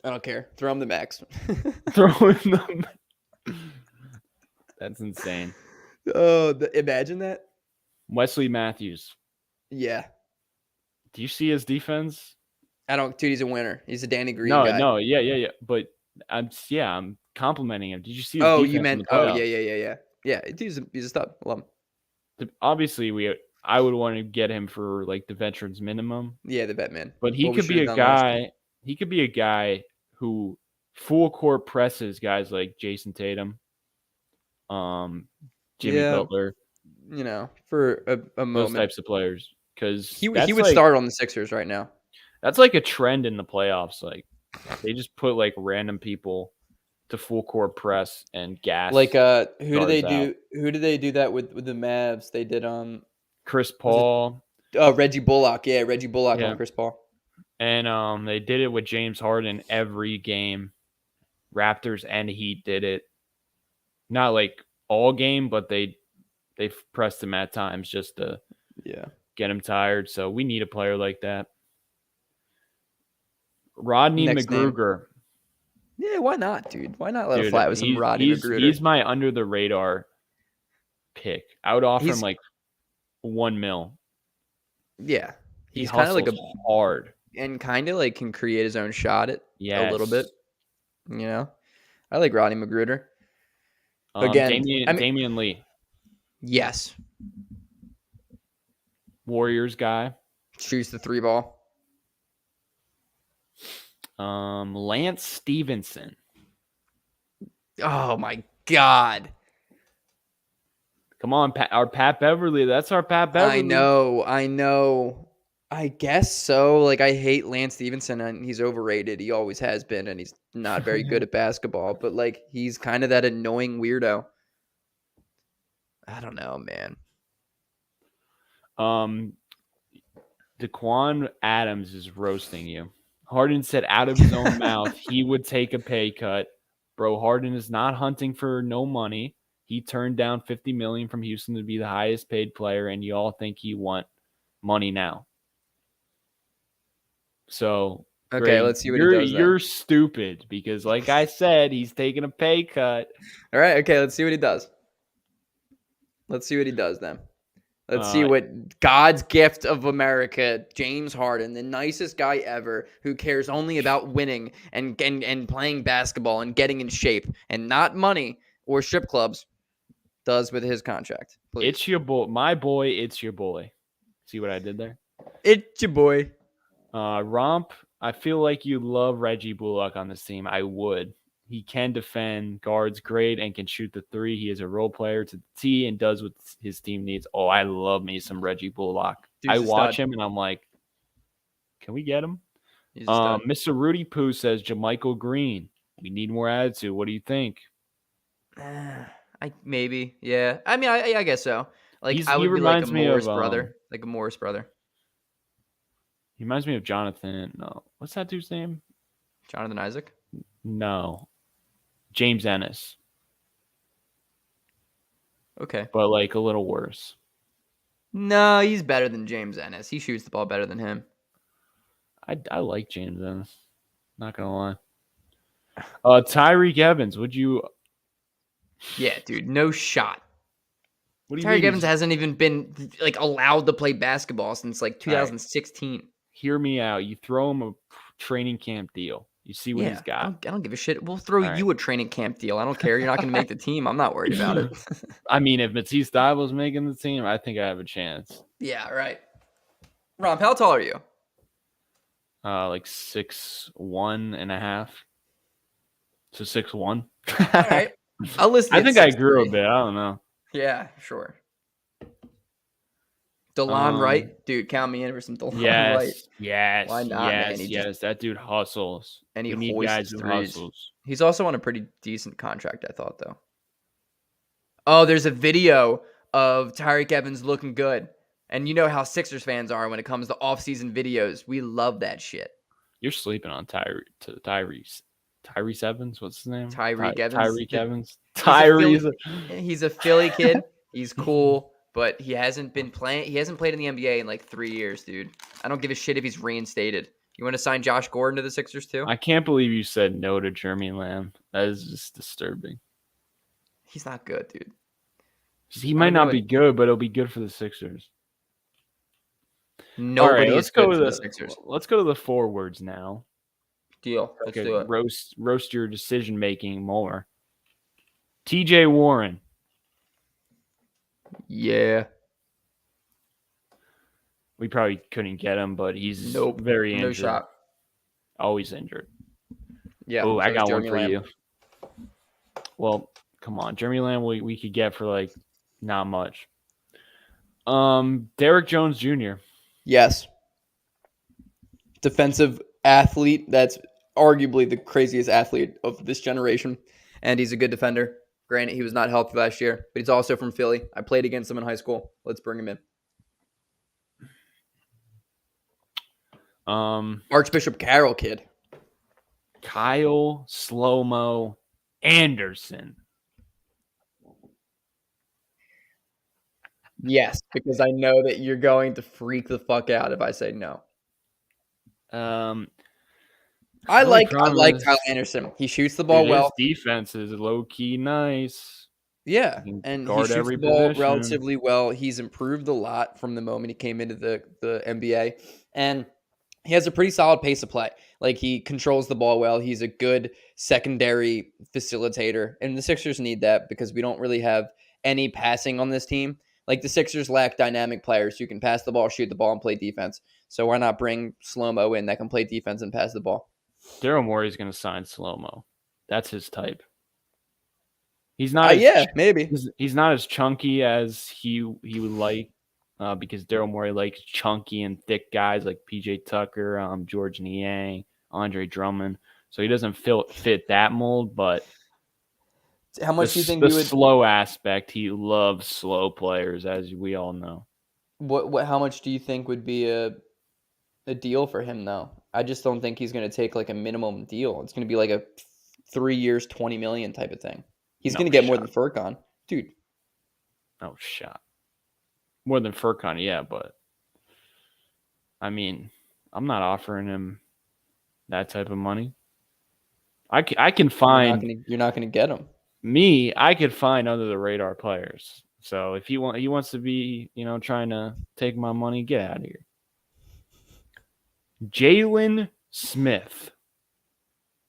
Speaker 2: I don't care. Throw him the max.
Speaker 1: Throw him the max. That's insane.
Speaker 2: Oh, imagine that.
Speaker 1: Wesley Matthews.
Speaker 2: Yeah.
Speaker 1: Do you see his defense?
Speaker 2: Dude, he's a winner. He's a Danny Green guy.
Speaker 1: No, yeah. But I'm complimenting him. Did you see his
Speaker 2: defense?
Speaker 1: Oh, you meant,
Speaker 2: yeah. Yeah, he's a stud. I love him.
Speaker 1: Obviously, I would want to get him for like the veterans minimum.
Speaker 2: Yeah, the vet man.
Speaker 1: But he could be a guy. He could be a guy who full court presses guys like Jason Tatum, Jimmy Butler.
Speaker 2: You know, for a moment.
Speaker 1: Those types of players, because
Speaker 2: he would start on the Sixers right now.
Speaker 1: That's like a trend in the playoffs. Like they just put like random people to full court press and gas.
Speaker 2: Like who do they do? Who do they do that with the Mavs? They did
Speaker 1: Chris Paul.
Speaker 2: Reggie Bullock. Yeah, Reggie Bullock on Chris Paul.
Speaker 1: And they did it with James Harden every game. Raptors and Heat did it. Not like all game, but they pressed him at times just to get him tired. So we need a player like that. Rodney McGruger.
Speaker 2: Yeah, why not, dude? Why not let it fly with some Rodney McGruder?
Speaker 1: He's my under the radar pick. I would offer him like $1 million.
Speaker 2: Yeah,
Speaker 1: he's kind of like hard
Speaker 2: and kind of like can create his own shot a little bit. You know, I like Rodney McGruder. Again,
Speaker 1: Damian Lee.
Speaker 2: Yes.
Speaker 1: Warriors guy.
Speaker 2: Shoots the 3-ball.
Speaker 1: Lance Stevenson.
Speaker 2: Oh my God.
Speaker 1: Come on, our Pat Beverly. That's our Pat Beverly.
Speaker 2: I know. I guess so. Like, I hate Lance Stevenson, and he's overrated. He always has been, and he's not very good at basketball. But, like, he's kind of that annoying weirdo. I don't know, man.
Speaker 1: Daquan Adams is roasting you. Harden said out of his own mouth he would take a pay cut. Bro, Harden is not hunting for no money. He turned down $50 million from Houston to be the highest paid player, and you all think he want money now. So,
Speaker 2: okay, let's see what he does.
Speaker 1: You're stupid because, like I said, he's taking a pay cut.
Speaker 2: All right, okay, let's see what he does. Let's see what he does then. Let's see what God's gift of America, James Harden, the nicest guy ever, who cares only about winning and playing basketball and getting in shape and not money or strip clubs, does with his contract. Please.
Speaker 1: It's your boy, my boy. It's your boy. See what I did there?
Speaker 2: It's your boy.
Speaker 1: Romp. I feel like you love Reggie Bullock on this team. I would. He can defend, guards great, and can shoot the three. He is a role player to the T and does what his team needs. Oh, I love me some Reggie Bullock.
Speaker 2: Dude's
Speaker 1: I
Speaker 2: a
Speaker 1: watch
Speaker 2: stud.
Speaker 1: him and I'm like, can we get him?
Speaker 2: He's a stud.
Speaker 1: Mr. Rudy Poo says JaMychal Green. We need more attitude. What do you think?
Speaker 2: Maybe, yeah. I mean, I guess so. Like, I
Speaker 1: He
Speaker 2: would be like a
Speaker 1: reminds me
Speaker 2: Morris
Speaker 1: of
Speaker 2: brother, like a Morris brother.
Speaker 1: He reminds me of Jonathan. No, what's that dude's name?
Speaker 2: Jonathan Isaac.
Speaker 1: No, James Ennis.
Speaker 2: Okay,
Speaker 1: But like a little worse.
Speaker 2: no, he's better than James Ennis. He shoots the ball better than him.
Speaker 1: I like James Ennis. Not gonna lie. Tyreek Evans. Would you?
Speaker 2: Yeah, dude, no shot.
Speaker 1: What do you
Speaker 2: Tyreek
Speaker 1: mean?
Speaker 2: Evans hasn't even been like allowed to play basketball since like 2016.
Speaker 1: Hear me out. You throw him a training camp deal. You see what he's got.
Speaker 2: I don't give a shit. We'll throw you a training camp deal. I don't care. You're not going to make the team. I'm not worried about it.
Speaker 1: I mean, if Matisse Thybulle's making the team, I think I have a chance.
Speaker 2: Yeah, right. Romp, how tall are you?
Speaker 1: Like 6'1.5". So 6'1".
Speaker 2: All right. I'll list
Speaker 1: I think I grew a bit. I don't know.
Speaker 2: Yeah, sure. DeLon Wright, dude, count me in for some DeLon Wright.
Speaker 1: Yes,
Speaker 2: Why not, man?
Speaker 1: yes. That dude hustles.
Speaker 2: And he
Speaker 1: need
Speaker 2: hoists
Speaker 1: guys who
Speaker 2: threes.
Speaker 1: hustles.
Speaker 2: He's also on a pretty decent contract, I thought, though. Oh, there's a video of Tyreek Evans looking good. And you know how Sixers fans are when it comes to off-season videos. We love that shit.
Speaker 1: You're sleeping on Tyrese Evans. What's his name?
Speaker 2: Tyreek Evans.
Speaker 1: Tyreek Evans. Tyrese.
Speaker 2: He's a Philly kid. He's cool, but he hasn't been playing. He hasn't played in the NBA in like 3 years, dude. I don't give a shit if he's reinstated. You want to sign Josh Gordon to the Sixers too?
Speaker 1: I can't believe you said no to Jeremy Lamb. That is just disturbing.
Speaker 2: He's not good, dude.
Speaker 1: He might not be good, but it'll be good for the Sixers.
Speaker 2: Nobody is good for the Sixers.
Speaker 1: Let's go to the forwards now.
Speaker 2: Deal. Let's do it.
Speaker 1: Roast your decision making more. TJ Warren.
Speaker 2: Yeah.
Speaker 1: We probably couldn't get him, but he's very injured.
Speaker 2: No shot.
Speaker 1: Always injured.
Speaker 2: Yeah.
Speaker 1: Oh, I got one for you. Well, come on. Jeremy Lamb we could get for like not much. Derrick Jones Jr.
Speaker 2: Yes. Defensive athlete. That's arguably the craziest athlete of this generation. And he's a good defender. Granted, he was not healthy last year, but he's also from Philly. I played against him in high school. Let's bring him in. Archbishop Carroll kid.
Speaker 1: Kyle Slow-Mo Anderson.
Speaker 2: Yes, because I know that you're going to freak the fuck out if I say no. I like Kyle Anderson. He shoots the ball well.
Speaker 1: His defense is low-key nice.
Speaker 2: Yeah, and he shoots the ball relatively well. He's improved a lot from the moment he came into the NBA. And he has a pretty solid pace of play. Like, he controls the ball well. He's a good secondary facilitator. And the Sixers need that because we don't really have any passing on this team. Like, the Sixers lack dynamic players who can pass the ball, shoot the ball, and play defense. So why not bring Slow-Mo in that can play defense and pass the ball?
Speaker 1: Daryl Morey's going to sign Slow-Mo. That's his type. He's not.
Speaker 2: Maybe.
Speaker 1: He's not as chunky as he would like, because Daryl Morey likes chunky and thick guys like PJ Tucker, George Niang, Andre Drummond. So he doesn't fit that mold. But
Speaker 2: how much do you think
Speaker 1: the slow aspect? He loves slow players, as we all know.
Speaker 2: What? How much do you think would be a deal for him, though? I just don't think he's going to take like a minimum deal. It's going to be like a 3 years, $20 million type of thing. He's going to get more than Furkan. Dude.
Speaker 1: No shot. More than Furkan, yeah, but I mean, I'm not offering him that type of money. I can find...
Speaker 2: You're not going to get him.
Speaker 1: I could find under the radar players. So if he wants to be, trying to take my money, get out of here. Jaylen Smith.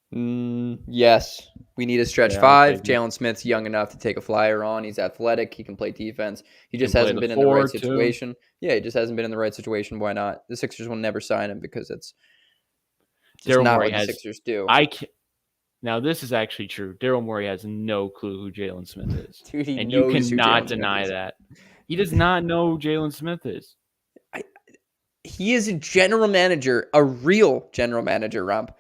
Speaker 2: Yes. We need a stretch five. Jaylen Smith's young enough to take a flyer on. He's athletic. He can play defense. He just hasn't been in the right situation. Yeah, he just hasn't been in the right situation. Why not? The Sixers will never sign him because it's... Just
Speaker 1: Daryl
Speaker 2: not
Speaker 1: Morey
Speaker 2: what the
Speaker 1: has.
Speaker 2: Sixers do.
Speaker 1: Now this is actually true. Daryl Morey has no clue who Jaylen Smith is,
Speaker 2: Dude, he
Speaker 1: and you
Speaker 2: knows who
Speaker 1: cannot
Speaker 2: Jaylen Smith
Speaker 1: deny
Speaker 2: is.
Speaker 1: that. He does not know who Jaylen Smith is.
Speaker 2: He is a general manager, a real general manager, Romp,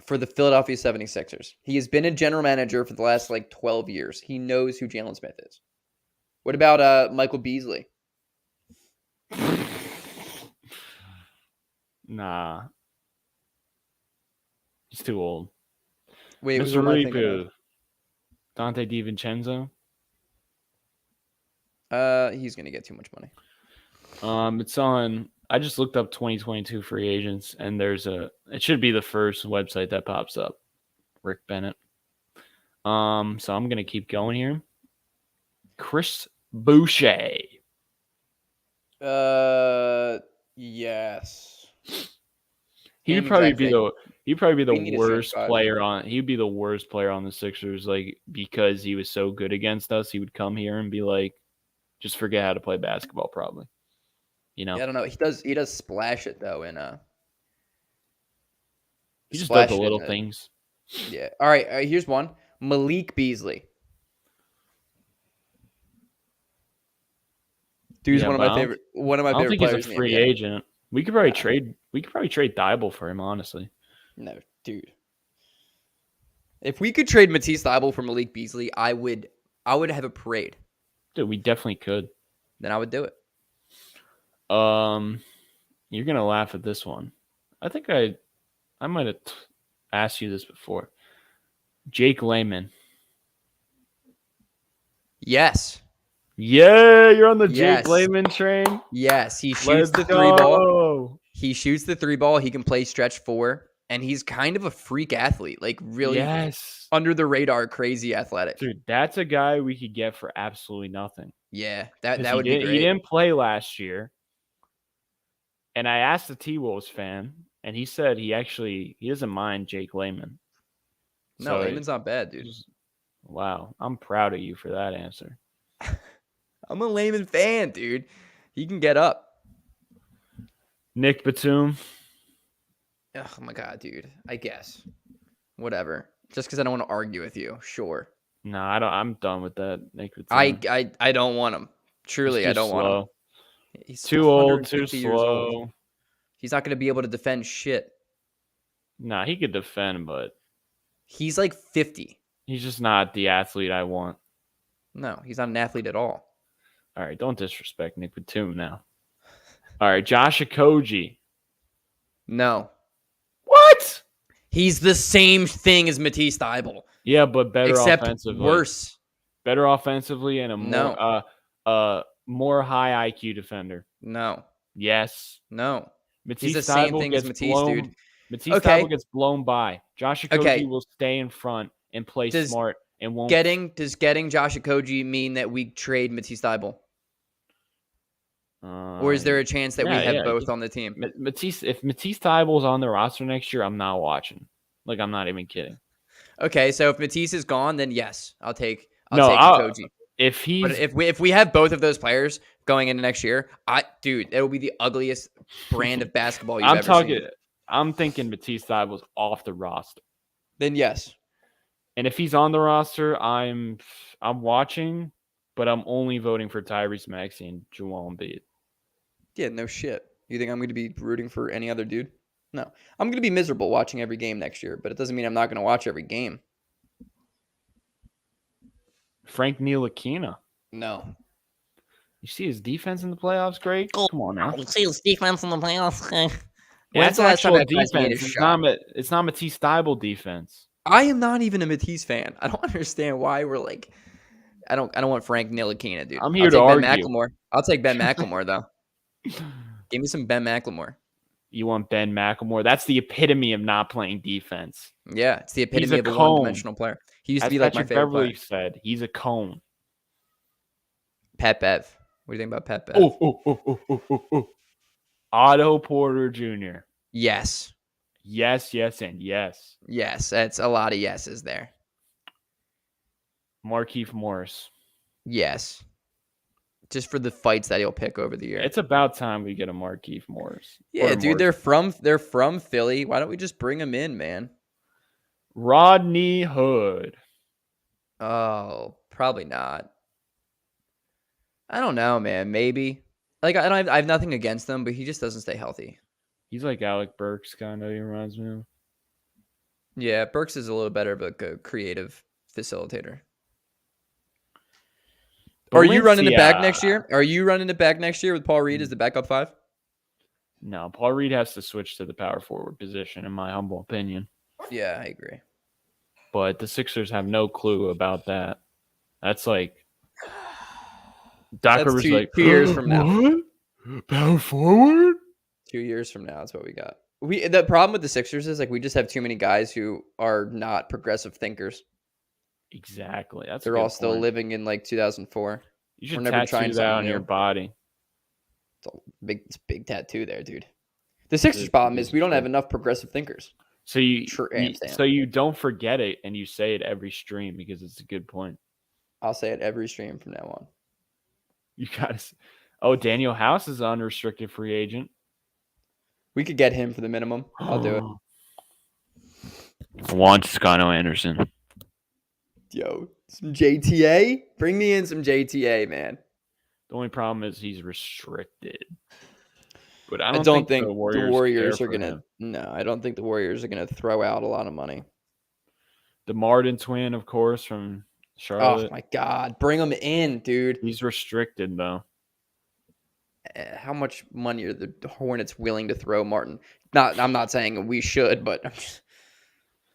Speaker 2: for the Philadelphia 76ers. He has been a general manager for the last 12 years. He knows who Jaylen Smith is. What about Michael Beasley?
Speaker 1: Nah. He's too old.
Speaker 2: Wait,
Speaker 1: Mr.
Speaker 2: who am I thinking
Speaker 1: Ripu. Dante DiVincenzo.
Speaker 2: He's going to get too much money.
Speaker 1: It's on. I just looked up 2022 free agents, and it should be the first website that pops up. Rick Bennett. So I'm gonna keep going here. Chris Boucher.
Speaker 2: Yes.
Speaker 1: He'd probably be the
Speaker 2: need to see
Speaker 1: worst
Speaker 2: five.
Speaker 1: player on. He'd be the worst player on the Sixers, because he was so good against us. He would come here and be like, just forget how to play basketball, probably.
Speaker 2: Yeah, I don't know. He does splash it though
Speaker 1: he just does the little things.
Speaker 2: Yeah. All right, here's one. Malik Beasley. Dude's one of my favorite players.
Speaker 1: I don't think he's a free agent. We could probably trade Thibault for him, honestly.
Speaker 2: No, dude. If we could trade Matisse Thybulle for Malik Beasley, I would have a parade.
Speaker 1: Dude, we definitely could.
Speaker 2: Then I would do it.
Speaker 1: You're gonna laugh at this one. I think I might have asked you this before. Jake Layman.
Speaker 2: Yes.
Speaker 1: Yeah, you're on the Jake Layman train.
Speaker 2: Yes, he shoots the three ball. He shoots the three ball. He can play stretch four, and he's kind of a freak athlete, really under the radar, crazy athletic.
Speaker 1: Dude, that's a guy we could get for absolutely nothing.
Speaker 2: Yeah, that would be great.
Speaker 1: He didn't play last year, and I asked the T-Wolves fan, and he said he doesn't mind Jake Layman.
Speaker 2: No, Layman's not bad, dude.
Speaker 1: Wow, I'm proud of you for that answer.
Speaker 2: I'm a Layman fan, dude. He can get up.
Speaker 1: Nick Batum.
Speaker 2: Oh my god, dude. I guess. Whatever. Just because I don't want to argue with you. Sure.
Speaker 1: No, I don't. I'm done with that, Nick Batum.
Speaker 2: I don't want him. Truly, I don't want him.
Speaker 1: He's too old, too slow.
Speaker 2: He's not going to be able to defend shit.
Speaker 1: Nah, he could defend, but
Speaker 2: he's 50.
Speaker 1: He's just not the athlete I want.
Speaker 2: No, he's not an athlete at all.
Speaker 1: All right, don't disrespect Nick Batum now. All right, Josh Okogie.
Speaker 2: No.
Speaker 1: What?
Speaker 2: He's the same thing as Matisse Thybulle.
Speaker 1: Yeah, but better
Speaker 2: except
Speaker 1: offensively.
Speaker 2: Worse.
Speaker 1: Better offensively and a more high IQ defender.
Speaker 2: No.
Speaker 1: Yes.
Speaker 2: No.
Speaker 1: Matisse
Speaker 2: he's the same thing as Matisse, dude.
Speaker 1: Matisse Thybulle gets blown by. Josh Okogie will stay in front and play smart and won't.
Speaker 2: Does getting Josh Okogie mean that we trade Matisse Thybulle? Or is there a chance that we have both on the team?
Speaker 1: If Matisse Thybulle's on the roster next year, I'm not watching. I'm not even kidding.
Speaker 2: Okay, so if Matisse is gone, then yes, I'll take Okogie. If we have both of those players going into next year, it'll be the ugliest brand of basketball you've ever seen.
Speaker 1: I'm thinking Matisse Thybulle's off the roster.
Speaker 2: Then yes.
Speaker 1: And if he's on the roster, I'm watching, but I'm only voting for Tyrese Maxey and Joel Embiid.
Speaker 2: Yeah, no shit. You think I'm going to be rooting for any other dude? No. I'm going to be miserable watching every game next year, but it doesn't mean I'm not going to watch every game.
Speaker 3: Frank Ntilikina.
Speaker 2: No.
Speaker 1: You see his defense in the playoffs, Greg? Come on now.
Speaker 4: You see his defense in the playoffs?
Speaker 1: Yeah,
Speaker 2: When's the last time
Speaker 1: actual
Speaker 2: that guy's made a
Speaker 1: defense.
Speaker 2: shot?
Speaker 1: It's not Matisse Thybulle defense.
Speaker 2: I am not even a Matisse fan. I don't understand why we're like. I don't want Frank Ntilikina, dude.
Speaker 1: I'm here to argue.
Speaker 2: I'll take Ben McLemore though. Give me some Ben McLemore.
Speaker 1: You want Ben McLemore? That's the epitome of not playing defense.
Speaker 2: Yeah, it's the epitome of a
Speaker 1: cone.
Speaker 2: one-dimensional player. He used to
Speaker 1: As
Speaker 2: be like
Speaker 1: Patrick
Speaker 2: my favorite
Speaker 1: Beverly
Speaker 2: player.
Speaker 1: said, he's a cone.
Speaker 2: Pat Bev. What do you think about Pat Bev?
Speaker 1: Oh. Otto Porter Jr.
Speaker 2: Yes.
Speaker 1: Yes, and yes.
Speaker 2: Yes, that's a lot of yeses there.
Speaker 1: Marquis Morris.
Speaker 2: Yes. just for the fights that he'll pick over the year.
Speaker 1: It's about time we get a Marquis Morris.
Speaker 2: Yeah,
Speaker 1: Or
Speaker 2: dude,
Speaker 1: Morris.
Speaker 2: they're from Philly. Why don't we just bring him in, man?
Speaker 1: Rodney Hood.
Speaker 2: Oh, probably not. I don't know, man. Maybe. Like I have nothing against him, but he just doesn't stay healthy.
Speaker 1: He's like Alec Burks, kind of. He reminds me of.
Speaker 2: Yeah, Burks is a little better of a creative facilitator. Are you running it back next year? Are you running it back next year with Paul Reed as the backup 5?
Speaker 1: No, Paul Reed has to switch to the power forward position, in my humble opinion.
Speaker 2: Yeah, I agree.
Speaker 1: But the Sixers have no clue about that. That's like Doc Rivers like
Speaker 2: 2 years from now.
Speaker 1: What? Power forward?
Speaker 2: 2 years from now, that's what we got. The problem with the Sixers is like we just have too many guys who are not progressive thinkers.
Speaker 1: Exactly.
Speaker 2: They're all still living in like 2004.
Speaker 1: You should
Speaker 2: We're never trying
Speaker 1: tattoo that on
Speaker 2: something
Speaker 1: your
Speaker 2: new.
Speaker 1: body.
Speaker 2: It's a big tattoo there, dude. The Sixers' problem is we don't have enough progressive thinkers.
Speaker 1: So you don't forget it and you say it every stream because it's a good point.
Speaker 2: I'll say it every stream from now on.
Speaker 1: You gotta. Oh, Daniel House is an unrestricted free agent.
Speaker 2: We could get him for the minimum. I'll do it.
Speaker 1: I want Scano Anderson.
Speaker 2: Yo, some JTA? Bring me in some JTA, man.
Speaker 1: The only problem is he's restricted. But I
Speaker 2: don't
Speaker 1: don't
Speaker 2: think
Speaker 1: the
Speaker 2: the
Speaker 1: Warriors,
Speaker 2: Warriors are going to... No, I don't think the Warriors are going to throw out a lot of money.
Speaker 1: The Martin twin, of course, from Charlotte.
Speaker 2: Oh, my God. Bring him in, dude.
Speaker 1: He's restricted, though.
Speaker 2: How much money are the Hornets willing to throw Martin? I'm not saying we should, but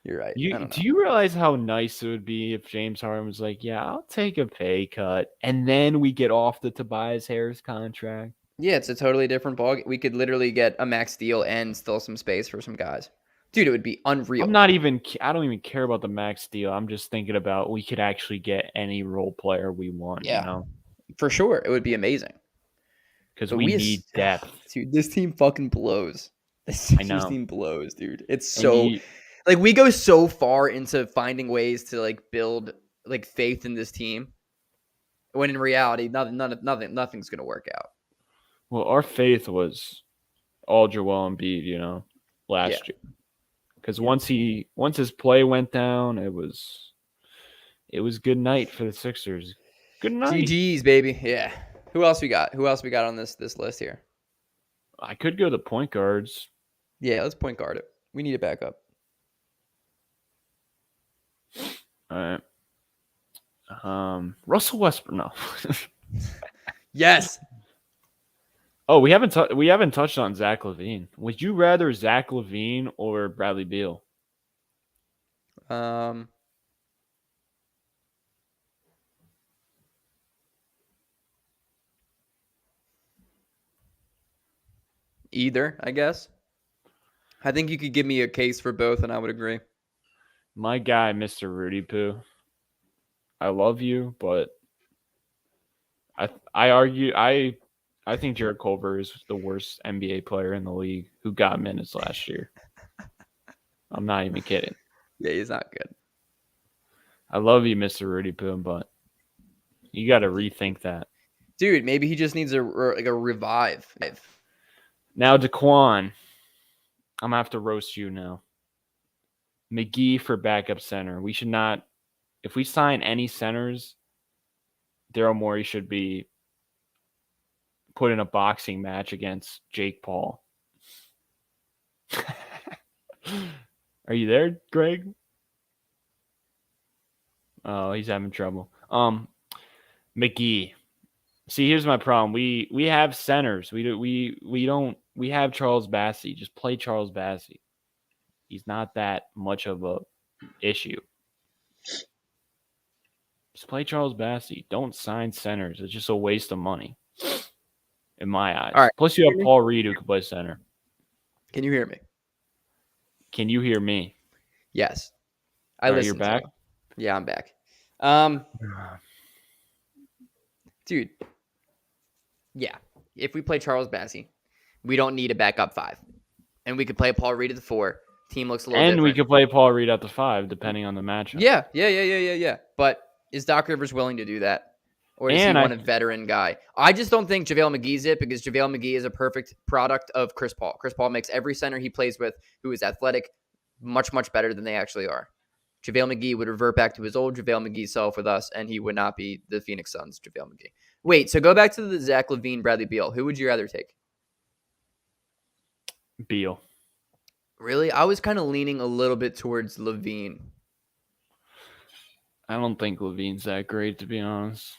Speaker 2: you're right.
Speaker 1: Do you realize how nice it would be if James Harden was like, yeah, I'll take a pay cut, and then we get off the Tobias Harris contract?
Speaker 2: Yeah, it's a totally different ball. We could literally get a max deal and still some space for some guys. Dude, it would be unreal.
Speaker 1: I don't even care about the max deal. I'm just thinking about we could actually get any role player we want.
Speaker 2: Yeah,
Speaker 1: you know?
Speaker 2: For sure. It would be amazing.
Speaker 1: Because we need depth.
Speaker 2: Dude, this team fucking blows. This team blows, dude. It's so... Like, we go so far into finding ways to, like, build, like, faith in this team. When in reality, nothing's going to work out.
Speaker 1: Well, our faith was all Joel Embiid, you know, last year. Because once his play went down, it was good night for the Sixers. Good night.
Speaker 2: GG's, baby. Yeah. Who else we got? Who else we got on this list here?
Speaker 1: I could go to point guards.
Speaker 2: Yeah, let's point guard it. We need a backup.
Speaker 1: All right. Russell Westbrook. No.
Speaker 2: Yes.
Speaker 1: Oh, we haven't touched on Zach Levine. Would you rather Zach Levine or Bradley Beal?
Speaker 2: Either, I guess. I think you could give me a case for both, and I would agree.
Speaker 1: My guy, Mr. Rudy Poo. I love you, but I think Jared Culver is the worst NBA player in the league who got minutes last year. I'm not even kidding.
Speaker 2: Yeah, he's not good.
Speaker 1: I love you, Mr. Rudy Poo, but you got to rethink that.
Speaker 2: Dude, maybe he just needs a revive.
Speaker 1: Now, Daquan, I'm going to have to roast you now. McGee for backup center. We should not, if we sign any centers, Daryl Morey should be put in a boxing match against Jake Paul. Are you there, Greg? Oh, he's having trouble. McGee. See, here's my problem. We have centers. We have Charles Bassey. Just play Charles Bassey. He's not that much of a issue. Just play Charles Bassey. Don't sign centers. It's just a waste of money, in my eyes.
Speaker 2: All right.
Speaker 1: Plus, you have Paul Reed who can play center.
Speaker 2: Can you hear me?
Speaker 1: Can you hear me?
Speaker 2: Yes.
Speaker 1: You're back?
Speaker 2: Yeah, I'm back. Dude. Yeah. If we play Charles Bassey, we don't need a backup 5. And we could play Paul Reed at the 4. Team looks a little different.
Speaker 1: And we could play Paul Reed at the 5, depending on the matchup.
Speaker 2: Yeah. But is Doc Rivers willing to do that? Or does he
Speaker 1: And
Speaker 2: want a veteran guy? I just don't think JaVale McGee's it because JaVale McGee is a perfect product of Chris Paul. Chris Paul makes every center he plays with who is athletic much, much better than they actually are. JaVale McGee would revert back to his old JaVale McGee self with us, and he would not be the Phoenix Suns JaVale McGee. Wait, so go back to the Zach Levine, Bradley Beal. Who would you rather take?
Speaker 1: Beal.
Speaker 2: Really? I was kind of leaning a little bit towards Levine.
Speaker 1: I don't think Levine's that great, to be honest.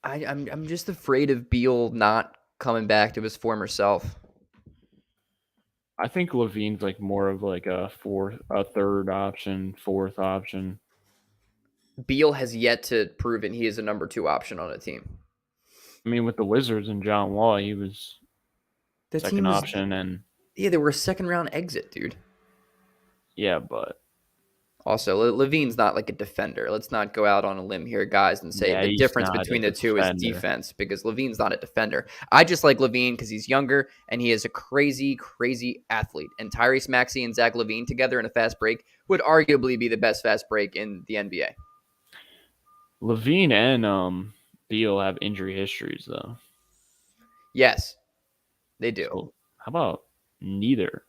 Speaker 2: I'm just afraid of Beal not coming back to his former self.
Speaker 1: I think Levine's like more of like a third option, fourth option.
Speaker 2: Beal has yet to prove it. He is a number 2 option on a team.
Speaker 1: I mean, with the Wizards and John Wall, he was
Speaker 2: The
Speaker 1: second option, and
Speaker 2: yeah, they were a second round exit, dude.
Speaker 1: yeah, but
Speaker 2: Also, Levine's not like a defender. Let's not go out on a limb here, guys, and say
Speaker 1: Yeah,
Speaker 2: the
Speaker 1: he's
Speaker 2: difference
Speaker 1: not
Speaker 2: between
Speaker 1: a
Speaker 2: the two is
Speaker 1: defender.
Speaker 2: defense because Levine's not a defender. I just like Levine because he's younger and he is a crazy, crazy athlete. And Tyrese Maxey and Zach Levine together in a fast break would arguably be the best fast break in the NBA.
Speaker 1: Levine and Beal have injury histories, though.
Speaker 2: Yes, they do.
Speaker 1: So how about neither?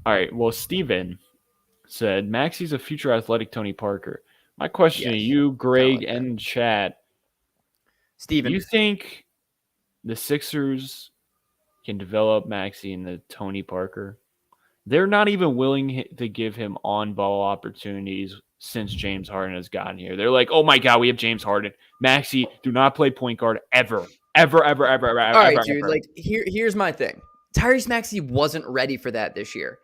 Speaker 1: All right. Well, Steven said Maxey's a future athletic Tony Parker. My question to
Speaker 2: Yes,
Speaker 1: you, Greg,
Speaker 2: like that.
Speaker 1: and chat:
Speaker 2: Steven,
Speaker 1: do you think the Sixers can develop Maxey into Tony Parker? They're not even willing to give him on-ball opportunities since James Harden has gotten here. They're like, oh my God, we have James Harden. Maxey, do not play point guard ever. Ever.
Speaker 2: all right, dude. Like, here's my thing. Tyrese Maxey wasn't ready for that this year.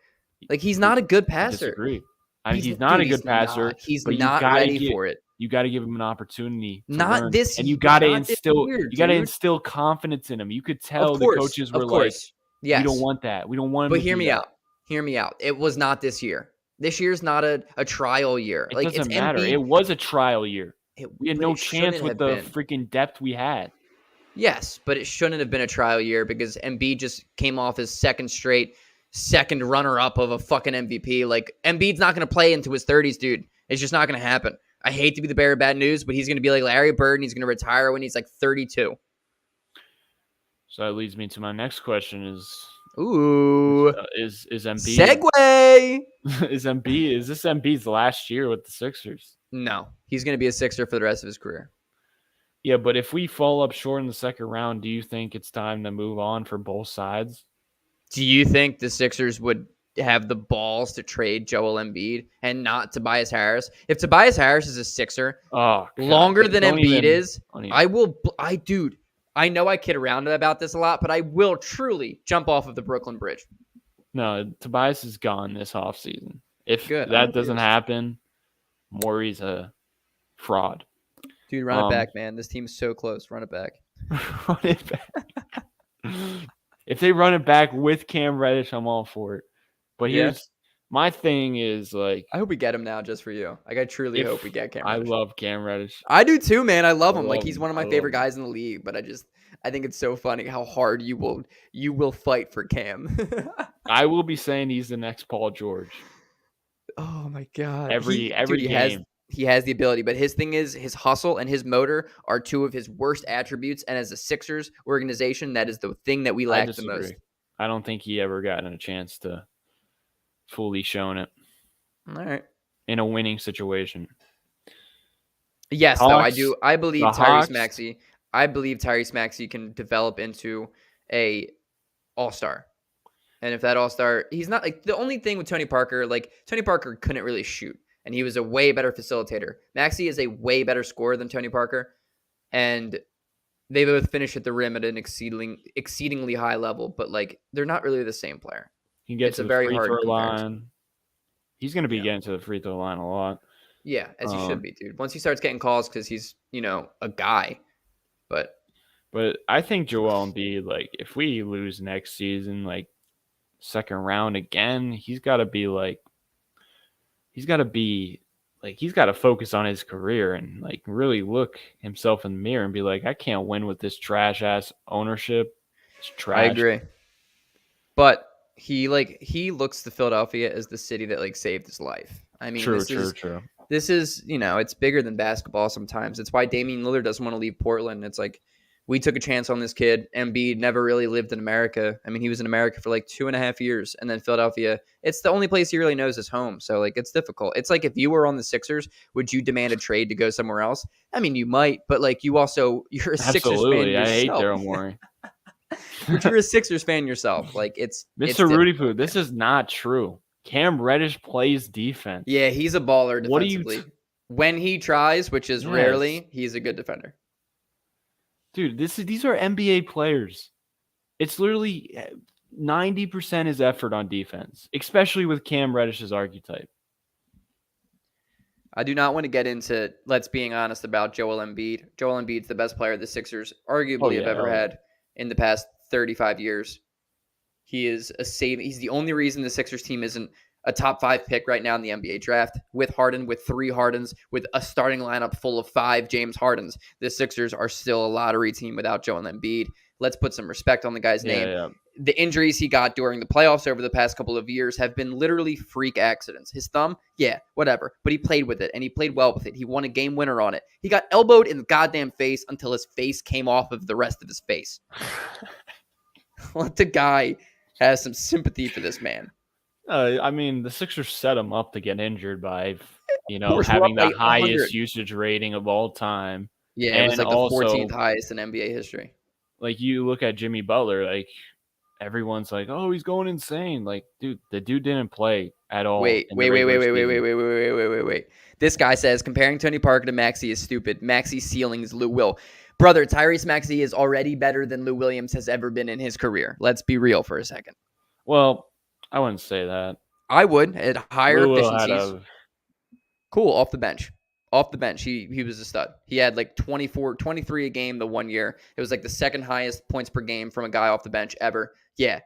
Speaker 2: Like, he's not a good
Speaker 1: I
Speaker 2: passer.
Speaker 1: disagree. I mean, he's not a good passer.
Speaker 2: He's
Speaker 1: but you
Speaker 2: not
Speaker 1: gotta
Speaker 2: ready for it.
Speaker 1: You got to give him an opportunity. To
Speaker 2: Not
Speaker 1: learn.
Speaker 2: this
Speaker 1: and you
Speaker 2: year,
Speaker 1: got to
Speaker 2: not this
Speaker 1: instill.
Speaker 2: year,
Speaker 1: You got to
Speaker 2: dude.
Speaker 1: instill confidence in him. You could tell
Speaker 2: Of course,
Speaker 1: the coaches were
Speaker 2: of
Speaker 1: like,
Speaker 2: course. Yes.
Speaker 1: "We don't want that. We don't want him."
Speaker 2: But
Speaker 1: to
Speaker 2: hear
Speaker 1: do
Speaker 2: me
Speaker 1: that."
Speaker 2: out. Hear me out. It was not this year. This year's not a trial year.
Speaker 1: It
Speaker 2: Like,
Speaker 1: doesn't
Speaker 2: it's
Speaker 1: matter.
Speaker 2: Embiid.
Speaker 1: It was a trial year. We had
Speaker 2: but
Speaker 1: no
Speaker 2: it shouldn't
Speaker 1: chance with
Speaker 2: have
Speaker 1: the
Speaker 2: been.
Speaker 1: freaking depth we had.
Speaker 2: Yes, but it shouldn't have been a trial year because Embiid just came off his second runner-up of a fucking MVP. Like, Embiid's not going to play into his 30s, dude. It's just not going to happen. I hate to be the bearer of bad news, but he's going to be like Larry Bird, and he's going to retire when he's like 32.
Speaker 1: So that leads me to my next question:
Speaker 2: Ooh.
Speaker 1: Is Embiid
Speaker 2: Segue.
Speaker 1: is this Embiid's last year with the Sixers?
Speaker 2: No, he's going to be a Sixer for the rest of his career.
Speaker 1: Yeah, but if we fall up short in the second round, do you think it's time to move on for both sides?
Speaker 2: Do you think the Sixers would have the balls to trade Joel Embiid and not Tobias Harris? If Tobias Harris is a Sixer
Speaker 1: Oh, God.
Speaker 2: longer than
Speaker 1: Don't
Speaker 2: Embiid
Speaker 1: even-
Speaker 2: is,
Speaker 1: don't even-
Speaker 2: dude, I know I kid around about this a lot, but I will truly jump off of the Brooklyn Bridge.
Speaker 1: No, Tobias is gone this offseason. If
Speaker 2: Good.
Speaker 1: that doesn't happen, Morey's a fraud.
Speaker 2: Dude, run it back, man. This team's so close. Run it back.
Speaker 1: Run it back. If they run it back with Cam Reddish, I'm all for it. But
Speaker 2: Yeah.
Speaker 1: here's my thing is like
Speaker 2: I hope we get him now just for you. Like, I truly hope we get Cam
Speaker 1: I
Speaker 2: Reddish.
Speaker 1: love Cam Reddish.
Speaker 2: I do too, man. I love him. Like,
Speaker 1: love
Speaker 2: he's
Speaker 1: him.
Speaker 2: one of
Speaker 1: I
Speaker 2: my
Speaker 1: love
Speaker 2: favorite
Speaker 1: him.
Speaker 2: guys in the league, but I think it's so funny how hard you will fight for Cam.
Speaker 1: I will be saying he's the next Paul George.
Speaker 2: Oh my god.
Speaker 1: Every game.
Speaker 2: He has the ability, but his thing is his hustle and his motor are two of his worst attributes. And as a Sixers organization, that is the thing that we
Speaker 1: I
Speaker 2: lack the
Speaker 1: disagree.
Speaker 2: most.
Speaker 1: I don't think he ever gotten a chance to fully shown it
Speaker 2: All right.
Speaker 1: in a winning situation.
Speaker 2: Yes, though, I
Speaker 1: Hawks-
Speaker 2: do. I believe
Speaker 1: the
Speaker 2: Tyrese
Speaker 1: Hawks-
Speaker 2: Maxey. I believe Tyrese Maxey can develop into a all-star. And if that all-star, he's not like the only thing with Tony Parker, like Tony Parker couldn't really shoot. And he was a way better facilitator. Maxey is a way better scorer than Tony Parker. And they both finish at the rim at an exceedingly high level, but like they're not really the same player.
Speaker 1: He gets
Speaker 2: It's
Speaker 1: to
Speaker 2: a
Speaker 1: the
Speaker 2: very
Speaker 1: free
Speaker 2: hard
Speaker 1: throw
Speaker 2: comparison.
Speaker 1: line. He's going to be
Speaker 2: Yeah.
Speaker 1: getting to the free throw line a lot.
Speaker 2: Yeah, as he should
Speaker 1: Um,
Speaker 2: be, dude. Once he starts getting calls because he's, a guy. But
Speaker 1: But I think Joel Embiid, like, if we lose next season, like, second round again, he's got to focus on his career and, like, really look himself in the mirror and be like, I can't win with this trash-ass ownership. It's trash.
Speaker 2: I agree. But he looks to Philadelphia as the city that like saved his life. I mean,
Speaker 1: True.
Speaker 2: This is, it's bigger than basketball sometimes. It's why Damian Lillard doesn't want to leave Portland. It's like, we took a chance on this kid. Embiid never really lived in America. I mean, he was in America for like 2.5 years, and then Philadelphia. It's the only place he really knows is home. So, like, it's difficult. It's like if you were on the Sixers, would you demand a trade to go somewhere else? I mean, you might, but like you're a Sixers fan
Speaker 1: Absolutely.
Speaker 2: yourself.
Speaker 1: I hate Daryl Morey.
Speaker 2: But you're a Sixers fan yourself. Like, it's
Speaker 1: Mr. Rudy Poo,
Speaker 2: difficult,
Speaker 1: this
Speaker 2: man.
Speaker 1: is not true. Cam Reddish plays defense.
Speaker 2: Yeah, he's a baller
Speaker 1: What are you
Speaker 2: defensively. When he tries, which is
Speaker 1: Yes.
Speaker 2: rarely, he's a good defender.
Speaker 1: Dude, these are NBA players. It's literally 90% his effort on defense, especially with Cam Reddish's archetype.
Speaker 2: I do not want to get into let's being honest about Joel Embiid. Joel Embiid's the best player the Sixers arguably have ever had in the past 35 years. He is he's the only reason the Sixers team isn't a top 5 pick right now in the NBA draft. With Harden, with 3 Hardens, with a starting lineup full of 5 James Hardens, the Sixers are still a lottery team without Joel Embiid. Let's put some respect on the guy's name.
Speaker 1: Yeah.
Speaker 2: The injuries he got during the playoffs over the past couple of years have been literally freak accidents. His thumb, yeah, whatever. But he played with it, and he played well with it. He won a game winner on it. He got elbowed in the goddamn face until his face came off of the rest of his face. Let the guy have some sympathy for this man.
Speaker 1: I mean, the Sixers set him up to get injured by,
Speaker 2: course,
Speaker 1: having
Speaker 2: we're
Speaker 1: the
Speaker 2: up by
Speaker 1: highest
Speaker 2: 100.
Speaker 1: usage rating of all time.
Speaker 2: Yeah, it was
Speaker 1: And
Speaker 2: like the
Speaker 1: also,
Speaker 2: 14th highest in NBA history.
Speaker 1: Like, you look at Jimmy Butler, like, everyone's like, oh, he's going insane. Like, dude, the dude didn't play at all.
Speaker 2: Wait. This guy says comparing Tony Parker to Maxey is stupid. Maxey's ceiling is Lou Will. Brother, Tyrese Maxey is already better than Lou Williams has ever been in his career. Let's be real for a second.
Speaker 1: Well, I wouldn't say that.
Speaker 2: I would at higher
Speaker 1: Lou Will
Speaker 2: efficiencies. Cool, off the bench. Off the bench, he was a stud. He had like 23 a game the one year. It was like the second highest points per game from a guy off the bench ever. Yeah,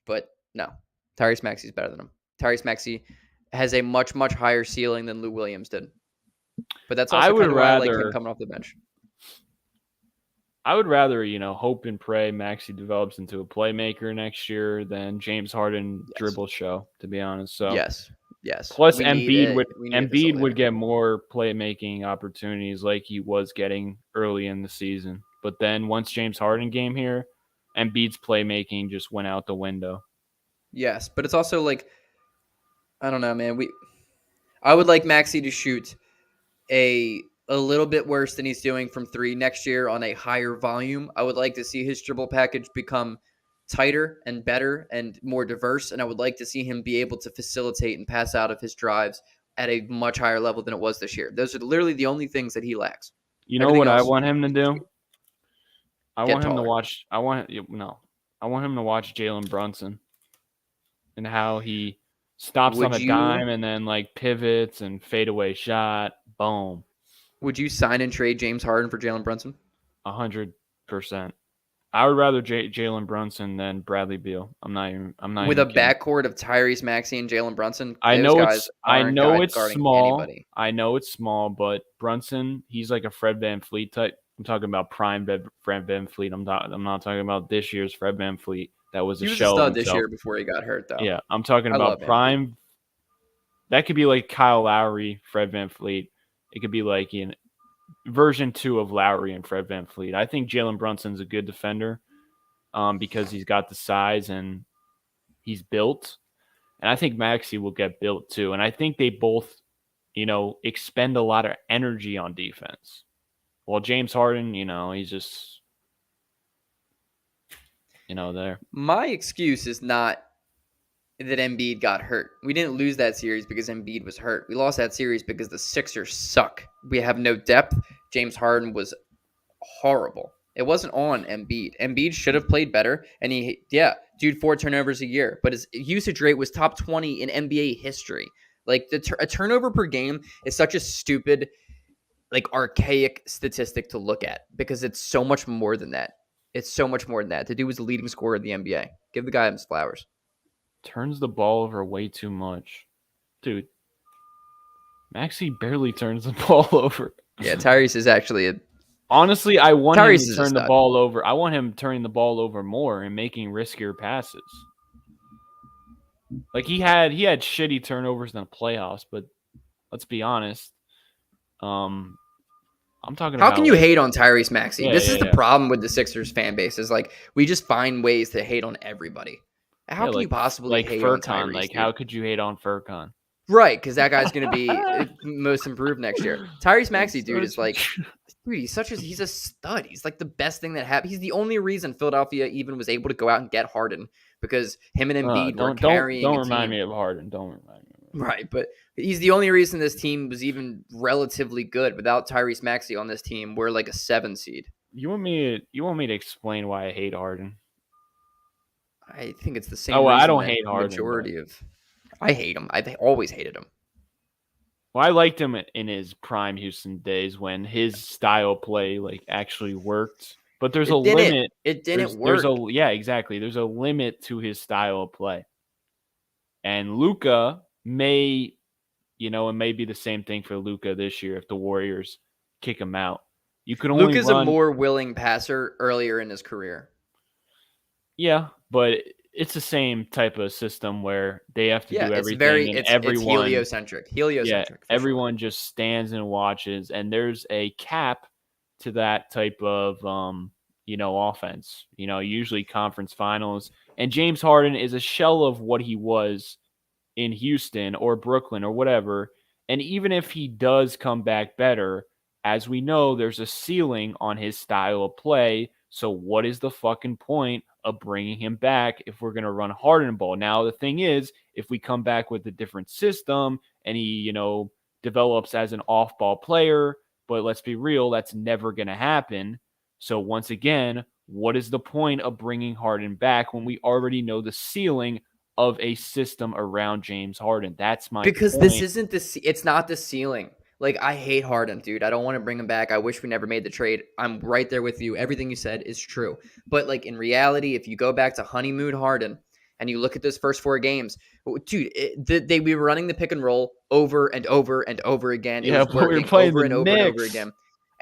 Speaker 2: but no. Tyrese Maxey's better than him. Tyrese Maxey has a much, much higher ceiling than Lou Williams did. But that's also kind of why I like him coming off the bench.
Speaker 1: I would rather, hope and pray Maxey develops into a playmaker next year than James Harden dribble show, to be honest. So
Speaker 2: Yes.
Speaker 1: Plus,
Speaker 2: We
Speaker 1: Embiid would get more playmaking opportunities like he was getting early in the season. But then once James Harden came here, Embiid's playmaking just went out the window.
Speaker 2: Yes, but it's also like, I don't know, man. I would like Maxey to shoot a little bit worse than he's doing from 3 next year on a higher volume. I would like to see his dribble package become tighter and better and more diverse, and I would like to see him be able to facilitate and pass out of his drives at a much higher level than it was this year. Those are literally the only things that he lacks.
Speaker 1: You know what I want him to do? I want him to watch Jaylen Brunson and how he stops on a dime and then like pivots and fadeaway shot. Boom.
Speaker 2: Would you sign and trade James Harden for Jaylen Brunson?
Speaker 1: 100%. I would rather Jaylen Brunson than Bradley Beal. I'm not
Speaker 2: with
Speaker 1: even
Speaker 2: a backcourt of Tyrese Maxey and Jaylen Brunson.
Speaker 1: I know it's small.
Speaker 2: Anybody.
Speaker 1: I know it's small, but Brunson, he's like a Fred VanVleet type. I'm talking about prime Fred VanVleet. I'm not talking about this year's Fred VanVleet. That was a shell. He was a stud
Speaker 2: this year before he got hurt, though.
Speaker 1: Yeah, I'm talking about prime. That could be like Kyle Lowry, Fred VanVleet. It could be like version 2 of Lowry and Fred VanVleet. I think Jaylen Brunson's a good defender because he's got the size and he's built. And I think Maxey will get built too. And I think they both, expend a lot of energy on defense. Well, James Harden, he's just, there.
Speaker 2: My excuse is not that Embiid got hurt. We didn't lose that series because Embiid was hurt. We lost that series because the Sixers suck. We have no depth. James Harden was horrible. It wasn't on Embiid. Embiid should have played better. And 4 turnovers a year. But his usage rate was top 20 in NBA history. Like, a turnover per game is such a stupid, like, archaic statistic to look at because it's so much more than that. It's so much more than that. The dude was the leading scorer of the NBA. Give the guy his flowers.
Speaker 1: Turns the ball over way too much. Dude, Maxey barely turns the ball over.
Speaker 2: Yeah, Tyrese is actually
Speaker 1: Honestly, I want him to turn the ball over. I want him turning the ball over more and making riskier passes. Like he had shitty turnovers in the playoffs, but let's be honest. I'm talking
Speaker 2: How
Speaker 1: about
Speaker 2: can you hate on Tyrese Maxey?
Speaker 1: Yeah,
Speaker 2: This is
Speaker 1: yeah,
Speaker 2: the problem with the Sixers fan base is like we just find ways to hate on everybody. How can you possibly hate on
Speaker 1: Furkan.
Speaker 2: Tyrese?
Speaker 1: Like,
Speaker 2: Dude?
Speaker 1: how could you hate on Furkan?
Speaker 2: Right, because that guy's going to be most improved next year. Tyrese Maxey, dude, is like, dude, he's a stud. He's like the best thing that happened. He's the only reason Philadelphia even was able to go out and get Harden because him and Embiid were carrying
Speaker 1: Don't
Speaker 2: a
Speaker 1: remind
Speaker 2: team.
Speaker 1: me of Harden. Don't remind me.
Speaker 2: Right, but he's the only reason this team was even relatively good. Without Tyrese Maxey on this team, we're like a 7 seed.
Speaker 1: You want me to explain why I hate Harden?
Speaker 2: I think it's the same.
Speaker 1: Oh, well,
Speaker 2: reason
Speaker 1: I don't
Speaker 2: that
Speaker 1: hate Harden.
Speaker 2: Majority of, I hate him. I've always hated him.
Speaker 1: Well, I liked him in his prime Houston days when his style play like actually worked. But there's a limit.
Speaker 2: It didn't work.
Speaker 1: Yeah, exactly. There's a limit to his style of play. And Luka may, it may be the same thing for Luka this year if the Warriors kick him out. You could only
Speaker 2: Luka's a more willing passer earlier in his career.
Speaker 1: Yeah, but it's the same type of system where they have to do everything.
Speaker 2: It's heliocentric.
Speaker 1: Yeah, everyone just stands and watches, and there's a cap to that type of offense. Usually conference finals. And James Harden is a shell of what he was in Houston or Brooklyn or whatever. And even if he does come back better, as we know, there's a ceiling on his style of play. So what is the fucking point of bringing him back if we're going to run Harden ball? Now, the thing is, if we come back with a different system and he, develops as an off-ball player, but let's be real, that's never going to happen. So once again, what is the point of bringing Harden back when we already know the ceiling of a system around James Harden? That's my
Speaker 2: because
Speaker 1: point.
Speaker 2: This isn't it's not the ceiling. Like, I hate Harden, dude. I don't want to bring him back. I wish we never made the trade. I'm right there with you. Everything you said is true. But, like, in reality, if you go back to honeymoon Harden and you look at those first 4 games, dude, we were running the pick and roll over and over and over again. It was
Speaker 1: but we were playing over and over and over again.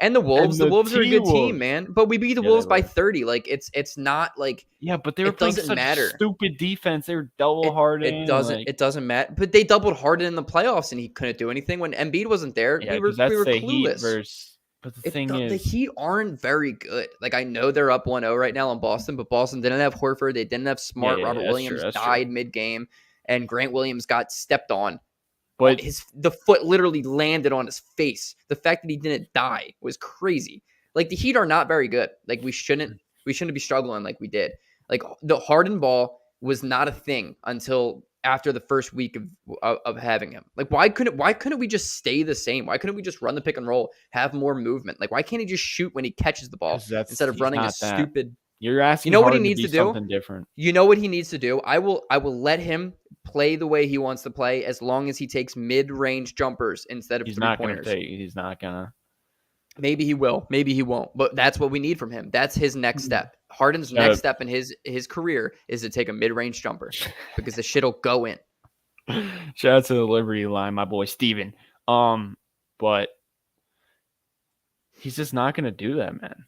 Speaker 2: And the Wolves,
Speaker 1: the
Speaker 2: Wolves are a good team,
Speaker 1: T-Wolves.
Speaker 2: man. But we beat the Wolves by 30. Like, it's not like
Speaker 1: but they were playing such stupid defense. They were double Harden.
Speaker 2: It doesn't matter. But they doubled Harden in the playoffs, and he couldn't do anything when Embiid wasn't there.
Speaker 1: Yeah,
Speaker 2: we were clueless.
Speaker 1: But the thing is,
Speaker 2: the Heat aren't very good. Like, I know they're up 1-0 right now on Boston, but Boston didn't have Horford. They didn't have Smart. Robert Williams died mid-game, and Grant Williams got stepped on. But the foot literally landed on his face. The fact that he didn't die was crazy. Like, the Heat are not very good. Like, we shouldn't be struggling like we did. Like, the Harden ball was not a thing until after the first week of having him. Like, why couldn't we just stay the same? Why couldn't we just run the pick and roll, have more movement? Like, why can't he just shoot when he catches the ball instead of running a stupid?
Speaker 1: You're asking.
Speaker 2: You know what he needs to do?
Speaker 1: Something different.
Speaker 2: You know what he needs to do? I will let him play the way he wants to play as long as he takes mid-range jumpers instead of three-pointers.
Speaker 1: He's not gonna.
Speaker 2: Maybe he will. Maybe he won't. But that's what we need from him. That's his next step. Harden's next step in his career is to take a mid-range jumper because the shit'll go in.
Speaker 1: Shout out to the Liberty line, my boy Steven. But he's just not gonna do that, man.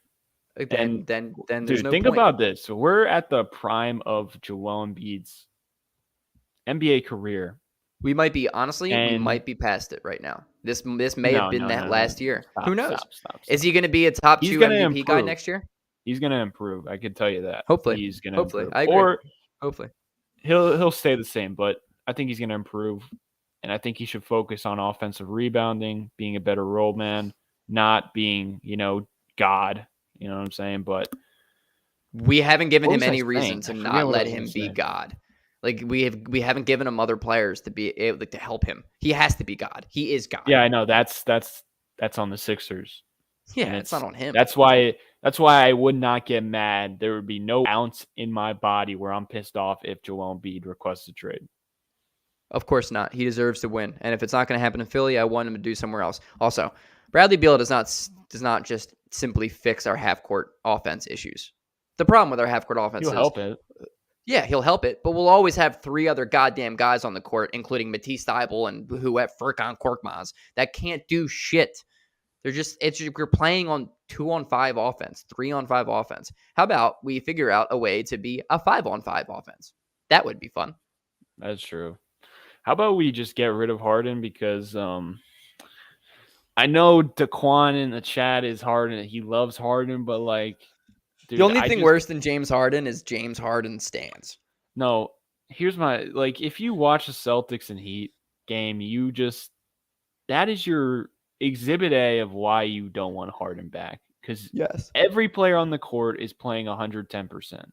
Speaker 2: Then
Speaker 1: dude,
Speaker 2: there's no
Speaker 1: think
Speaker 2: point.
Speaker 1: about this. So we're at the prime of Joel Embiid's NBA career.
Speaker 2: We might be past it right now. This may have been last year. Who knows? Stop. Is he going to be a top 2 MVP guy next year?
Speaker 1: He's going to improve. I can tell you that.
Speaker 2: Hopefully,
Speaker 1: he's going to improve.
Speaker 2: I agree.
Speaker 1: Or
Speaker 2: hopefully,
Speaker 1: he'll stay the same. But I think he's going to improve, and I think he should focus on offensive rebounding, being a better role man, not being God. You know what I'm saying? But
Speaker 2: we haven't given him any reason to not let him be God. Like, we haven't given him other players to be able to help him. He has to be God. He is God.
Speaker 1: Yeah, I know. That's on the Sixers.
Speaker 2: Yeah, it's not on him.
Speaker 1: That's why I would not get mad. There would be no ounce in my body where I'm pissed off if Joel Embiid requests a trade.
Speaker 2: Of course not. He deserves to win. And if it's not going to happen in Philly, I want him to do somewhere else. Also, Bradley Beal does not just simply fix our half-court offense issues. The problem with our half-court offense
Speaker 1: He'll help it.
Speaker 2: Yeah, he'll help it, but we'll always have 3 other goddamn guys on the court, including Matisse Thybulle and Furkan Korkmaz, that can't do shit. You're playing on 2-on-5 offense, 3-on-5 offense. How about we figure out a way to be a 5-on-5 offense? That would be fun.
Speaker 1: That's true. How about we just get rid of Harden because I know Daquan in the chat is Harden. He loves Harden, but like, dude,
Speaker 2: The only thing worse than James Harden is James Harden stands.
Speaker 1: No, here's my like. If you watch the Celtics and Heat game, that is your exhibit A of why you don't want Harden back, because
Speaker 2: Yes.
Speaker 1: every player on the court is playing 110%.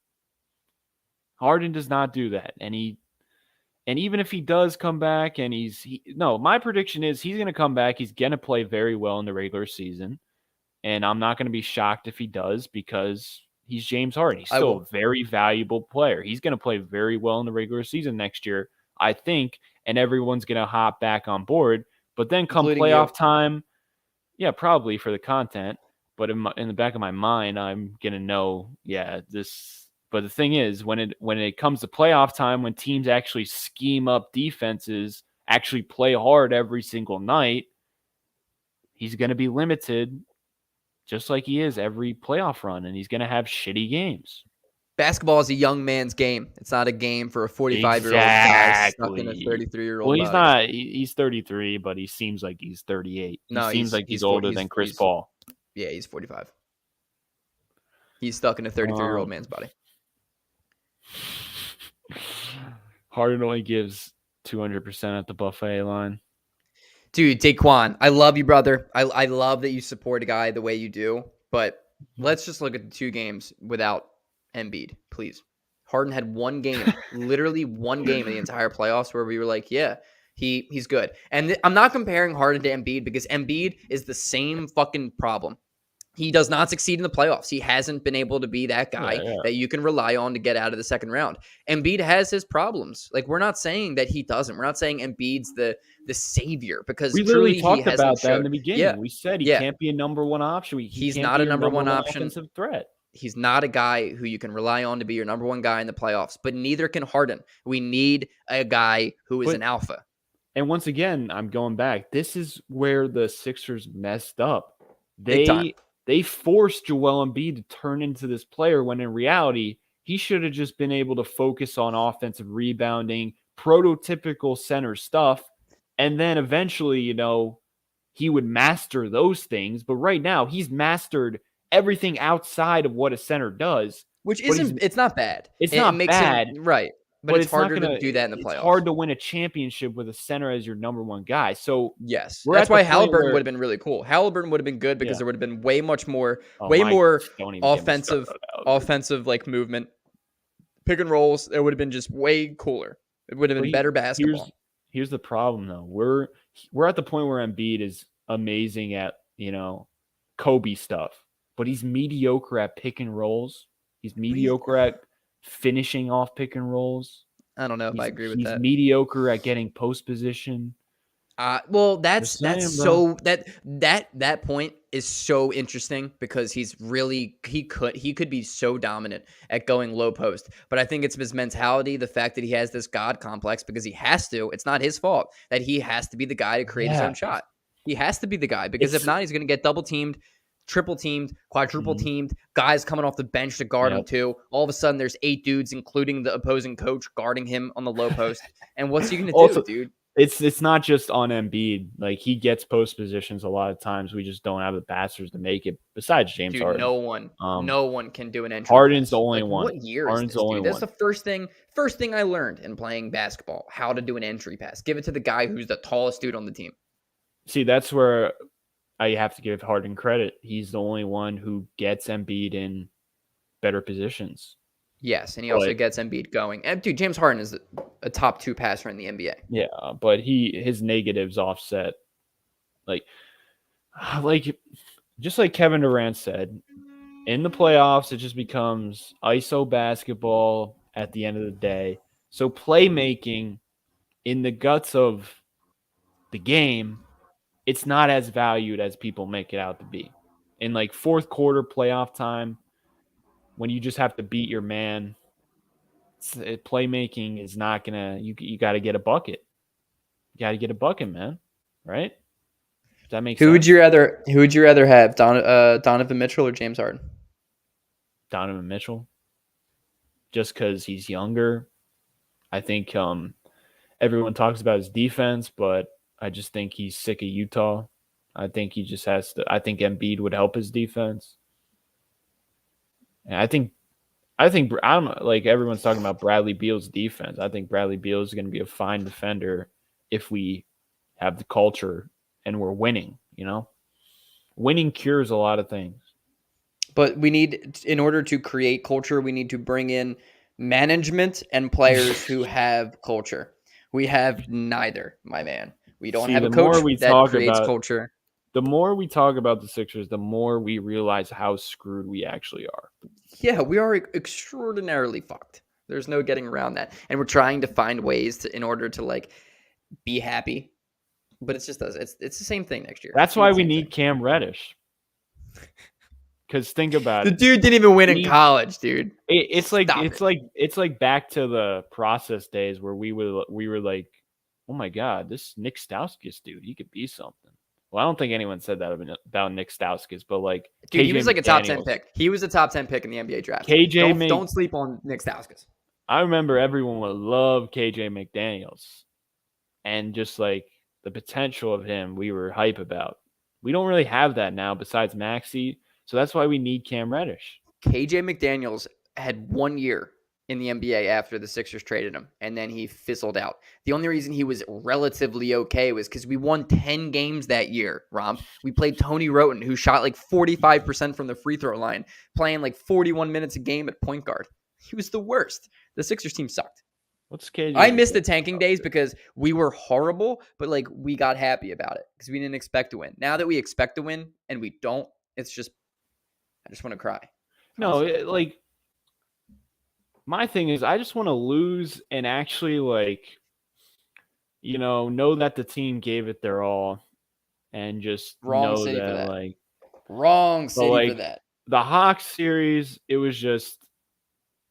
Speaker 1: Harden does not do that, and even if he does come back, and my prediction is he's going to come back. He's going to play very well in the regular season, and I'm not going to be shocked if he does, because he's James Harden. He's still a very valuable player. He's going to play very well in the regular season next year, I think, and everyone's going to hop back on board. But then come playoff time, yeah, probably for the content. But in the back of my mind, I'm going to know, this. But the thing is, when it comes to playoff time, when teams actually scheme up defenses, actually play hard every single night, he's going to be limited just like he is every playoff run, and he's going to have shitty games.
Speaker 2: Basketball is a young man's game. It's not a game for a 45-year-old guy stuck in a 33-year-old
Speaker 1: Well, he's not. He's 33, but he seems like he's 38. He seems like he's older than Chris Paul.
Speaker 2: Yeah, he's 45. He's stuck in a 33-year-old man's body.
Speaker 1: Harden only gives 200% at the buffet line.
Speaker 2: Dude, Daquan, I love you, brother. I love that you support a guy the way you do, but let's just look at the 2 games without Embiid, please. Harden had one game, literally one game in the entire playoffs where we were like, yeah, he's good. And I'm not comparing Harden to Embiid because Embiid is the same fucking problem. He does not succeed in the playoffs. He hasn't been able to be that guy that you can rely on to get out of the second round. Embiid has his problems. Like, we're not saying that he doesn't. We're not saying Embiid's the savior, because
Speaker 1: we literally talked about that in the beginning.
Speaker 2: Yeah.
Speaker 1: We said he can't be a number one option.
Speaker 2: He's not a number one option.
Speaker 1: Offensive threat.
Speaker 2: He's not a guy who you can rely on to be your number one guy in the playoffs, but neither can Harden. We need a guy who is an alpha.
Speaker 1: And once again, I'm going back. This is where the Sixers messed up. They forced Joel Embiid to turn into this player when in reality, he should have just been able to focus on offensive rebounding, prototypical center stuff. And then eventually, he would master those things. But right now, he's mastered everything outside of what a center does.
Speaker 2: Which it's not bad.
Speaker 1: It's not bad.
Speaker 2: Right. But it's harder to do that in the playoffs.
Speaker 1: It's hard to win a championship with a center as your number one guy. So
Speaker 2: yes, that's why Halliburton would have been really cool. Halliburton would have been good because there would have been way more offensive like movement, pick and rolls. It would have been just way cooler. It would have been better basketball.
Speaker 1: Here's the problem though. We're at the point where Embiid is amazing at Kobe stuff, but he's mediocre at pick and rolls. He's mediocre at finishing off pick and rolls.
Speaker 2: I don't know if I agree with that.
Speaker 1: He's mediocre at getting post position.
Speaker 2: Well, that point is so interesting because he could be so dominant at going low post. But I think it's his mentality, the fact that he has this God complex because he has to. It's not his fault that he has to be the guy to create his own shot. He has to be the guy because if not, he's going to get double teamed, triple teamed, quadruple teamed, guys coming off the bench to guard him too. All of a sudden, there's 8 dudes, including the opposing coach, guarding him on the low post. And what's he going to do, dude?
Speaker 1: It's not just on Embiid. Like, he gets post positions a lot of times. We just don't have the bastards to make it. Besides James Harden,
Speaker 2: no one can do an entry.
Speaker 1: Harden's the only one.
Speaker 2: What year is this, dude? That's the first thing I learned in playing basketball: how to do an entry pass. Give it to the guy who's the tallest dude on the team.
Speaker 1: See, that's where I have to give Harden credit. He's the only one who gets Embiid in better positions.
Speaker 2: Yes, and he also gets Embiid going. And dude, James Harden is a top 2 passer in the NBA.
Speaker 1: Yeah, but his negatives offset. Like just like Kevin Durant said, in the playoffs, it just becomes ISO basketball at the end of the day. So playmaking in the guts of the game, it's not as valued as people make it out to be. In like fourth quarter playoff time, when you just have to beat your man, playmaking is not gonna. You got to get a bucket. You got to get a bucket, man. Right? Does that make sense?
Speaker 2: Who would you rather have, Donovan Mitchell or James Harden?
Speaker 1: Donovan Mitchell, just because he's younger. I think everyone talks about his defense, but I just think he's sick of Utah. I think he just has to. I think Embiid would help his defense. And I think I don't know, like everyone's talking about Bradley Beal's defense. I think Bradley Beal is going to be a fine defender if we have the culture and we're winning, Winning cures a lot of things.
Speaker 2: But we need, in order to create culture, we need to bring in management and players who have culture. We have neither, my man. We don't have a coach that creates culture.
Speaker 1: The more we talk about the Sixers, the more we realize how screwed we actually are.
Speaker 2: Yeah, we are extraordinarily fucked. There's no getting around that. And we're trying to find ways in order to be happy. But it's the same thing next year.
Speaker 1: That's why we need Cam Reddish. Because think about
Speaker 2: it. The dude didn't even win in college, dude.
Speaker 1: It's like back to the process days where we were like, oh my God, this Nick Stauskas dude, he could be something. Well, I don't think anyone said that about Nick Stauskas, but
Speaker 2: dude, he was a top 10 pick. He was a top 10 pick in the NBA draft. Don't sleep on Nick Stauskas.
Speaker 1: I remember everyone would love KJ McDaniels, and just the potential of him, we were hype about. We don't really have that now besides Maxey, so that's why we need Cam Reddish.
Speaker 2: KJ McDaniels had 1 year in the NBA after the Sixers traded him, and then he fizzled out. The only reason he was relatively okay was because we won 10 games that year, Romp. We played Tony Roten, who shot 45% from the free throw line, playing 41 minutes a game at point guard. He was the worst. The Sixers team sucked.
Speaker 1: What's KJ?
Speaker 2: I miss the tanking days because we were horrible, but we got happy about it because we didn't expect to win. Now that we expect to win and we don't, it's just, I just want to cry.
Speaker 1: No, my thing is, I just want to lose and actually, know that the team gave it their all, and just
Speaker 2: Wrong
Speaker 1: know
Speaker 2: city
Speaker 1: that,
Speaker 2: for that. Wrong city for that.
Speaker 1: The Hawks series, it was just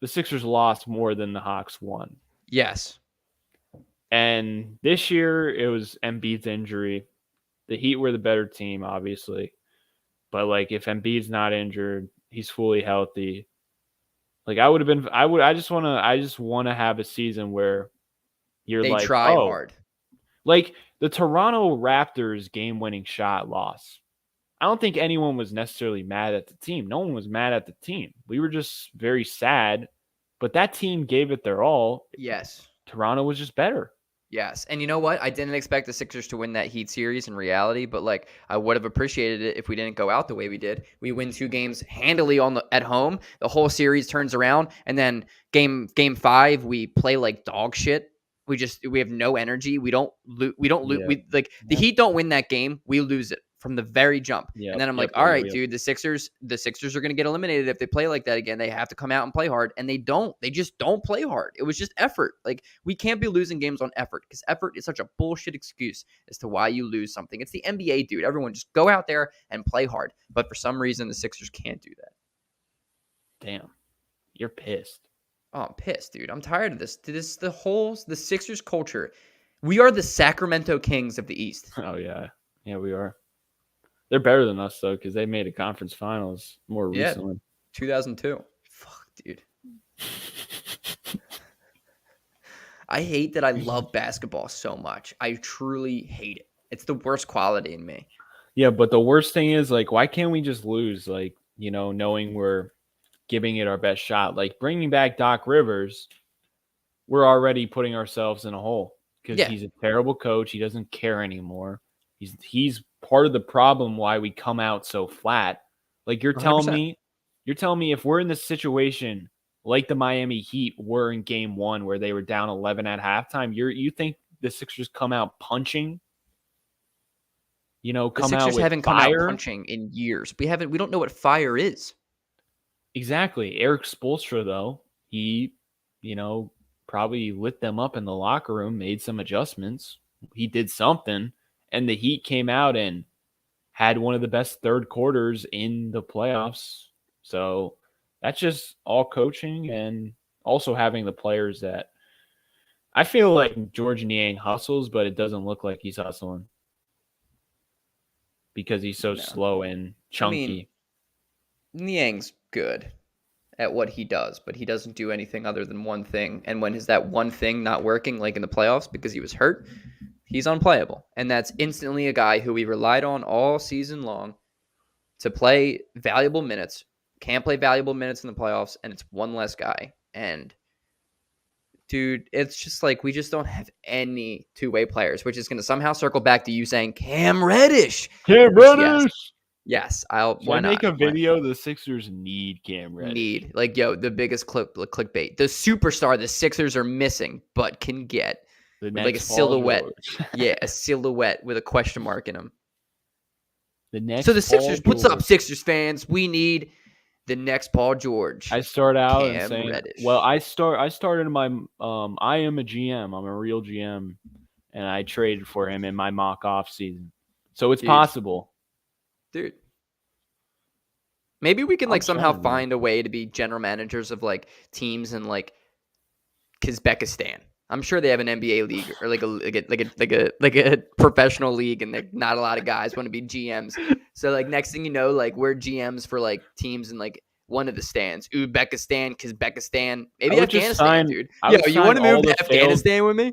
Speaker 1: the Sixers lost more than the Hawks won.
Speaker 2: Yes.
Speaker 1: And this year, it was Embiid's injury. The Heat were the better team, obviously. But, if Embiid's not injured, he's fully healthy. I just want to have a season where
Speaker 2: they try hard.
Speaker 1: The Toronto Raptors game-winning shot loss. I don't think anyone was necessarily mad at the team. No one was mad at the team. We were just very sad, but that team gave it their all.
Speaker 2: Yes.
Speaker 1: Toronto was just better.
Speaker 2: Yes. And you know what? I didn't expect the Sixers to win that Heat series in reality, but I would have appreciated it if we didn't go out the way we did. We win 2 games handily at home. The whole series turns around, and then game 5 we play like dog shit. We have no energy. We don't lose. The Heat don't win that game. We lose it from the very jump.
Speaker 1: Yep,
Speaker 2: and then I'm all right, dude, the Sixers are going to get eliminated if they play like that again. They have to come out and play hard, and they don't. They just don't play hard. It was just effort. We can't be losing games on effort because effort is such a bullshit excuse as to why you lose something. It's the NBA, dude. Everyone just go out there and play hard. But for some reason, the Sixers can't do that.
Speaker 1: Damn. You're pissed.
Speaker 2: Oh, I'm pissed, dude. I'm tired of this. The Sixers culture. We are the Sacramento Kings of the East.
Speaker 1: Oh, yeah. Yeah, we are. They're better than us, though, because they made a conference finals more recently.
Speaker 2: 2002. Fuck, dude. I hate that I love basketball so much. I truly hate it. It's the worst quality in me.
Speaker 1: Yeah, but the worst thing is, why can't we just lose, knowing we're giving it our best shot? Bringing back Doc Rivers, we're already putting ourselves in a hole because he's a terrible coach. He doesn't care anymore. He's part of the problem why we come out so flat. You're telling
Speaker 2: 100%.
Speaker 1: me if we're in this situation like the Miami Heat were in game 1 where they were down 11 at halftime, you think the Sixers come out punching? The
Speaker 2: Sixers haven't come out punching in years. We don't know what fire is.
Speaker 1: Exactly. Eric Spoelstra, though, he, probably lit them up in the locker room, made some adjustments. He did something. And the Heat came out and had one of the best third quarters in the playoffs. So that's just all coaching and also having the players that I feel like George Niang hustles, but it doesn't look like he's hustling because he's so slow and chunky.
Speaker 2: Niang's good at what he does, but he doesn't do anything other than one thing. And when is that one thing not working, like in the playoffs because he was hurt, He's unplayable. And that's instantly a guy who we relied on all season long to play valuable minutes. Can't play valuable minutes in the playoffs, and it's one less guy. And dude, it's just like we just don't have any two-way players, which is going to somehow circle back to you saying Cam Reddish.
Speaker 1: Cam
Speaker 2: Which,
Speaker 1: Reddish.
Speaker 2: Yes,
Speaker 1: Why make a video? The Sixers need Cam Reddish.
Speaker 2: Need like the biggest clickbait. The superstar the Sixers are missing, but can get with like a silhouette. Yeah, a silhouette with a question mark in him. So the Sixers, what's up, Sixers fans? We need the next Paul George.
Speaker 1: I start out
Speaker 2: Cam
Speaker 1: and saying,
Speaker 2: Reddish.
Speaker 1: well, I started my I am a GM. I'm a real GM, and I traded for him in my mock off season. So it's possible.
Speaker 2: Dude. Maybe we can like somehow find a way to be general managers of like teams in like Kazakhstan. I'm sure they have an NBA league or like a professional league, and like not a lot of guys want to be GMs. So like next thing you know, like we're GMs for like teams in like one of the stands, Uzbekistan, Kazakhstan, maybe Afghanistan, dude. Yo, you want to move to Afghanistan with me?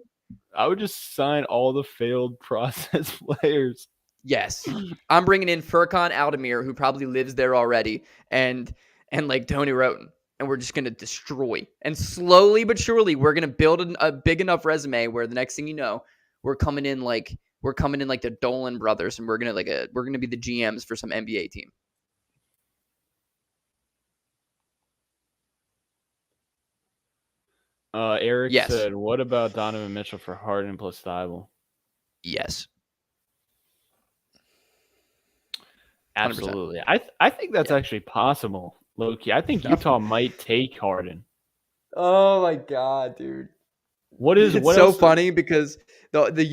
Speaker 1: I would just sign all the failed process players.
Speaker 2: Yes, I'm bringing in Furkan Aldemir, who probably lives there already, and like Tony Roten. And we're just going to destroy. And slowly but surely, we're going to build a big enough resume where the next thing you know, we're coming in like the Dolan brothers, and we're going to be the GMs for some NBA team.
Speaker 1: Eric said, what about Donovan Mitchell for Harden plus Thibault?
Speaker 2: Yes.
Speaker 1: 100%. Absolutely. I think that's actually possible. Low-key. I think Utah might take Harden.
Speaker 2: Oh my god, dude!
Speaker 1: It's
Speaker 2: so funny because the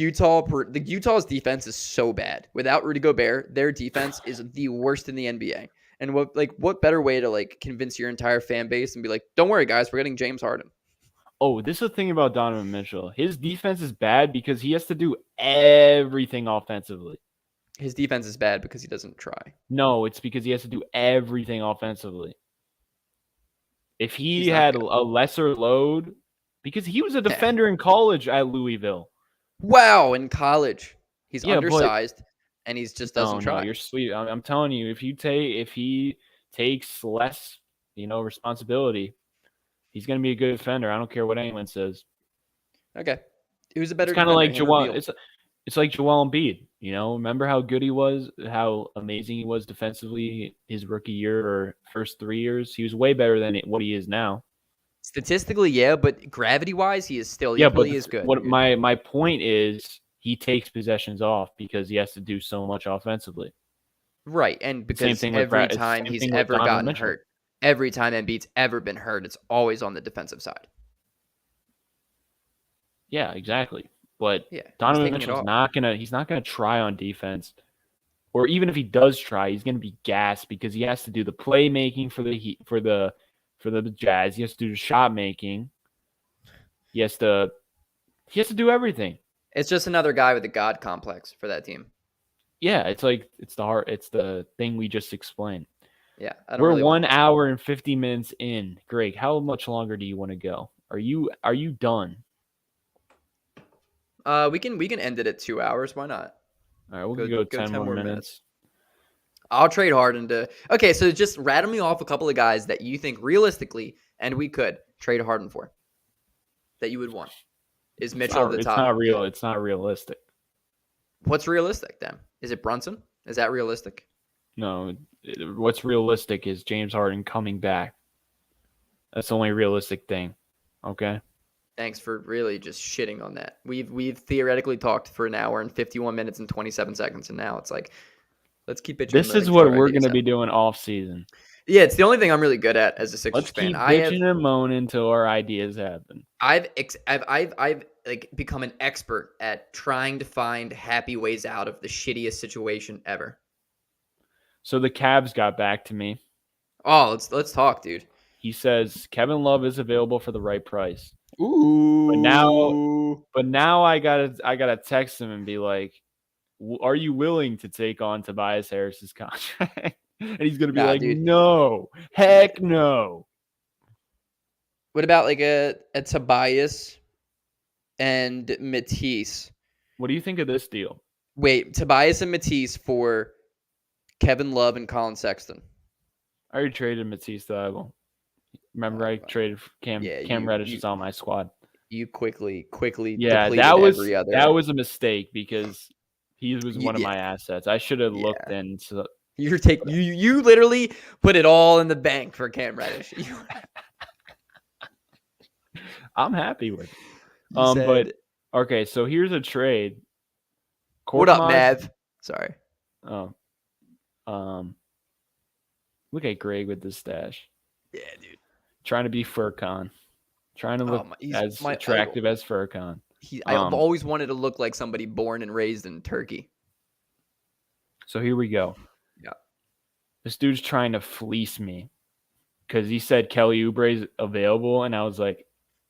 Speaker 2: Utah's defense is so bad. Without Rudy Gobert, their defense is the worst in the NBA. And what better way to like convince your entire fan base and be like, don't worry, guys, we're getting James Harden.
Speaker 1: Oh, this is the thing about Donovan Mitchell. His defense is bad because he has to do everything offensively.
Speaker 2: His defense is bad because he doesn't try.
Speaker 1: No, it's because he has to do everything offensively. If he had a lesser load, because he was a defender in college at Louisville.
Speaker 2: Wow, in college. He's undersized, and he just doesn't try.
Speaker 1: No, you're sweet. I'm telling you, if he takes less, responsibility, he's going to be a good defender. I don't care what anyone says.
Speaker 2: Okay. Who's a better
Speaker 1: defender? It's kind of like Joel. It's like Joel Embiid. Remember how good he was, how amazing he was defensively his rookie year or first 3 years? He was way better than what he is now.
Speaker 2: Statistically, yeah, but gravity-wise, he is still equally as good.
Speaker 1: What my point is, he takes possessions off because he has to do so much offensively.
Speaker 2: Right, and because every time he's ever gotten hurt, every time Embiid's ever been hurt, it's always on the defensive side.
Speaker 1: Yeah, exactly. But Donovan Mitchell's not gonna try on defense, or even if he does try, he's gonna be gassed because he has to do the playmaking for the Jazz. He has to do the shot making. He has to do everything.
Speaker 2: It's just another guy with a god complex for that team.
Speaker 1: Yeah, it's the thing we just explained.
Speaker 2: Yeah,
Speaker 1: we're 1 hour and 50 minutes in. Greg, how much longer do you want to go? Are you done?
Speaker 2: We can end it at 2 hours. Why not?
Speaker 1: All right, we'll go 10 more minutes.
Speaker 2: I'll trade Harden to. Okay, so just rattle me off a couple of guys that you think realistically, and we could trade Harden for, that you would want. Is Mitchell the top?
Speaker 1: It's not real. It's not realistic.
Speaker 2: What's realistic then? Is it Brunson? Is that realistic?
Speaker 1: No. What's realistic is James Harden coming back. That's the only realistic thing. Okay.
Speaker 2: Thanks for really just shitting on that. We've theoretically talked for an hour and 51 minutes and 27 seconds, and now it's like, let's keep bitching.
Speaker 1: This is what we're going to be doing off season.
Speaker 2: Yeah, it's the only thing I'm really good at as a Sixers fan.
Speaker 1: Let's keep bitching and moaning until our ideas happen.
Speaker 2: I've like become an expert at trying to find happy ways out of the shittiest situation ever. So
Speaker 1: the Cavs got back to me.
Speaker 2: Oh, let's talk, dude.
Speaker 1: He says Kevin Love is available for the right price.
Speaker 2: Ooh.
Speaker 1: But now I gotta text him and be like, are you willing to take on Tobias Harris's contract? And he's gonna be like, dude. No, heck no.
Speaker 2: What about like a Tobias and Matisse
Speaker 1: What do you think of this deal?
Speaker 2: Wait, Tobias and Matisse for Kevin Love and Colin Sexton.
Speaker 1: I already traded Matisse Thybulle. Remember, I traded for Cam.
Speaker 2: Yeah,
Speaker 1: Cam Reddish is on my squad.
Speaker 2: You quickly
Speaker 1: Yeah,
Speaker 2: depleted every other.
Speaker 1: that was a mistake because he was one of my assets. I should have looked into.
Speaker 2: You literally put it all in the bank for Cam Reddish.
Speaker 1: I'm happy with it.
Speaker 2: But
Speaker 1: okay, so here's a trade.
Speaker 2: What up, Mav? Sorry.
Speaker 1: Oh, look at Greg with the stash.
Speaker 2: Yeah, dude.
Speaker 1: Trying to be Furcon. Trying to look as attractive as Furcon.
Speaker 2: I've always wanted to look like somebody born and raised in Turkey.
Speaker 1: So here we go.
Speaker 2: Yeah.
Speaker 1: This dude's trying to fleece me because he said Kelly Oubre's available, and I was like,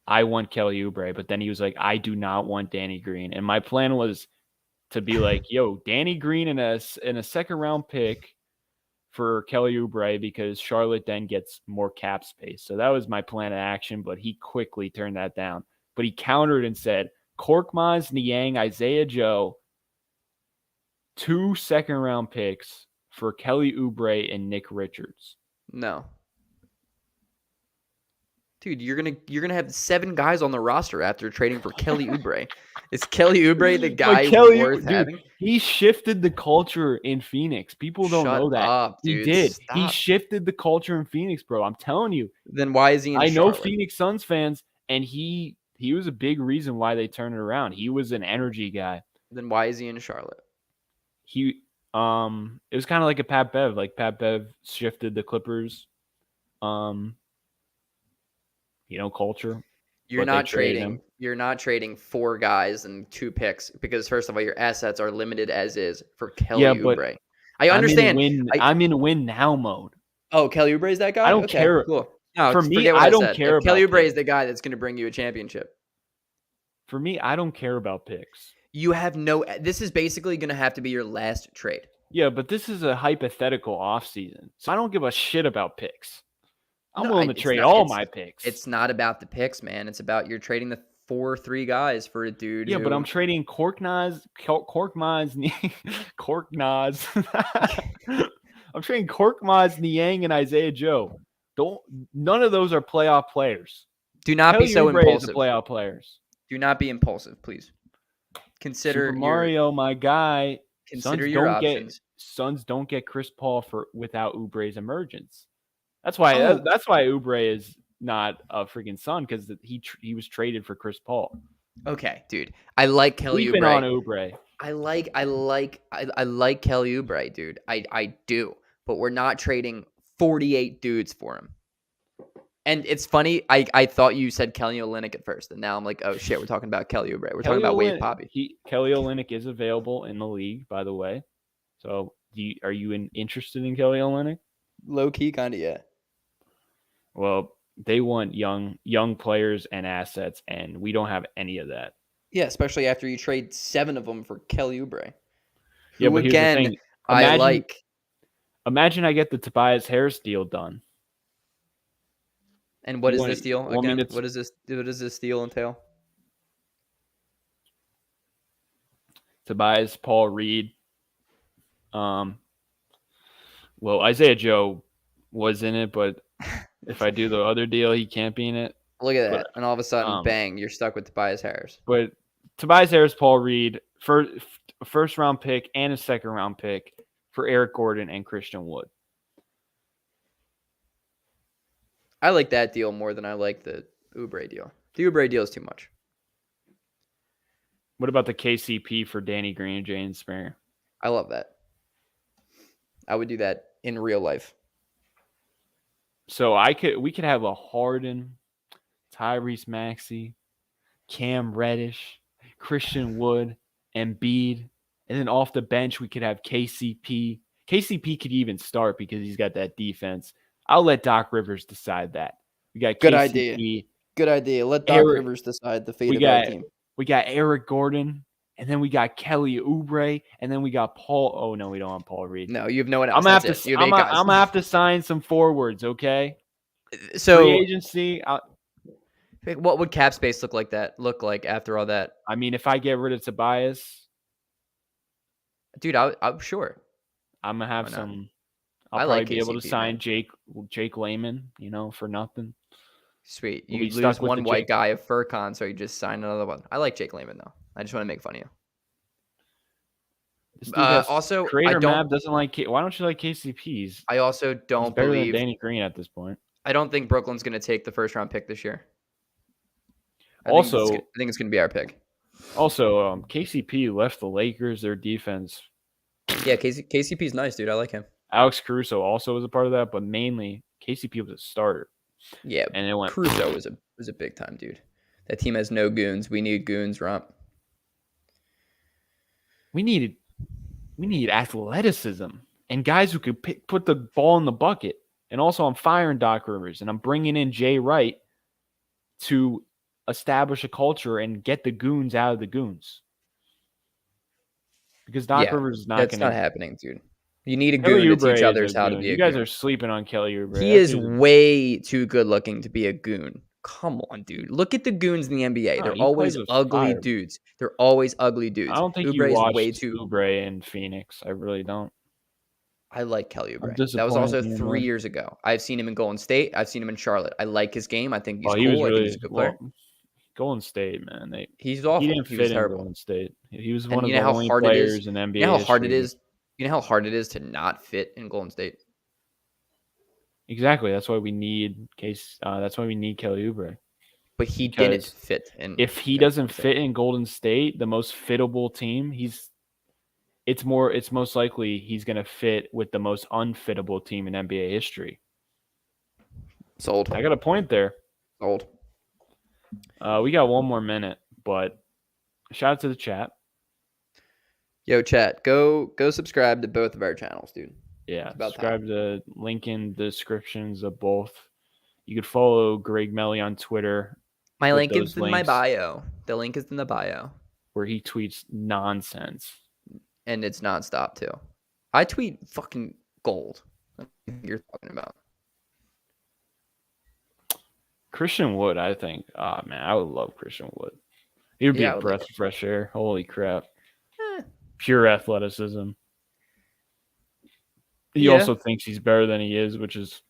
Speaker 1: I want Kelly Oubre, but then he was like, I do not want Danny Green. And my plan was to be like, yo, Danny Green in a second round pick for Kelly Oubre because Charlotte then gets more cap space. So that was my plan of action, but he quickly turned that down. But he countered and said, Korkmaz, Niang, Isaiah Joe, 2 second round picks for Kelly Oubre and Nick Richards.
Speaker 2: No. Dude, you're gonna have 7 guys on the roster after trading for Kelly Oubre. Is Kelly Oubre the guy worth having?
Speaker 1: He shifted the culture in Phoenix. People don't know that.
Speaker 2: Up, dude.
Speaker 1: He did.
Speaker 2: Stop.
Speaker 1: He shifted the culture in Phoenix, bro. I'm telling you.
Speaker 2: Then why is he in
Speaker 1: I
Speaker 2: Charlotte?
Speaker 1: know Phoenix Suns fans, and he was a big reason why they turned it around. He was an energy guy.
Speaker 2: Then why is he in Charlotte?
Speaker 1: It was kind of like a Pat Bev. Like Pat Bev shifted the Clippers culture.
Speaker 2: You're not trading 4 guys and 2 picks because first of all, your assets are limited as is for Kelly Oubre. I understand.
Speaker 1: I'm in win now mode.
Speaker 2: Oh, Kelly Oubre is that guy?
Speaker 1: I don't care.
Speaker 2: Cool. No,
Speaker 1: for me, I don't care.
Speaker 2: Kelly Oubre is the guy that's going to bring you a championship.
Speaker 1: For me, I don't care about picks.
Speaker 2: You have this is basically going to have to be your last trade.
Speaker 1: Yeah, but this is a hypothetical offseason. So I don't give a shit about picks. I'm willing to trade all my picks.
Speaker 2: It's not about the picks, man. It's about you're trading the 4-3 guys for a dude.
Speaker 1: Yeah, but I'm trading Korkmaz. I'm trading Korkmaz, Niang, and Isaiah Joe. None of those are playoff players.
Speaker 2: Do not be so impulsive.
Speaker 1: Playoff players.
Speaker 2: Do not be impulsive, please. Consider
Speaker 1: Super Mario, my guy.
Speaker 2: Consider your options.
Speaker 1: Suns don't get Chris Paul without Oubre's emergence. That's why Oubre is not a freaking Sun because he was traded for Chris Paul.
Speaker 2: Okay, dude. I like Kelly
Speaker 1: Oubre.
Speaker 2: On
Speaker 1: Oubre.
Speaker 2: I like Kelly Oubre, dude. I do. But we're not trading 48 dudes for him. And it's funny, I thought you said Kelly Olynyk at first, and now I'm like, oh shit, we're talking about Kelly Oubre. We're talking about Wade Poppy.
Speaker 1: Kelly Olynyk is available in the league, by the way. So, are you interested in Kelly Olynyk?
Speaker 2: Low key, kind of, yeah.
Speaker 1: Well, they want young players and assets, and we don't have any of that.
Speaker 2: Yeah, especially after you trade 7 of them for Kelly Oubre.
Speaker 1: Yeah, but
Speaker 2: again,
Speaker 1: here's the thing. Imagine I get the Tobias Harris deal done.
Speaker 2: And what is this deal again? What does this deal entail?
Speaker 1: Tobias, Paul Reed. Well, Isaiah Joe was in it, but if I do the other deal, he can't be in it.
Speaker 2: Look at that. And all of a sudden, bang, you're stuck with Tobias Harris.
Speaker 1: But Tobias Harris, Paul Reed, first round pick and a second round pick for Eric Gordon and Christian Wood.
Speaker 2: I like that deal more than I like the Oubre deal. The Oubre deal is too much.
Speaker 1: What about the KCP for Danny Green and Jaylen Smith?
Speaker 2: I love that. I would do that in real life.
Speaker 1: So we could have a Harden, Tyrese Maxey, Cam Reddish, Christian Wood, Embiid, and then off the bench we could have KCP. KCP could even start because he's got that defense. I'll let Doc Rivers decide that. We got
Speaker 2: Good
Speaker 1: KCP.
Speaker 2: Good idea. Let Doc Rivers decide the fate of our team.
Speaker 1: We got Eric Gordon, and then we got Kelly Oubre, and then we got Paul. Oh no, we don't have Paul Reed.
Speaker 2: No, you have no one else.
Speaker 1: I'm gonna have to sign some forwards. Okay.
Speaker 2: So
Speaker 1: free agency.
Speaker 2: What would cap space look like after all that?
Speaker 1: I mean, if I get rid of Tobias,
Speaker 2: Dude, I'm sure.
Speaker 1: I'm gonna have
Speaker 2: Why not?
Speaker 1: some.
Speaker 2: I
Speaker 1: I'll
Speaker 2: like
Speaker 1: probably be able to
Speaker 2: KCP,
Speaker 1: sign
Speaker 2: man.
Speaker 1: Jake Layman, for nothing.
Speaker 2: Sweet.
Speaker 1: We'll
Speaker 2: You
Speaker 1: be
Speaker 2: lose
Speaker 1: stuck with
Speaker 2: one
Speaker 1: the
Speaker 2: white
Speaker 1: Jake.
Speaker 2: guy of Furcon, so you just sign another one. I like Jake Layman, though. I just want to make fun of you.
Speaker 1: This dude has
Speaker 2: Also,
Speaker 1: Creator Mab doesn't like. Why don't you like KCPs?
Speaker 2: I also
Speaker 1: He's
Speaker 2: don't
Speaker 1: better
Speaker 2: believe.
Speaker 1: than Danny Green at this point.
Speaker 2: I don't think Brooklyn's going to take the first round pick this year. I think it's going to be our pick.
Speaker 1: Also, KCP left the Lakers. Their defense.
Speaker 2: Yeah, KCP's nice, dude. I like him.
Speaker 1: Alex Caruso also was a part of that, but mainly KCP was a starter.
Speaker 2: Yeah,
Speaker 1: and it went.
Speaker 2: Caruso was a big time dude. That team has no goons. We need goons, Romp.
Speaker 1: We need athleticism and guys who could put the ball in the bucket. And also, I'm firing Doc Rivers, and I'm bringing in Jay Wright to establish a culture and get the goons out of the goons. Because Doc Rivers is not going to.
Speaker 2: That's not happening, dude. You need a goon to teach others how to be a goon.
Speaker 1: You guys are sleeping on Kelly Oubre.
Speaker 2: He is way too good looking to be a goon. Come on, dude. Look at the goons in the NBA. They're always ugly dudes. They're always ugly dudes.
Speaker 1: I don't think you watched Oubre in Phoenix. I really don't.
Speaker 2: I like Kelly Oubre. That was also 3 years ago. I've seen him in Golden State. I've seen him in Charlotte. I like his game. I think he's cool. I think he's a good player.
Speaker 1: Golden State, man.
Speaker 2: He's awful.
Speaker 1: He didn't fit in Golden State. He was one of the only players in NBA.
Speaker 2: You know how hard it is? You know how hard it is to not fit in Golden State?
Speaker 1: Exactly. That's why we need that's why we need Kelly Oubre.
Speaker 2: But he didn't fit in.
Speaker 1: If he doesn't fit in Golden State, the most fittable team, it's most likely he's going to fit with the most unfittable team in NBA history.
Speaker 2: Sold.
Speaker 1: I got a point there.
Speaker 2: Sold.
Speaker 1: We got one more minute, but shout out to the chat.
Speaker 2: Yo, chat, go subscribe to both of our channels, dude.
Speaker 1: Yeah, subscribe to link in the descriptions of both. You could follow Greg Melly on Twitter.
Speaker 2: My link is in my bio. The link is in the bio.
Speaker 1: Where he tweets nonsense.
Speaker 2: And it's nonstop, too. I tweet fucking gold. What you're talking about.
Speaker 1: Christian Wood, I think. Oh, man, I would love Christian Wood. He would be a breath of fresh air. Holy crap. Pure athleticism. He also thinks he's better than he is, which is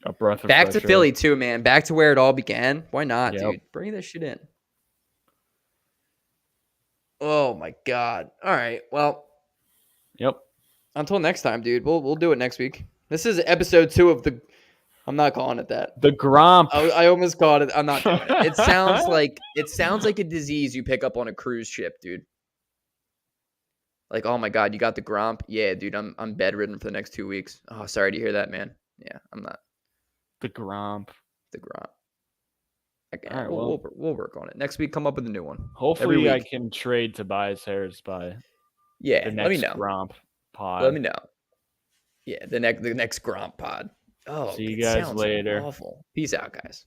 Speaker 1: a breath of fresh air.
Speaker 2: Back to Philly, too, man. Back to where it all began. Why not, dude? Bring this shit in. Oh, my God. All right. Well.
Speaker 1: Yep.
Speaker 2: Until next time, dude. We'll do it next week. This is episode 2 of the... I'm not calling it that.
Speaker 1: The Gromp.
Speaker 2: I almost called it. I'm not doing it. It sounds like a disease you pick up on a cruise ship, dude. Like, oh my God, you got the Gromp? Yeah, dude, I'm bedridden for the next 2 weeks. Oh, sorry to hear that, man. Yeah, I'm not.
Speaker 1: The Gromp.
Speaker 2: The Gromp. Okay, all right, we'll work on it. Next week, come up with a new one.
Speaker 1: Hopefully, I can trade Tobias Harris by
Speaker 2: the
Speaker 1: next
Speaker 2: let me know.
Speaker 1: Gromp pod.
Speaker 2: Let me know. Yeah, the next Gromp pod. Oh,
Speaker 1: see you guys later.
Speaker 2: Awful. Peace out, guys.